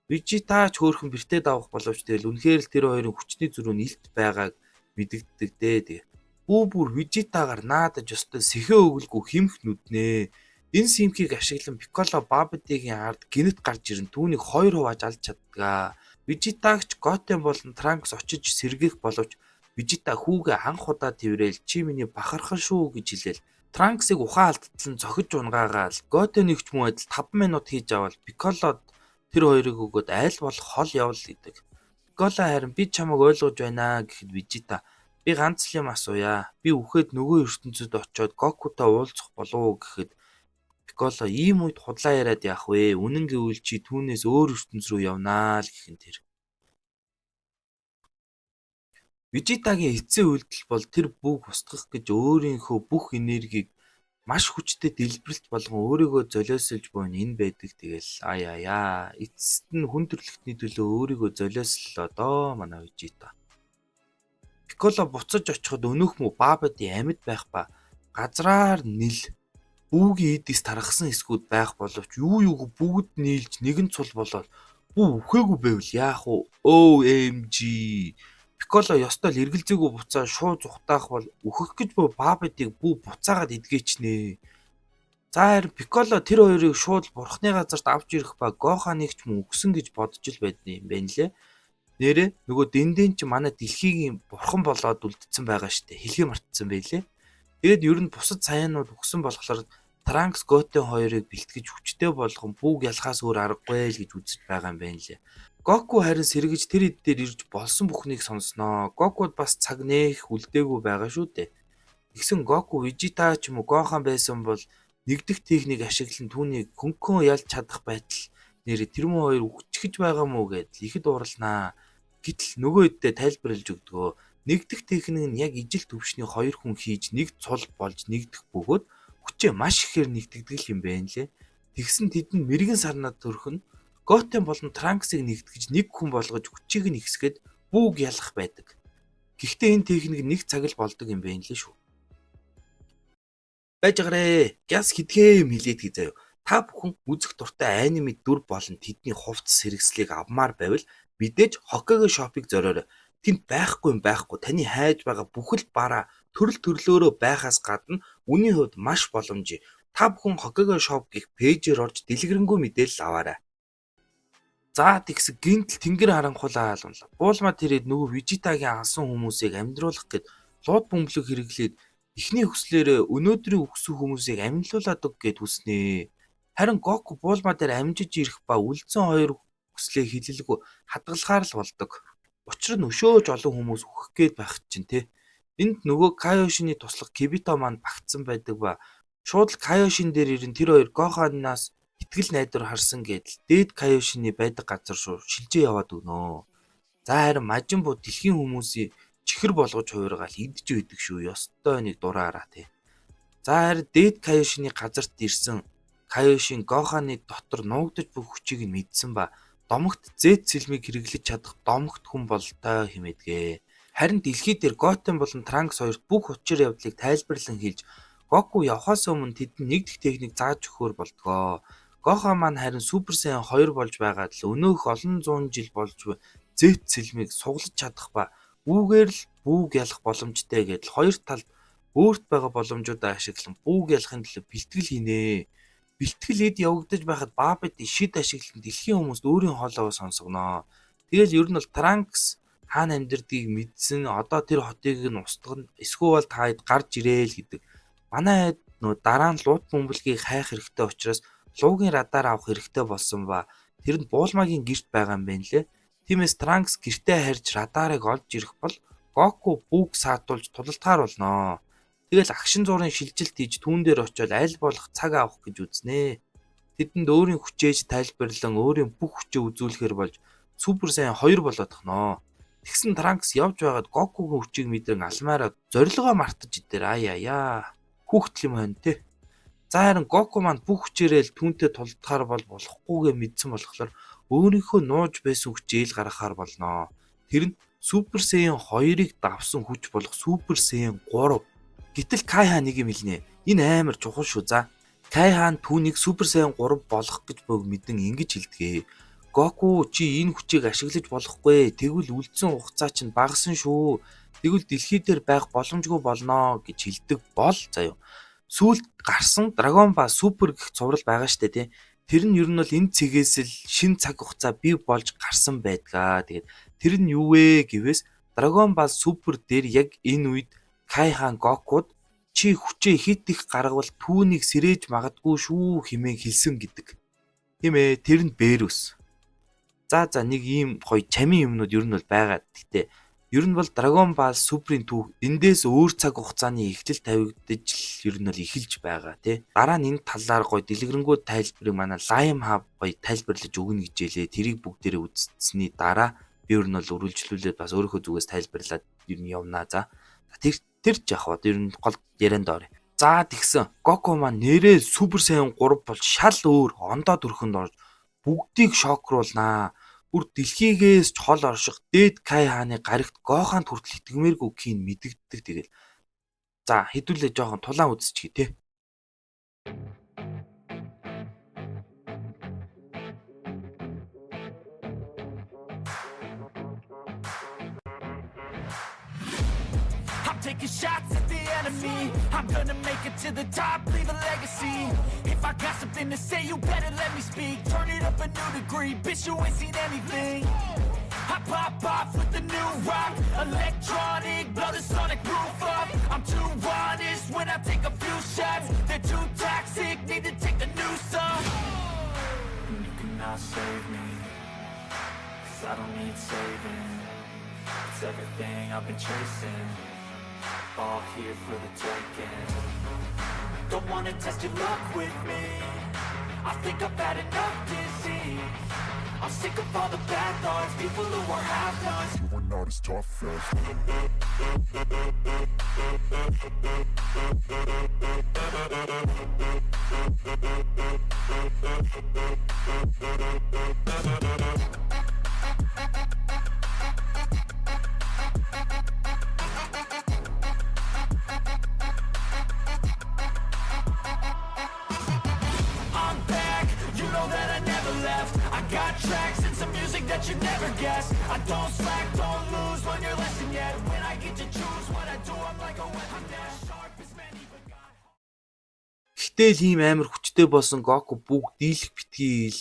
Vegeta ч хөөрхөн бэртээ давах боловч тэгэл үнэхээр л тэр хоёрын хүчний зүрх нь илт байгааг мэдэгддэг дээ. Тэгээ. Бүр Vegetaгаар наадаж өстой сэхээ өгөлгүй химх нүднэ. Энэ симхийг ашиглан Piccolo Babidi-гийн ард гинэт гарч ирэн түүнийг 2 хувааж алж чаддгаа. Vegeta-гч Goten болон Trunks очиж сэргээх боловч Vegeta хүүгээ анх удаа тэрвэл чи миний бахархан шүү гэж хэлээл Trunks-ыг ухаан алдталан зохиж унгаагаал Goten-ыг ч мөн адил 5 минут хийж авал Piccolo тэр хоёрыг өгөөд айл болох хол явал гэдэг. Piccolo харин би чамайг ойлгож байна гэхэд Vegeta би ганц л юм асууя. Би үхээд нөгөө ертөнцид очиод Goku-тай уулзах болов уу гэхэд Piccolo ийм үед худлаа яриад яах вэ? Үнэн гэвэл чи түүнээс өөр ертөнц рүү явнаа л гэхэн тэр. Vegeta-гийн эцсийн үйлдэл бол тэр бүг устгах гэж өөрийнхөө бүх энергийг маш хүчтэй дэлбэрэлт болгон өөрийгөө золиослж буйн энэ байдаг тэгэл эцэст нь хүн төрлөختний төлөө өөрийгөө золиослоо доо манай Vegeta. Piccolo буцаж очиход өнөөх мө Babidi амьд байх ба газраар нил бүүгийн эдис тархсан эсгүүд байх боловч юу бүгд нийлж нэгэн цул болоод бүү үхээгүй байвал яах вэ? OMG. Piccolo ёстой л эргэлзээгүй буцаа шууд зүхтаах бол үхэх гэж буй Babidi-г бүү буцаагаад идгээчнэ. За харин Piccolo тэр хоёрыг шууд бурхны газарт авч ирэх ба Gohan-ыг ч мөн өгсөн гэж бодож л байдсан юм байна лээ. Нэрээ нөгөө дэндэн ч манай дэлхийг бурхан болоод үлдсэн байгаа штэ. Хэлхий мартсан байлээ. Тэгэд ер нь бусад саяанууд өгсөн болохоор Trunks Goten хоёрыг бэлтгэж хүчтэй болгон бүгд ялхаас өөр аргагүй л гэж үзэж байгаа юм байна лээ. Goku харин сэргэж тэр ид дээр ирж болсон бүхнийг сонсноо. Goku бас цаг нээх үлдээгүй байгаа шүү дээ. Тэгсэн Goku Vegeta ч юм уу Gohan байсан бол нэгдэх техник ашиглан түүнийг хөнгөн ялж чадах байтал нэр тэр мөн хоёр үхчихэж байгаа мó гэдэл ихэд уралнаа. Гэтэл нөгөө хэддээ тайлбарлаж өгдөгөө. Нэгдэх техник нь яг ижил төвшний хоёр хүн хийж нэг цул болж нэгдэх бөгөөд хүчээ маш ихээр нэгтгэдэг юм байна лээ. Тэгсэн тэдэнд мэрэгэн сарнаад төрхөн Goten болон Trunks-ыг нэгтгэж нэг хүн болгож хүчийг нь ихсгээд бүгд ялах байдаг. Гэхдээ энэ техник нэг цаг л болдог юм байна лээ шүү. Байж гараа. Гяс хитгэе юм хэлээд хий заяа. Та бүхэн үзэх дуртай аниме дүр болон тэдний хувцас хэрэгслийг авмаар байвал мэдээж Hokage shop-ыг зориорой. Тэнд байхгүй таны хайж байгаа бүхэл бараа төрөл төрлөөрөө байхаас гадна үнийн хувьд маш боломжтой. Та бүхэн Hokage shop гэх пэйжээр орж дэлгэрэнгүй мэдээлэл аваарай. За тэгс гинтл тэнгэр харанхуулаа хаалгана. Буулмаа тэрээд нөгөө Vegeta-гийн ансан хүмүүсийг амьдруулах гэд лууд бөмбөлөг хэрэглээд эхний хүслээрээ өнөөдрийн өгсөн хүмүүсийг амьдлуулаад өг гэд хүснэ. Харин Goku буулмаа дээр амжиж ирэх ба үлдсэн хоёр хүслээ хилэлгүй хадгалахаар л болдог. Учир нь өшөөж олон хүмүүс үхэх гээд байх чинь те. Энд нөгөө Kaioshin-ы туслах Kibito маань багтсан байдаг ба шууд л Kaioshin дээр ирэн тэр хоёр Gohan-наас итгэл найдвар харсан гэдэл дээд Kaioshin-ы байдаг газар руу шилжээ яваад өгнө. За харин Majin Buu дэлхийн хүмүүсийн чихэр болгож хуургаал идэж үйдэг шүү. Ёстой нэг дураараа те. За харин дээд Kaioshin-ы газарт ирсэн Kaioshin Gohan-ы дотор нуугдаж бүх хүчийг нь мэдсэн ба домогт Z сэлмийг хэрэглэж чадах домогт хүн болтой хэмэдгээ. Харин дэлхий дээр Goten болон Trunks хоёрт бүх учир явдлыг тайлбарлан хэлж Goku явхаас өмнө тэдэнд нэгдэх техник зааж өгөхөр болдгоо. Gohan маань харин Super Saiyan 2 болж байгаад л өнөөх олон зуун жил болж Z сэлмийг суглаж чадах ба үүгээр л бүгд ялах боломжтой гэдэл хоёр талд өөрт байгаа боломжуудаа ашиглан бүгд ялахын төлөө бэлтгэл хийнэ. Бэлтгэл эд явагдаж байхад Babidi шид ашиглан дэлхийн хүмүүст өөрийн хоолойгоо сонсгоноо. Тэгэл ер нь бол Trunks хаана амьдрдгийг мэдсэн одоо тэр хотыг нь устгана эсвэл таад гарч ирээл гэдэг. Манай хэд нөө дараа нь лууд бөмбөлгийг хайх хэрэгтэй учраас луугийн радар авах хэрэгтэй болсон ба тэр нь буулмагийн гэрт байгаа юм байна лээ. Тиймээс Trunks гэртээ харж радарыг олж ирэх бол Goku бүгд саатуулж тулалдахаар болноо. Тэгэл агшин зуурын шилжилт хийж түүн дээр очиод аль болох цаг авах гэж үзнэ. Тэдэнд өөрийн хүчээж тайлбарлан өөрийн бүх хүчээ үзүүлэхээр болж Super Saiyan 2 болоод тахноо. Тэгсэн Trunks явж байгаад Goku-гийн хүчийг мэдрэн алмаараа зорилгоо мартаж идээр хүүхдэл юм байна те. За харин Goku маань бүх хүчээрээ л түүнтэй тулдахаар болохгүйгээ мэдсэн болохоор өөрийнхөө нууж байсан хүчээ ил гаргахаар болноо. Тэр нь Super Saiyan 2-ыг давсан хүч болох Super Saiyan 3. Гэтэл Kai-ха нэг юм хэлнэ. Энэ амар чухал шүү. За Kai-ха түүнийг Super Saiyan 3 болох гэж бог мэдэн ингэж хэлдгээ. Гоку чи энэ хүчийг ашиглаж болохгүй. Тэгвэл үлдсэн хугацаа чинь багассан шүү. Тэгвэл дэлхий дээр байх боломжгүй болно гэж хэлдэг бол заяа. Сүүлд гарсан Dragon Ball Super гэх цуврал байгаа штэ тий. Тэр нь ер нь бол энэ цэгээс л шин цаг хугацаа бий болж гарсан байдгаа. Тэгээд тэр нь юу вэ гэвээс Dragon Ball Super дээр яг энэ үед Kai хаан Гокуд чи хүчээ хит их гаргавал түүнийг сэрээж магадгүй шүү хэмээн хэлсэн гэдэг. Тийм ээ, тэр нь Берус. За нэг ийм гоё чамийн юмнууд ер нь бол байгаа. Гэтэ ер нь бол Dragon Ball Super-ийн түүх эндээс өөр цаг хугацааны эхлэл тавигдаж л ер нь бол эхэлж байгаа тий. Дараа нь энэ талаар гоё дэлгэрэнгүй тайлбарыг манай Lime Hub гоё тайлбарлаж өгнө гэжээ. Тэрийг бүгдээрээ үзсний дараа би ер нь бол үргэлжлүүлээд бас өөрийнхөө зүгээс тайлбарлаад ер нь явнаа. За тэр жахваад ер нь гол ярианд орё. За тэгсэн Гоку маань нэрээ Супер Сaiyan 3 бол шал өөр ондоо төрхөнд орж бүгдийг шокруулнаа. Бүр дэлхийгээс ч хол орших дээд Kai хааны гаригт Гоханд хүртэл итгэмээргүй кийн мэдэгддэг тэгэл. За хэдүүлээ жоохон тулаан үзчихье те. Taking shots at the enemy. I'm gonna make it to the top, leave a legacy. If I got something to say, you better let me speak. Turn it up a new degree, bitch, you ain't seen anything. I pop off with the new rock, electronic, blow the sonic roof up. I'm too honest when I take a few shots. They're too toxic, need to take the noose off. You cannot save me, 'cause I don't need saving. It's everything I've been chasing, all here for the taking. Don't wanna test your luck with me, I think I've had enough disease. I'm sick of all the bad thoughts, people who are half-nots. You are not as tough as tracks and some music that you never guessed. I don't slack, don't lose, learn your lesson yet. When I get to choose what I do, I'm like a weapon that's sharp as many but got. Гэтэл ийм амар хүчтэй болсон Гоку бүгд дийлэх битгийл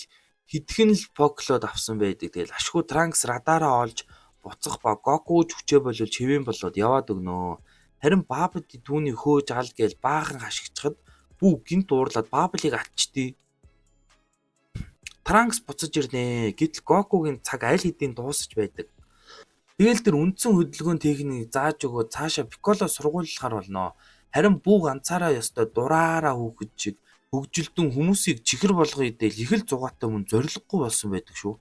хитгэн л поклоод авсан байдаг. Тэгэл ашгүй Trunks радараа олж буцах ба Гоку ч хүчээ болвол чивэн болоод яваад өгнөө. Харин Babidi түүний хөөж ал гээл баахан хашигчхад бүгд гинт уурлаад Babidi-г атчдээ. Trunks буцаж ирнэ. Гэтэл Гокугийн цаг аль хэдийн дуусаж байдаг. Тэгэл тэр үндсэн хөдөлгөөн техникийг зааж өгөө цаашаа Piccolo сургуулиулахар болно. Харин бүх ганцаараа ёстой дураараа хүүхэд шиг хөгжилдөн хүмүүсийг чихэр болгоё идэл их л зугаатай мөн зориггүй болсон байдаг шүү.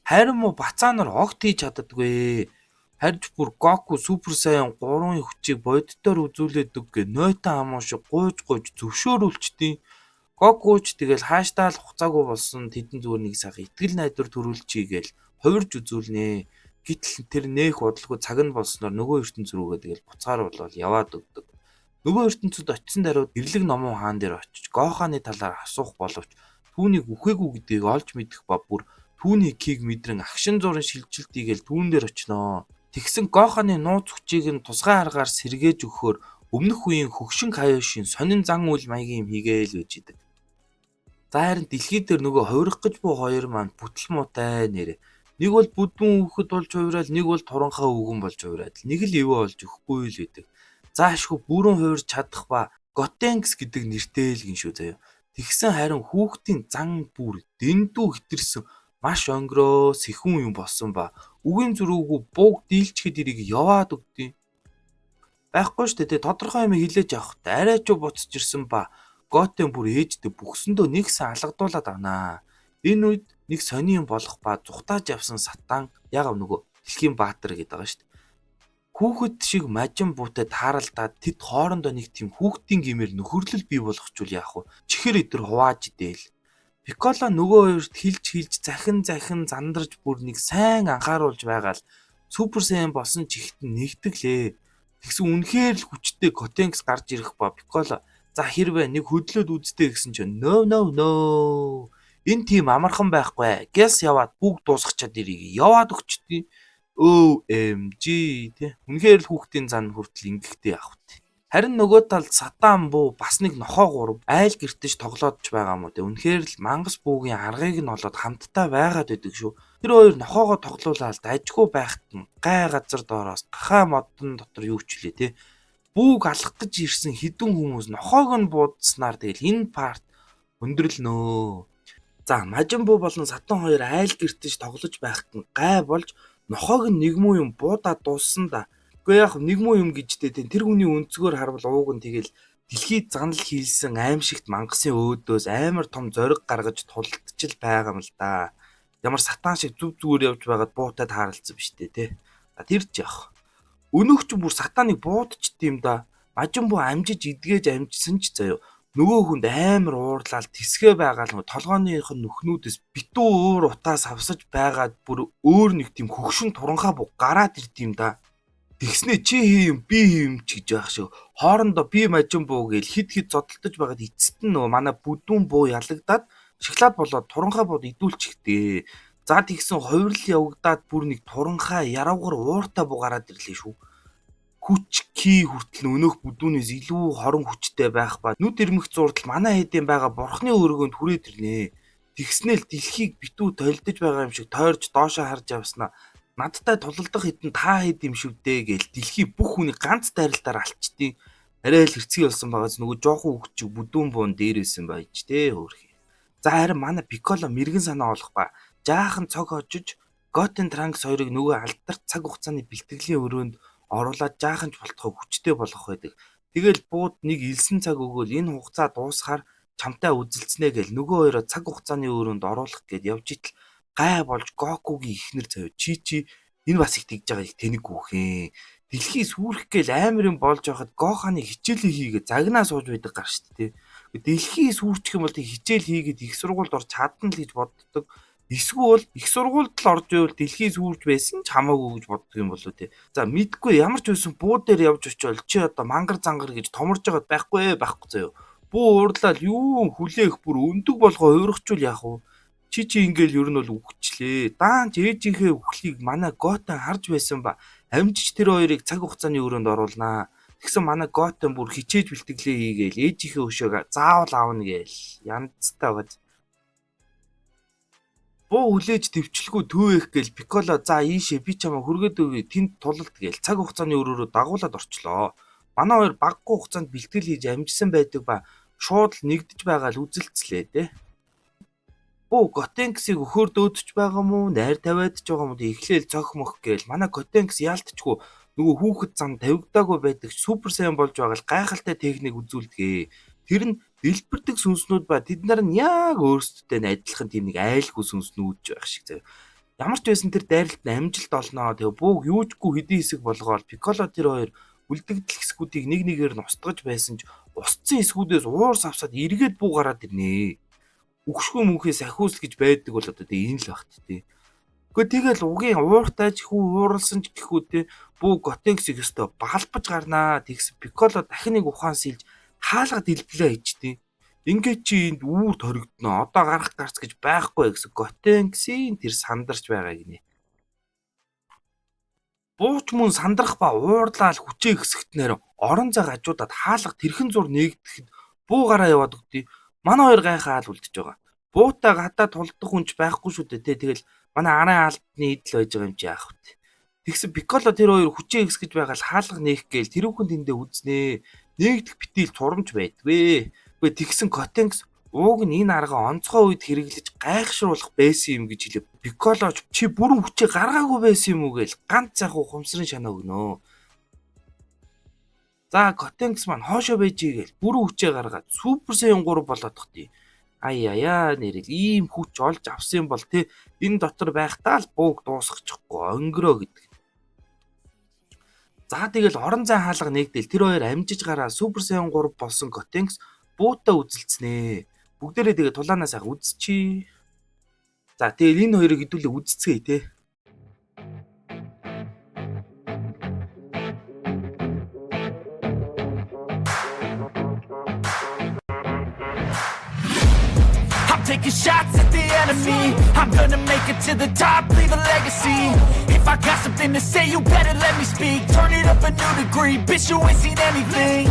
Харин муу бацаа нар огт хийж чаддаггүй. Харж бүр Гоку Super Saiyan 3-ын хүчийг боддоор үзүүлээд өгөө нойтон хамаа шиг гуйж зөвшөөрүүлчихдээ. Гоку ч тэгэл хааштай л хуцаагүй болсон тэдэн зүгээр нэг сага итгэл найдвар төрүүлчихье гээл хувирж үзүүлнэ. Гэтэл тэр нээх бодлого цаг нь болсноор нөгөө ертөнц рүүгээ тэгэл буцаар болол яваад өгдөг. Нөгөө ертөнцөд очисон даруйд эрлэг номон хаан дээр очиж Гоханы талаар асуух боловч түүнийг үхээгүй гэдгийг олж мэдэх ба бүр түүний кийг мэдрэн агшин зурын шилжилтийгээл түүн дээр очиноо. Тэгсэн Гоханы нууц хүчийг нь тусгай аргаар сэргээж өгөхөөр өмнөх үеийн хөгшин Кайошийн сонин зан үйл маягийн юм хийгээл байж идэг. За харин дэлхий дээр нөгөө хувирах гэж буу хоёр маань бүтэл муутай нэрэ. Нэг бол бүдүүн хүүхэд болж хувирал, нэг бол туранхаа өвгөн болж хувираад, нэг л ивэ болж өгөхгүй л байдаг. За ашгүй бүрэн хувирч чадах ба Gotenks гэдэг нэртэй л гин шүү заяа. Тэгсэн харин хүүхдийн зан бүр дэндүү хитэрсэн маш онгороо сэхүүн юм болсон ба үгийн зөрүүгөө бууг дийлчихэд ирийг яваад өгдөө. Байхгүй шүү дээ, тодорхой юм хэлээж авах. Арай ч буцаж ирсэн ба Готен бүр ээждээ бүхсөндөө нэгсэн алгадуулаад авнаа. Энэ үед нэг сони юм болох ба зүхтааж явсан сатан ягав нөгөө дэлхийн баатар гэдэг байгаа шүү дээ. Хүүхэд шиг мажин буутай тааралдаад тэд хоорондоо нэг тийм хүүхдийн гэмээр нөхөрлөл бий болгочвол яах вэ? Чихэр идэр хувааж идэл. Piccolo нөгөө хоёрт хилж захин зандарж бүр нэг сайн анхааруулж байгаа л Super Saiyan болсон чихтэн нэгдэглээ. Тэгсэн үнэхээр л хүчтэй Gotenks гарч ирэх ба Piccolo за хэрвээ нэг хөдлөөд үзтээ гэсэн чинь no Энэ тийм амархан байхгүй. Гэс яваад бүгд дуусгачаад ирийг яваад өгчдээ. OMG тий. Үнэхээр л хүүхдийн зан хүртэл ингэхтэй явах тий. Харин нөгөө талд сатан буу бас нэг нохоо гурав айл гэртэж тоглоодч байгаа юм уу тий. Үнэхээр л мангас буугийн аргыг нь олоод хамтдаа байгаад идэг шүү. Тэр хоёр нохоогоо тоглуулаад дайжгүй байхад нь гай газар доороос гахаа модон дотор юу ч лээ тий. Бүүг алах гэж ирсэн хідэн хүмүүс нохоог нь буудснаар тэгэл энэ парт өндөрлнөө. За мажин буу болон сатан хоёр айл гэртэж тоглож байхад нь гай болж нохоог нь нэг муу юм буудаад дууссан да. Гэхдээ яг нэг муу юм гэжтэй тэр хүний өнцгөр харвал ууг нь тэгэл дэлхийд занал хийлсэн аимшигт мангасын өөдөөс амар том зориг гаргаж тулдчихл байгаа юм л да. Ямар сатан шиг зүг зүгээр явж байгаад буутаад харалцсан биш үү те. Тэр ч яах. Өнөөгч бүр сатаныг буудчихдээ юм да. Мажин буу амжиж идгээж амжсан ч заяа. Нөгөө хүнд амар уурлал тэсгээ байгаа л толгойных нь нүхнүүдээс битүү уур утаас авсаж байгаад бүр өөр нэг тийм хөгшин туранхаа буг гараад ирд юм да. Тэгснэ чи хийм би хийм ч гэж байх шүү. Хоорондоо би мажин буу гээл хид зодтолдож байгаад эцэст нь нөгөө манай бүдүүн буу ялагдаад шоколад болоод туранхаа бууд идүүлчихдэг. За тэгсэн хувирал явагдаад бүр нэг туранхаа яравгар ууртай буу гараад ирлээ шүү. Хүч ки хүртэл өнөөх бүдүүнээс илүү хорон хүчтэй байх ба нүд ирмэх зурдал манай хэдийн байгаа бурхны өргөнд хүрээд ирнэ. Тэгснээл дэлхийг битүү толдож байгаа юм шиг тойрч доошоо харж явснаа. Надтай тулалдах хэдэн та хэд юм шиг дээ гээл дэлхий бүх хүний ганц дайралтаар алчдیں۔ Арай л хэрцгий болсон байгаас нөгөө жоохон хөвчөг бүдүүн буун дээрээсэн байж дээ хөөрхий. За харин манай Пикколо мэрэгэн санаа олохгүй. Жаахан цог хожиж Готен Транкс хоёрыг нөгөө алдарт цаг хугацааны бэлтгэлийн өрөөнд оруулаад жаахан ч болтохоо хүчтэй болгох байдаг. Тэгэл бууд нэг илсэн цаг өгөөл энэ хугацаа дуусахаар чамтай үзэлцнэ гэл нөгөө хоёроо цаг хугацааны өрөөнд оруулах гээд явж итл гай болж Гокугийн ихнэр заяа чи энэ бас их тэгж байгаа их тэнэг хүүхэн. Дэлхий сүрэх гээл амар юм болж байхад Гоханы хичээлээ хийгээд загнаа сууж байдаг гар штт тий. Дэлхий сүрчих юм бол тий хичээл хийгээд их сургуульд орж чадна л гэж боддог. Эсвэл их сургуульд л орж ивэл дэлхий сүрж байсан ч хамаагүй гэж боддог юм болоо тий. За мэдгүй ямар ч байсан буу дээр явж очивол чи одоо мангар зангар гэж томорж байгаад байхгүй заяа. Буу уурлал юу хүлээх бүр өндөг болгоо хуурахчул яах вэ? Чи ингээл ер нь бол үхчлээ. Даанч ээжийнхээ үхлийг манай Готен харж байсан ба амжиж тэр хоёрыг цаг хугацааны өрөөнд оруулнаа. Тэгсэн манай Готен бүр хичээж бэлтгэлээ хийгээл ээжийнхээ өшөөг заавал аавна гээл янзтай бод. Буу хүлээж төвчлгүй төвөөх гээл Пикколо за ийшээ би чамаа хүргээд өгье тэнд тулалд гээл цаг хугацааны өрөөрөө дагуулад орчлоо. Манай хоёр баггүй хугацаанд бэлтгэл хийж амжсан байдаг ба шууд л нэгдэж байгаа л үзэлцлээ те. Буу Готенксийг өхөр дөөдөж байгаа мó найр тавиад ч байгаа мó эхлээл цох мөх гээл манай Готенкс яалтчгүй нөгөө хүүхэд зам тавигдаагүй байдаг супер сайн болж байгаа л гайхалтай техник үзүүлдэгэ. Тэр нь дэлбэрдэг сүнснүүд ба тэд нар нь яг өөрсдөө адилхан тийм нэг айлгүй сүнснүүд байх шиг заяа. Ямар ч байсан тэр дайралт нь амжилт олноо. Тэгээ бууг юужгүй хэдийн хэсэг болгоод Пикколо тэр хоёр үлдэгдэл хэсгүүдийг нэг нэгээр нь устгаж байсан ч устсан хэсгүүдээс уурс авсаад эргээд буу гараад ирнэ. Үгшгүй мөнхөөс ахиус гэж байдаг бол одоо энэ л багт тий. Гэхдээ тэгэл угийн ууртайч хүү ууралсан ч гэхүү тий буу Готенксийг өстө балбаж гарнаа. Тэгс Пикколо дахин нэг ухаан сэлж хаалга дэлбэлээ хийчтэй. Ингээд чи энд үүр торигдно. Одоо гарах гарц гэж байхгүй гэсэн Готенксийн тэр сандарч байгаа гинэ. Бууч мөн сандрах ба уурлал хүчээ гисгтнээр орон зай гажуудад хаалга тэрхэн зур нээгдэхэд буугаараа яваад өгдөө. Манай хоёр гайхаал үлдчихэж байгаа. Буутай гадаа тулдах хүнч байхгүй шүү дээ. Тэгэл манай арай алдны идэл байж байгаа юм чи яах вэ? Тэгсэн Пикколо тэр хоёр хүчээ гисгэж байгаа л хаалга нээх гээл тэрүүхэн тэндээ үзнэ. Нээгдэх битил турамж байдгүй. Гэхдээ тэгсэн Готенкс ууг нь энэ арга онцгой үед хэрэглэж гайхшруулах байсан юм гэж хэлээ. Пикколо чи бүрэн хүчээ гаргаагүй байсан юм уу гээл ганц захуу хумсрын шанаа өгнө. За Готенкс маань хоошоо байж гээл бүрэн хүчээ гаргаад супер сайн 3 болоод тахтий. Аяа нэрэл ийм хүч олж авсан бол те энэ дотор байхдаа л бууг дуусгачихгүй өнгөрөө гэдэг. За тэгэл орон зай хаалга нэгдэл тэр хоёр амжиж гараа супер сайн 3 болсон Готенкс буутаа үзэлцнэ. Бүгдээрээ тэгээ тулаанаа сайхан үзчихье. За тэгэл энэ хоёрыг хэдүүлээ үзцгээе те. taking shots at the enemy. I'm gonna make it to the top, leave a legacy. If I got something to say, you better let me speak. Turn it up a new degree, bitch, you ain't seen anything.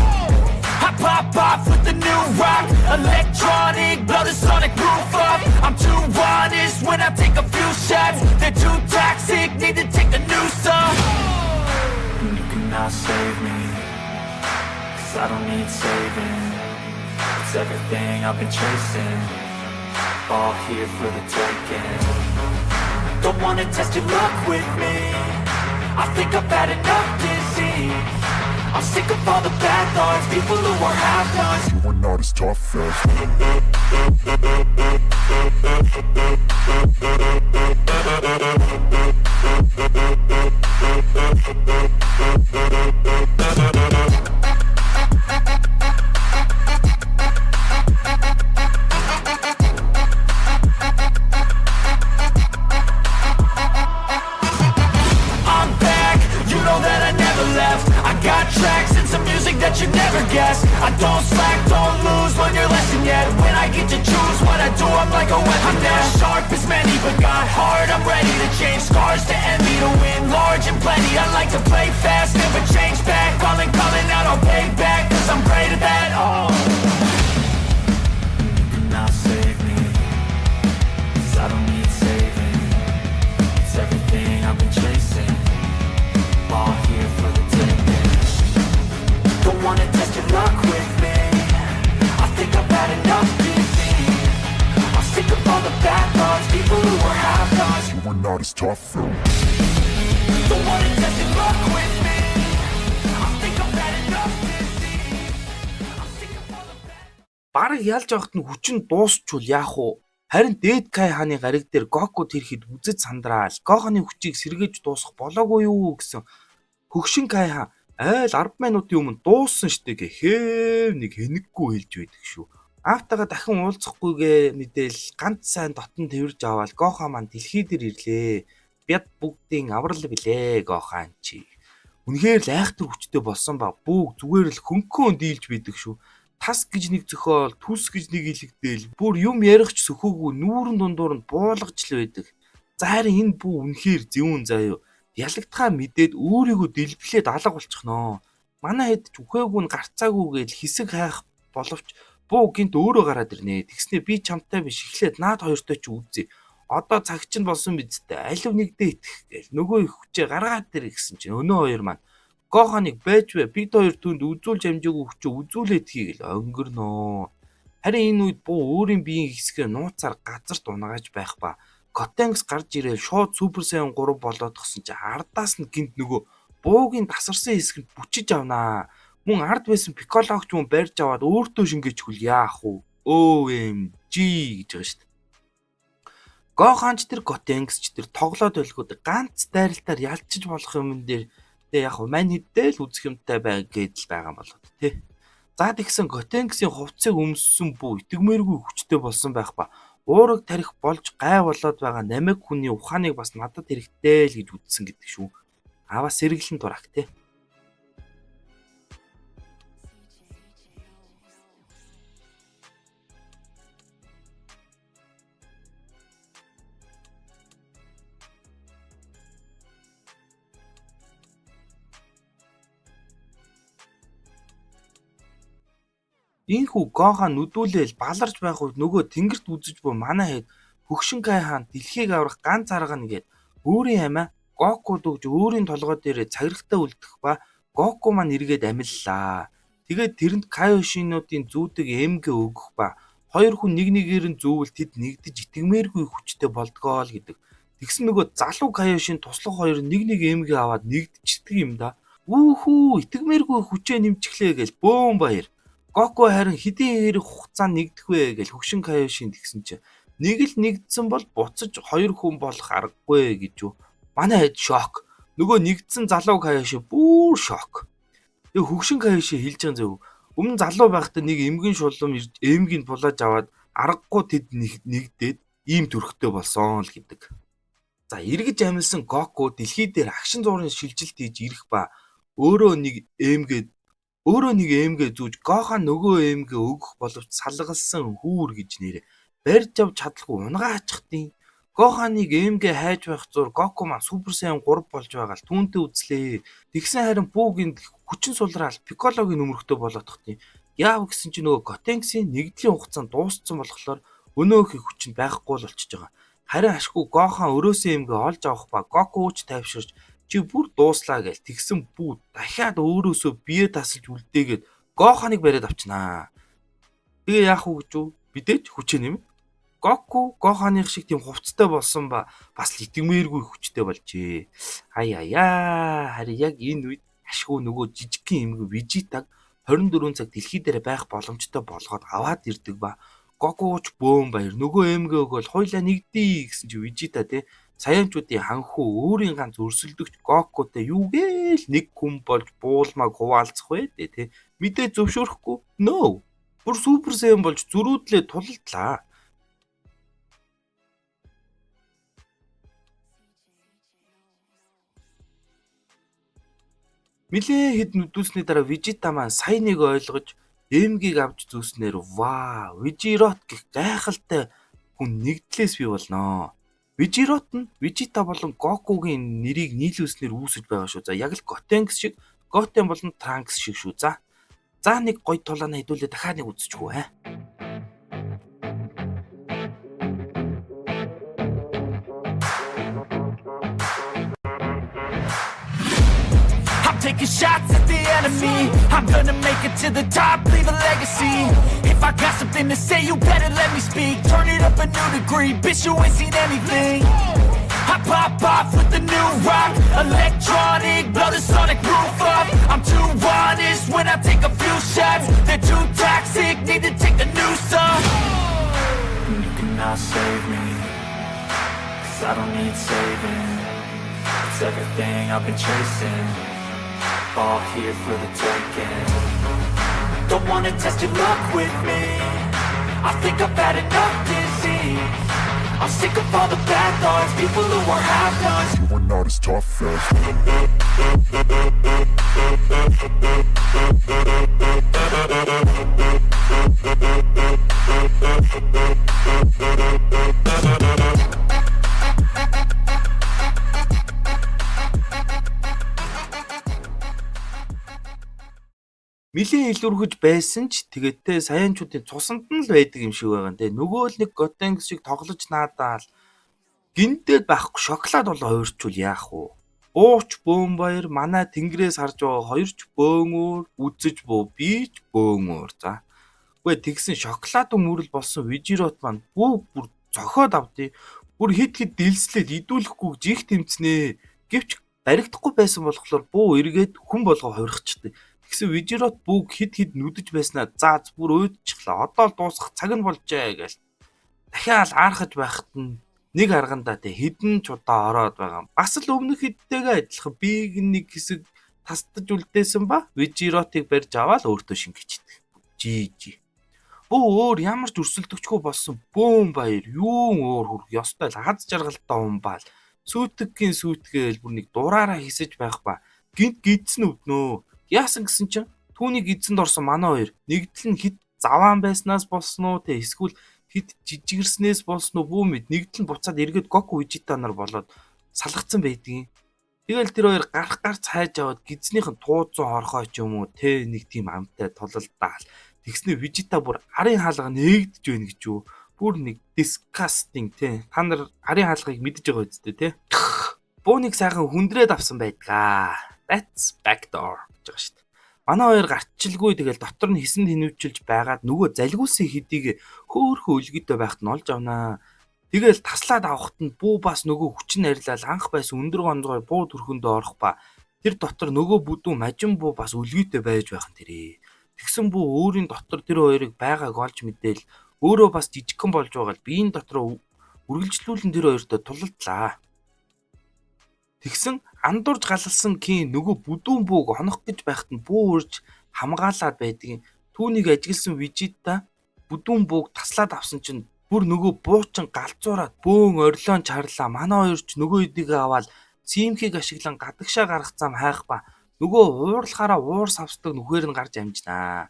I pop off with the new rock, electronic, blow the sonic roof up. I'm too honest when I take a few shots. They're too toxic, need to take a new song. You cannot save me, 'cause I don't need saving. It's everything I've been chasing, all here for the taking. Don't wanna test your luck with me, I think I've had enough disease. I'm sick of all the bad thoughts, people who are half-nots. You are not as tough as I'm back, you know that I never left. I got tracks and some music that you never guessed. I don't slack, don't lose, learn your lesson yet. When I get to choose what I do, I'm like a weapon. I'm not sharp as many, but got heart. I'm ready to change scars to envy, to win large and plenty. I like to play fast, never change back. Calling out, I'll pay back, 'cause I'm great at that. Oh, you cannot save me, 'cause I don't need saving. It's everything I've been chasing, all here for the taking. Don't wanna test your luck with me, I think I've had enough disease. I'm sick of all the bad thoughts, people who are half-nots. you are not as tough as Don't wanna test your luck with me, I think I've had enough disease. I'm sick of all the bad. Бараг ялж явахт нь хүчин дуусчвал яах вэ? Харин Дээд Кай хааны гариг дээр Гоку тэрэхэд үзэж сандраал. Гоханы хүчийг сэргээж дуусгах болоогүй юу гэсэн хөгшин Кай хаан айл 10 минутын өмнө дууссан штэ гэхээв нэг хэнэггүй хэлж байдаг шүү. Аавтайгаа дахин уулзахгүйгээ мэдээл ганц сайн дотн тэрж аваад Гохо маань дэлхий дээр ирлээ. Бяд бүгдийн аврал билээ Гохаан чи. Үнэхээр л айхтар хүчтэй болсон ба бүгд зүгээр л хөнхөн дийлж бидэг шүү. Тас гэж нэг зөхөөл, түс гэж нэг илэгдээл, бүр юм ярихч сөхөөгүй нүүрэн дундуур нь буулгаж л байдаг. За харин энэ бүү үнэхээр зөвүүн заяа. Ялагдхаа мэдээд өөрийгөө дэлбэлээд алга болчихноо. Манай хэд ч үхээгүй нь гарцаагүй гэж хэсэг хайх боловч буу гинт өөрөө гараад ирнэ. Тэгснэ би чамтай биш эхлээд наад хоёртой ч үзье. Одоо цаг чинь болсон биз дээ. Алив нэгдээ итгэх гээл нөгөө их хүчээ гаргаад ир гэсэн чинь өнөө хоёр маань Гохоныг байж вэ? Бид хоёр түнд үзүүлж амжаагүй хүчээ үзүүлээд хий гэл өнгөрнөө. Харин энэ үед буу өөрийн биеийн хэсгээ нууцаар газарт унагааж байх ба Котенгс гарч ирээл шууд супер сайн 3 болоод гсэн чи ардаас нь гинт нөгөө буугийн тасарсан хэсгэнд бүчиж авнаа. Мөн ард байсан Пикколог ч мөн барьж аваад өөртөө шингээж хөл яах вэ? OMG гэж байгаа шүү дээ. Гоханч тэр Котенгс ч тэр тоглоод байлгууд ганц дайралтаар ялчиж болох юм дээр яг мань хэддээ л үзэх юмтай байг гэдэл байгаа болоод тий. За тэгсэн Котенгсийн хувцсыг өмссөн бүү итгэмээргүй хүчтэй болсон байх ба уураг тарих болж гай болоод байгаа намиг хүний ухааныг бас надад хэрэгтэй л гэж үзсэн гэдэг шүү. Аваа сэргэлэн дурак тий. Ийхүү Гохаан нүдүүлээл баларж байх үед нөгөө тэнгэрт үзэж буй манай хэд хөгшин Кай хаан дэлхийг аврах ганц арга нэгээд өөрийн амиа Гокуд өгж өөрийн толгой дээрээ цагирагтай үлдэх ба Гоку маань эргээд амиллаа. Тэгээд тэрэнд Кайошинуудын зүүдэг эмгээ өгөх ба хоёр хүн нэг нэгээр нь зүүвэл тэд нэгдэж итгэмээргүй хүчтэй болдгоо л гэдэг. Тэгсэн нөгөө залуу Кайошин туслах хоёр нэг эмгээ аваад нэгдчихдэг юм да. Үүхүү итгэмээргүй хүчээ нэмчихлээ гэл бөөм баяр. Гоку харин хэдийн хэрэг хугацаанд нэгдэх вэ гэж хөгшин Кайошин тэгсэн чинь нэг л нэгдсэн бол буцаж хоёр хүн болох аргагүй гэж юу. Манай хэд шок. Нөгөө нэгдсэн залуу Кайошин бүр шок. Тэгээ хөгшин Кайошин хэлж байгаа зөв. Өмнө залуу байхдаа нэг эмгэн шулам эмгийг булааж аваад аргагүй тэд нэгдээд ийм төрхтэй болсон л гэдэг. За эргэж амилсан Гоку дэлхий дээр агшин зуурын шилжилт хийж ирэх ба өөрөө нэг эмгээ зүүж Гохаан нөгөө эмгээ өгөх боловч салгалсан хүүр гэж нэрээ барьж авч чадлагүй унгаачихдیں۔ Гоханыг эмгээ хайж байх зур Гоку маань Супер Сaiyan 3 болж байгаа л түүнтэй үзлээ. Тэгсэн харин Буугийн хүчин сулраал Пиккологийн нөмрөгтөө болоодохтیں۔ Яав гэсэн чинь нөгөө Готенксийн нэгдлийн хугацаанд дууссан болохоор өнөөх их хүчин байхгүй л болчихж байгаа. Харин ашгүй Гохан өрөөсөө эмгээ олж авах ба Гокууч тайвширч чи бүр дууслаа гэж тэгсэн бүү дахиад өөрөөсөө бие тасалж үлдээгээд Гоханыг бариад авчнаа. Тэгээ яах вэ гэж үү? Бидээж хүчээ нэмэ. Гоку Гоханых шиг тийм хувцастай болсон ба бас л итгэмээргүй хүчтэй болжээ. Аяа. Харин яг энэ үед ашгүй нөгөө жижигхэн эмгэг Вижитаг 24 цаг дэлхий дээр байх боломжтой болгоод аваад ирдэг ба Гокууч бөөм баяр нөгөө эмгээ өгөөл хоёлаа нэгдээ гэсэн чи Вижита те саянчуудын ханхуу өөрийн ганц өрсөлдөгч Гокутай юугээл нэг хүн болж буулмаг хуваалцах вэ те мэдээ зөвшөөрөхгүй. No. Бүр Супер Сaiyan болж зөрүүдлээ тулалдлаа. Нилээ хэд нүдүүлсний дараа Вижита маань саяныг ойлгож эмгийг авч зүүснээр ваа Вижирот гэх гайхалтай хүн нэгдлээс бий болноо. Вижирот нь Вижита болон Гокугийн нэрийг нийлүүлснээр үүсэж байгаа шүү. За яг л Готенкс шиг Готен болон Транкс шиг шүү. За нэг гоё тулаана хэдүүлээ дахиад нэг үзчихгүй аа. Taking shots at the enemy. I'm gonna make it to the top, leave a legacy. If I got something to say, you better let me speak. Turn it up a new degree, bitch, you ain't seen anything. I pop off with the new rock, electronic, blow the sonic roof up. I'm too honest when I take a few shots. They're too toxic, need to take the noose off. You cannot save me, 'cause I don't need saving. It's everything I've been chasing, all here for the taking. Don't wanna test your luck with me, I think I've had enough disease. I'm sick of all the bad thoughts, people who are half-nots. You are not as tough as Нилийн илүүргэж байсан ч тэгээд саянчуудын цусанд нь л байдаг юм шиг байгаа. Тэгээ нөгөө л нэг Готенкс шиг тоглож наадаал гинтээд байхгүй шоколад бол хувирчвал яах вэ? Бууч бөөм баяр манай тэнгэрээс харж байгаа хоёрч бөөнөөр үзэж буу бийч бөөнөөр. За. Үгүй тэгсэн шоколад мөрөл болсон Вижирот маань бүр зохиод авдیں۔ Бүр хид дэлслээд идүүлэхгүй жих тэмцнэ. Гэвч баригдахгүй байсан болохоор буу эргээд хүн болгоо хувирчихдаг. Тэгсэн Вижирот бүгд хид нүдэж байснаа за бүр уйдчихлаа. Одоо л дуусах цаг нь болжээ гээл. Дахиад аархаж байхад нь нэг аргандаа тэ хідэн чудаа ороод байгаа. Бас л өмнөх хидтэйгээ адилхан бийг нэг хэсэг тасдаж үлдээсэн ба Вижиротыг барьж аваад өөртөө шингэчихдэг. Жи. Бөө өөр ямар ч өрсөлдөгчгүй болсон бөөм баяр юун өөр хүрх ёстой л хаз жаргалтай умбаал. Сүйтгэгийн сүйтгээл бүр нэг дураараа хисэж байх ба гинт гидсэн өвднөө. Яасан гэсэн чинь түүнийг эзэнд орсон манай хоёр нэгдэл нь хит заваан байснаас болсон уу те эсвэл хит жижигэрснээс болсон уу бүү мэд нэгдэл нь буцаад эргээд Гоку Вижита нар болоод салгацсан байдгийн. Тэгэл тэр хоёр гарц хайж аваад гидснийх нь тууцсан хорхоо ч юм уу те нэг тийм амтай тололдаал. Тэгснэ Вижита бүр арын хаалга нээгдэж байна гэж юу. Бүр нэг disgusting те. Та нар арын хаалгыг мэдж байгаа үстэй те. Бүүнийг сайхан хүндрээд авсан байдгаа. That's backdoor гэж байгаа шүү дээ. Манай хоёр гарчилгүй тэгэл дотор нь хисэн хинүүчилж байгаад нөгөө залгиулсан хэдийг хөөхөө өлгөдөө байхад нь олж авнаа. Тэгэл таслаад авахт нь бүү бас нөгөө хүчин арилал анх байсан өндөр гонцгой буу төрхөндөө орох ба тэр дотор нөгөө бүдүүн мажин буу бас өлгөдөө байж байх нь тэрээ. Тэгсэн бүү өөрийн дотор тэр хоёрыг байгааг олж мэдээл өөрөө бас жижигхэн болж байгаа л биеийн дотроо үргэлжлүүлэн тэр хоёртой тулалдлаа. Тэгсэн андуурж галалсан кийн нөгөө бүдүүн бүүг хонох гэж байхад нь бүү урж хамгаалаад байдгийн. Түүнийг ажигласан Вижита бүдүүн бүүг таслаад авсан чинь бүр нөгөө буучин галзуураад бөөн орилон чарлаа. Манай хоёр ч нөгөө эдийгээ аваад симхийг ашиглан гадагшаа гарах зам хайх ба нөгөө уурлахаараа уур савсдаг нүхээр нь гарч амжнаа.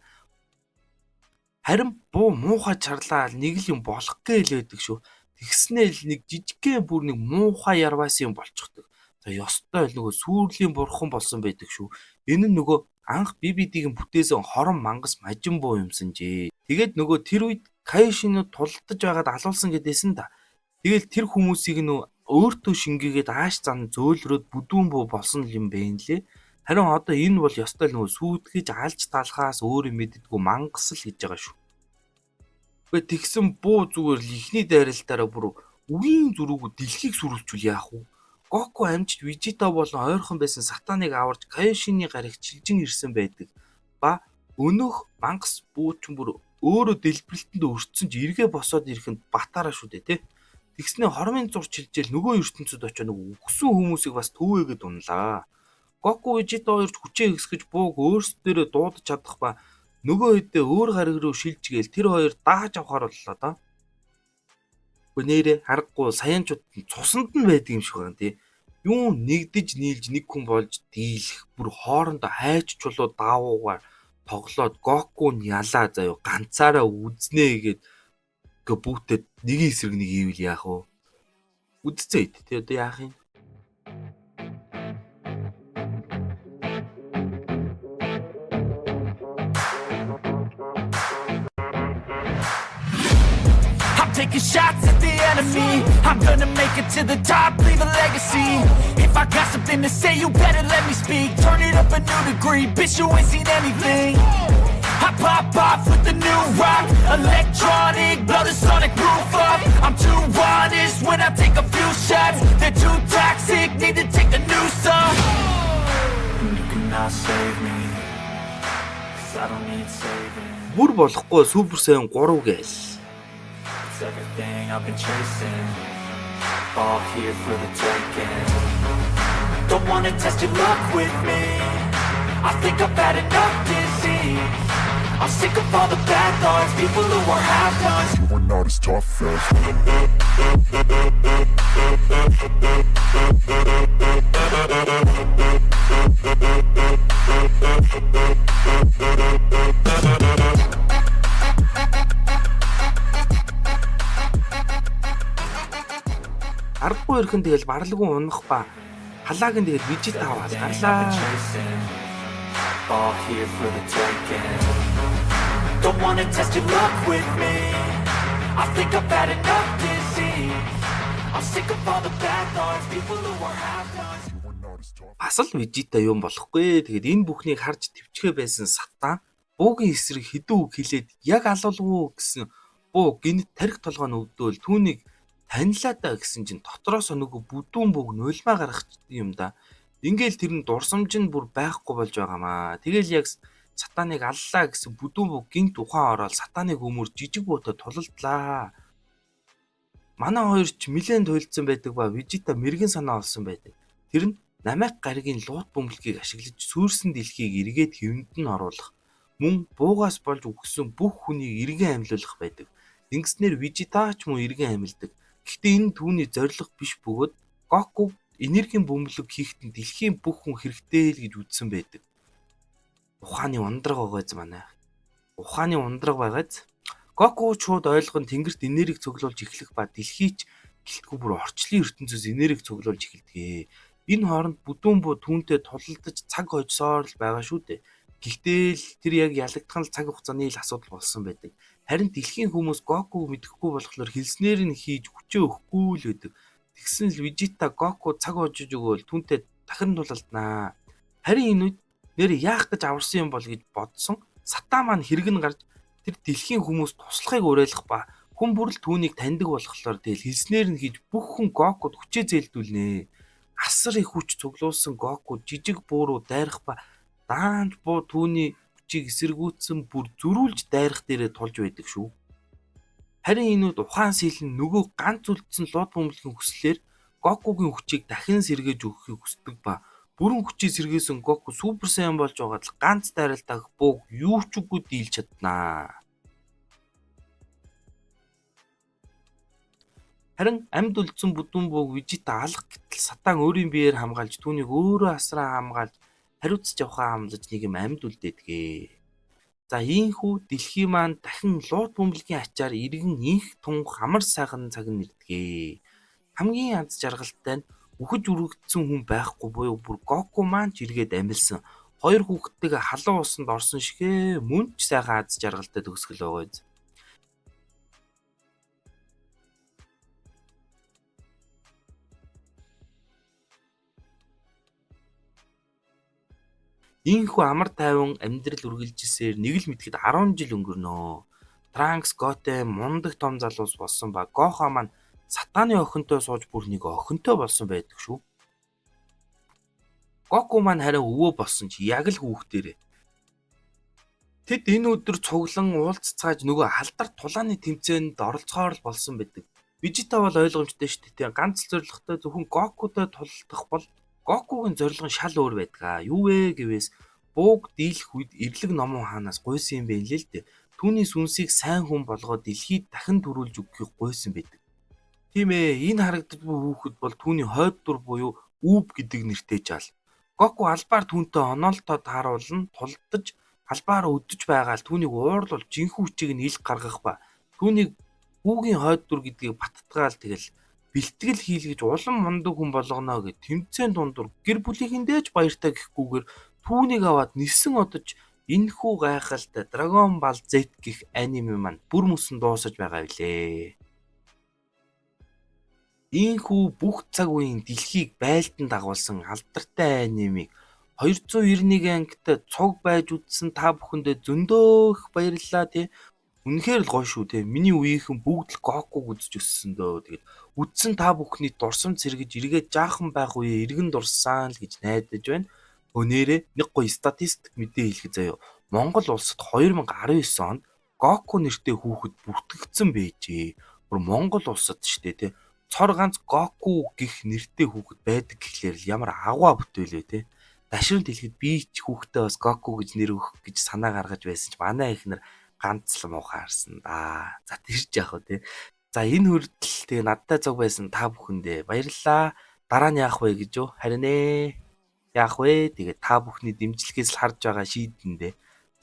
Харин буу муухай чарлаа нэг л юм болох гээл байдаг шүү. Тэгснээ л нэг жижигхэн бүр нэг муухай ярваас юм болчихдог. За ёстой л нөгөө сүрлийн бурхан болсон байдаг шүү. Энэ нь нөгөө анх BBD-гийн бүтээсэн хорон мангас мажин буу юмсан жээ. Тэгээд нөгөө тэр үед Кайшинууд тулдаж байгаад алуулсан гэдээсэн да. Тэгэл тэр хүмүүсийг нөө өөртөө шингээгээд ааш зан зөөлрөөд бүдүүн буу болсон юм байна лээ. Харин одоо энэ бол ёстой л нөгөө сүйтгэж алж талхаас өөр юм мэддэггүй мангас л гэж байгаа шүү. Гэхдээ тэгсэн буу зүгээр л ихний дайралтаараа бүр үгийн зүрүүгөө дэлхийг сүрүүлчихвэл яах вэ? Гоку амжиж Вижита болон ойрхон байсан сатаныг аварж Кайшины гарыг чилжин ирсэн байдаг. Ба өнөөх мангас буу ч бүр өөрөө дэлбэрэлтэнд өртсөн ч эргээ босоод ирэх нь батараа шүү дээ, тий. Тэгснээ хормын зур чилжээл нөгөө ертөнцид очиж нэг өгсөн хүмүүсийг бас төвөөгээд унлаа. Гоку Вижита хоёрч хүчээ ихсгэж бууг өөрсдөө дуудаж чадах ба нөгөө хэдээ өөр гариг руу шилжгээл тэр хоёр дааж авахар боллоо доо. Гэхдээ нэрээ харахгүй саянчууд цусанд нь байдаг юм шиг байна тий. Юу нэгдэж нийлж нэг хүн болж дийлэх бүр хоорондоо хайч чулуу даавуугаар тоглоод Гоку нь ялаа заяа ганцаараа үзнэ гэд бүгдээ нэг эсрэг нэг ивэл яах вэ? Үдцээ ид тий одоо яах юм? Taking shots at the enemy. I'm gonna make it to the top, leave a legacy. If I got something to say, you better let me speak. Turn it up a new degree, bitch, you ain't seen anything. I pop off with the new rock, electronic, blow the sonic roof up. I'm too honest when I take a few shots. They're too toxic, need to take a new song. You cannot save me, 'cause I don't need saving. Бүр болохгүй Супер Сaiyan 3 гээл. It's everything I've been chasing, all here for the taking. Don't wanna test your luck with me, I think I've had enough disease. I'm sick of all the bad thoughts, people who are half-nots. You were not as tough as Аргагүй ирхэн тэгэл барлгүй унах ба халааг нь тэгэл Вижита аваад гарлаа. All here for the taking. Don't wanna test your luck with me, I think I've had enough disease. I'm sick of all the bad thoughts, people who are half-nots. you were not as tough. Бас л Вижита юм болохгүй. Тэгээд энэ бүхнийг харж төвчгөө байсан сатан буугийн эсрэг хэдэн үг хэлээд яг алуулгүй гэсэн буу гинт тарих толгой нь өвдөөл түүнийг танилаа да гэсэн чинь дотроос нөгөө бүдүүн бууг нулимаа гаргачих юм да. Ингээл тэр нь дурсамж нь бүр байхгүй болж байгаамаа. Тэгэл яг сатаныг аллаа гэсэн бүдүүн бууг гинт ухаан ороод сатаныг өмөр жижиг буутай тулалдлаа. Манай хоёр ч нэлээд туйлдсан байдаг ба Вижита мэрэгэн санаа олсон байдаг. Тэр нь намайг гаригийн луут бөмбөлгийг ашиглаж сүрсэн дэлхийг эргээд хэвэнд нь оруулах. Мөн буугаас болж өгсөн бүх хүнийг эргэн амьлуулах байдаг. Ингэснээр Вижита ч мөн эргэн амьлдаг. Гэхдээ энэ түүний зорилго биш бөгөөд Гоку энергийн бөмбөлөг хийхэд нь дэлхийн бүх хүн хэрэгтэй л гэж үзсэн байдаг. Ухааны ундраг байгааз манай. Ухааны ундраг байгааз Гоку шууд ойлгон тэнгэрт энерги цуглуулж эхлэх ба дэлхийч гэлтгүй бүр орчлын ертөнцөөс энерги цуглуулж эхэлдэг. Энэ хооронд бүдүүн буу түүнтэй тулалдаж цаг хожсоор л байгаа шүү дээ. Гэхдээ л тэр яг ялагдах нь цаг хугацааны л асуудал болсон байдаг. Харин дэлхийн хүмүүс Гоку мэдэхгүй болохоор хэлснээр нь хийж хүчээ өгөхгүй л байдаг. Тэгсэн л Вижита Гоку цаг хожиж өгөөл түүнтэй дахин тулалднаа. Харин энэ үед нэр яах гэж аварсан юм бол гэж бодсон. Сатан маань хэрэгэн гарч тэр дэлхийн хүмүүс туслахыг уриалгах ба хүн бүрл түүнийг таньдаг болохоор тэгэл хэлснээр нь хийж бүх хүн Гокуд хүчээ зээлдүүлнэ. Асар их хүч цуглуулсан Гоку жижиг буу руу дайрах ба даанч буу түүний хүчийг эсэргүүцсэн бүр зөрүүлж дайрах дээрээ тулж байдаг шүү. Харин энэ үед ухаан сэлэн нөгөө ганц үлдсэн лууд бөмбөлгийн хүслээр Гокугийн хүчийг дахин сэргээж өгөхийг хүсдэг ба бүрэн хүчийг сэргээсэн Гоку Супер Сaiyan болж байгаад л ганц дайралтаа бууг юу ч үгүй дийлж чаднаа. Харин амьд үлдсэн бүдүүн бууг Вижита алах гэтэл сатан өөрийн биеэр хамгаалж түүнийг өөрөө асраа хамгаалж хариуцж явахаа амлаж нэг юм амьд үлдээдгээ. За ийхүү дэлхий маань дахин лууд бөмбөлгийн ачаар иргэн инх тунх амар сайхан цаг нэрдэгэ. Хамгийн аз жаргалтай нь үхэж үрэгдсэн хүн байхгүй буюу бүр Гоку маань ч эргээд амилсан. Хоёр хүүхэдтэйгээ халуун усанд орсон шигэ мөн ч сайхан аз жаргалтай төгсгөл байгаа биз. Ийхүү амар тайван амьдрал үргэлжилсээр нэг л мэдхэд 10 жил өнгөрнөө. Транкс Гоten мундаг том залуус болсон ба Гохо маань сатааны охинтой сууж бүр нэг охинтой болсон байдаг шүү. Гоку маань харин өвөө болсон ч яг л хүүхдээрээ. Тэд энэ өдөр цуглан уулзцааж нөгөө алдар тулааны тэмцээнд оролцохоор л болсон байдаг. Vegeta бол ойлгомжтой шүү дээ. Ганц зорилготой зөвхөн Гокутой тулдах бол Гокугийн зорилго нь шал өөр байдаг. Юу вэ гэвээс бууг дийлэх үед эрлэг номон хаанаас гуйсан юм бэ л дээ. Түүний сүнсийг сайн хүн болгоод дэлхийд дахин төрүүлж өгөхийг гуйсан байдаг. Тийм ээ, энэ харагддаг хүүхэд бол түүний хойд дур буюу Үүб гэдэг нэртэй жаал. Гоку албаар түүнтэй оноолтоо тааруулна, тулдаж албаар өдөж байгаа л түүнийг уурлуул жинхэнэ хүчийг нь ил гаргах ба түүнийг хүүгийн хойд дур гэдгийг баттгаал тэгэл бэлтгэл хийлгэж улам мундаг хүн болгоно гэд тэмцээн дундуур гэр бүлийнхэндээ ч баяртай гэхгүйгээр түүнийг аваад нисэн одож энэхүү гайхалтай Dragon Ball Z гэх аниме маань бүр мөсөн дуусаж байгаа билээ. Ийхүү бүх цаг үеийн дэлхийг байлдан дагуулсан алдартай анимыг 291 ангитай цуг байж үтсэн та бүхэндээ зөндөө их баярлалаа тий. Үнэхээр л гоё шүү тий. Миний үеийнхэн бүгд л Гокуг үзэж өссөн дөө. Тэгээд үтсэн та бүхний дурсамж сэргэж эргээд жаахан байх үе эргэн дурсан л гэж найдаж байна. Өнөөрэ нэг гоё статистик мэдээ хэлэх заяа. Монгол улсад 2019 онд Гоку нэртэй хүүхэд бүртгэгдсэн байжээ. Бүр Монгол улсад штэ тий. Цор ганц Гоку гэх нэртэй хүүхэд байдаг гэхлээр л ямар агуу бүтээл вэ тий. Дашрын дэлхийд би ч хүүхдээ бас Гоку гэж нэр өгөх гэж санаа гаргаж байсан ч манай ихнэр ганц л муухай харсан да. За тэрч яах вэ тий. За энэ хүртэл тэгээ надтай цуг байсан та бүхэндээ баярлалаа. Дараа нь яах вэ гэж юу? Харин ээ. Яах вэ? Тэгээ та бүхний дэмжлэгээс л харж байгаа шийдэндээ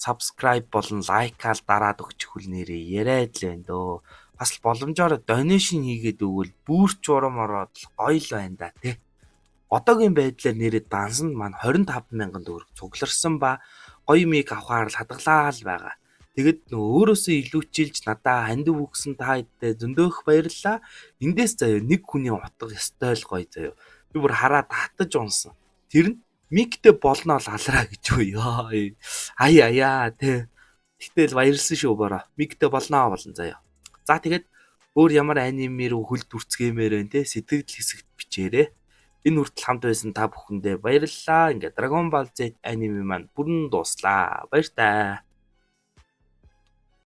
subscribe болон лайкаал дараад өгчих хүл нэрээ яриад л байна дөө. Бас л боломжоор donation хийгээд өгвөл бүрч урам ороод гоё л байна да тий. Одоогийн байдлаар нэрээ дансанд маань 25,000 төгрөг цугларсан ба гоё миг авахаар л хадгалаа л байгаа. Тэгэд нөө өөрөөсөө илүүчилж надаа хандив өгсөн та хэдтэй зөндөөх баярлалаа. Эндээс заяа нэг хүний утга ёстой л гоё заяа. Би бүр хараад татаж унсан. Тэр нь мигтэй болно л алраа гэж юу ёо. Аяа тий. Тэгтэл баярлсан шүү бороо. Мигтэй болно заяа. За тэгээд өөр ямар аниме руу хөл дүрцгэмээр байна те сэтгэл хэсэгт бичээрэй. Энэ хүртэл хамт байсан та бүхэндээ баярлалаа. Ингээ Dragon Ball Z аниме маань бүрэн дууслаа. Баяр таа.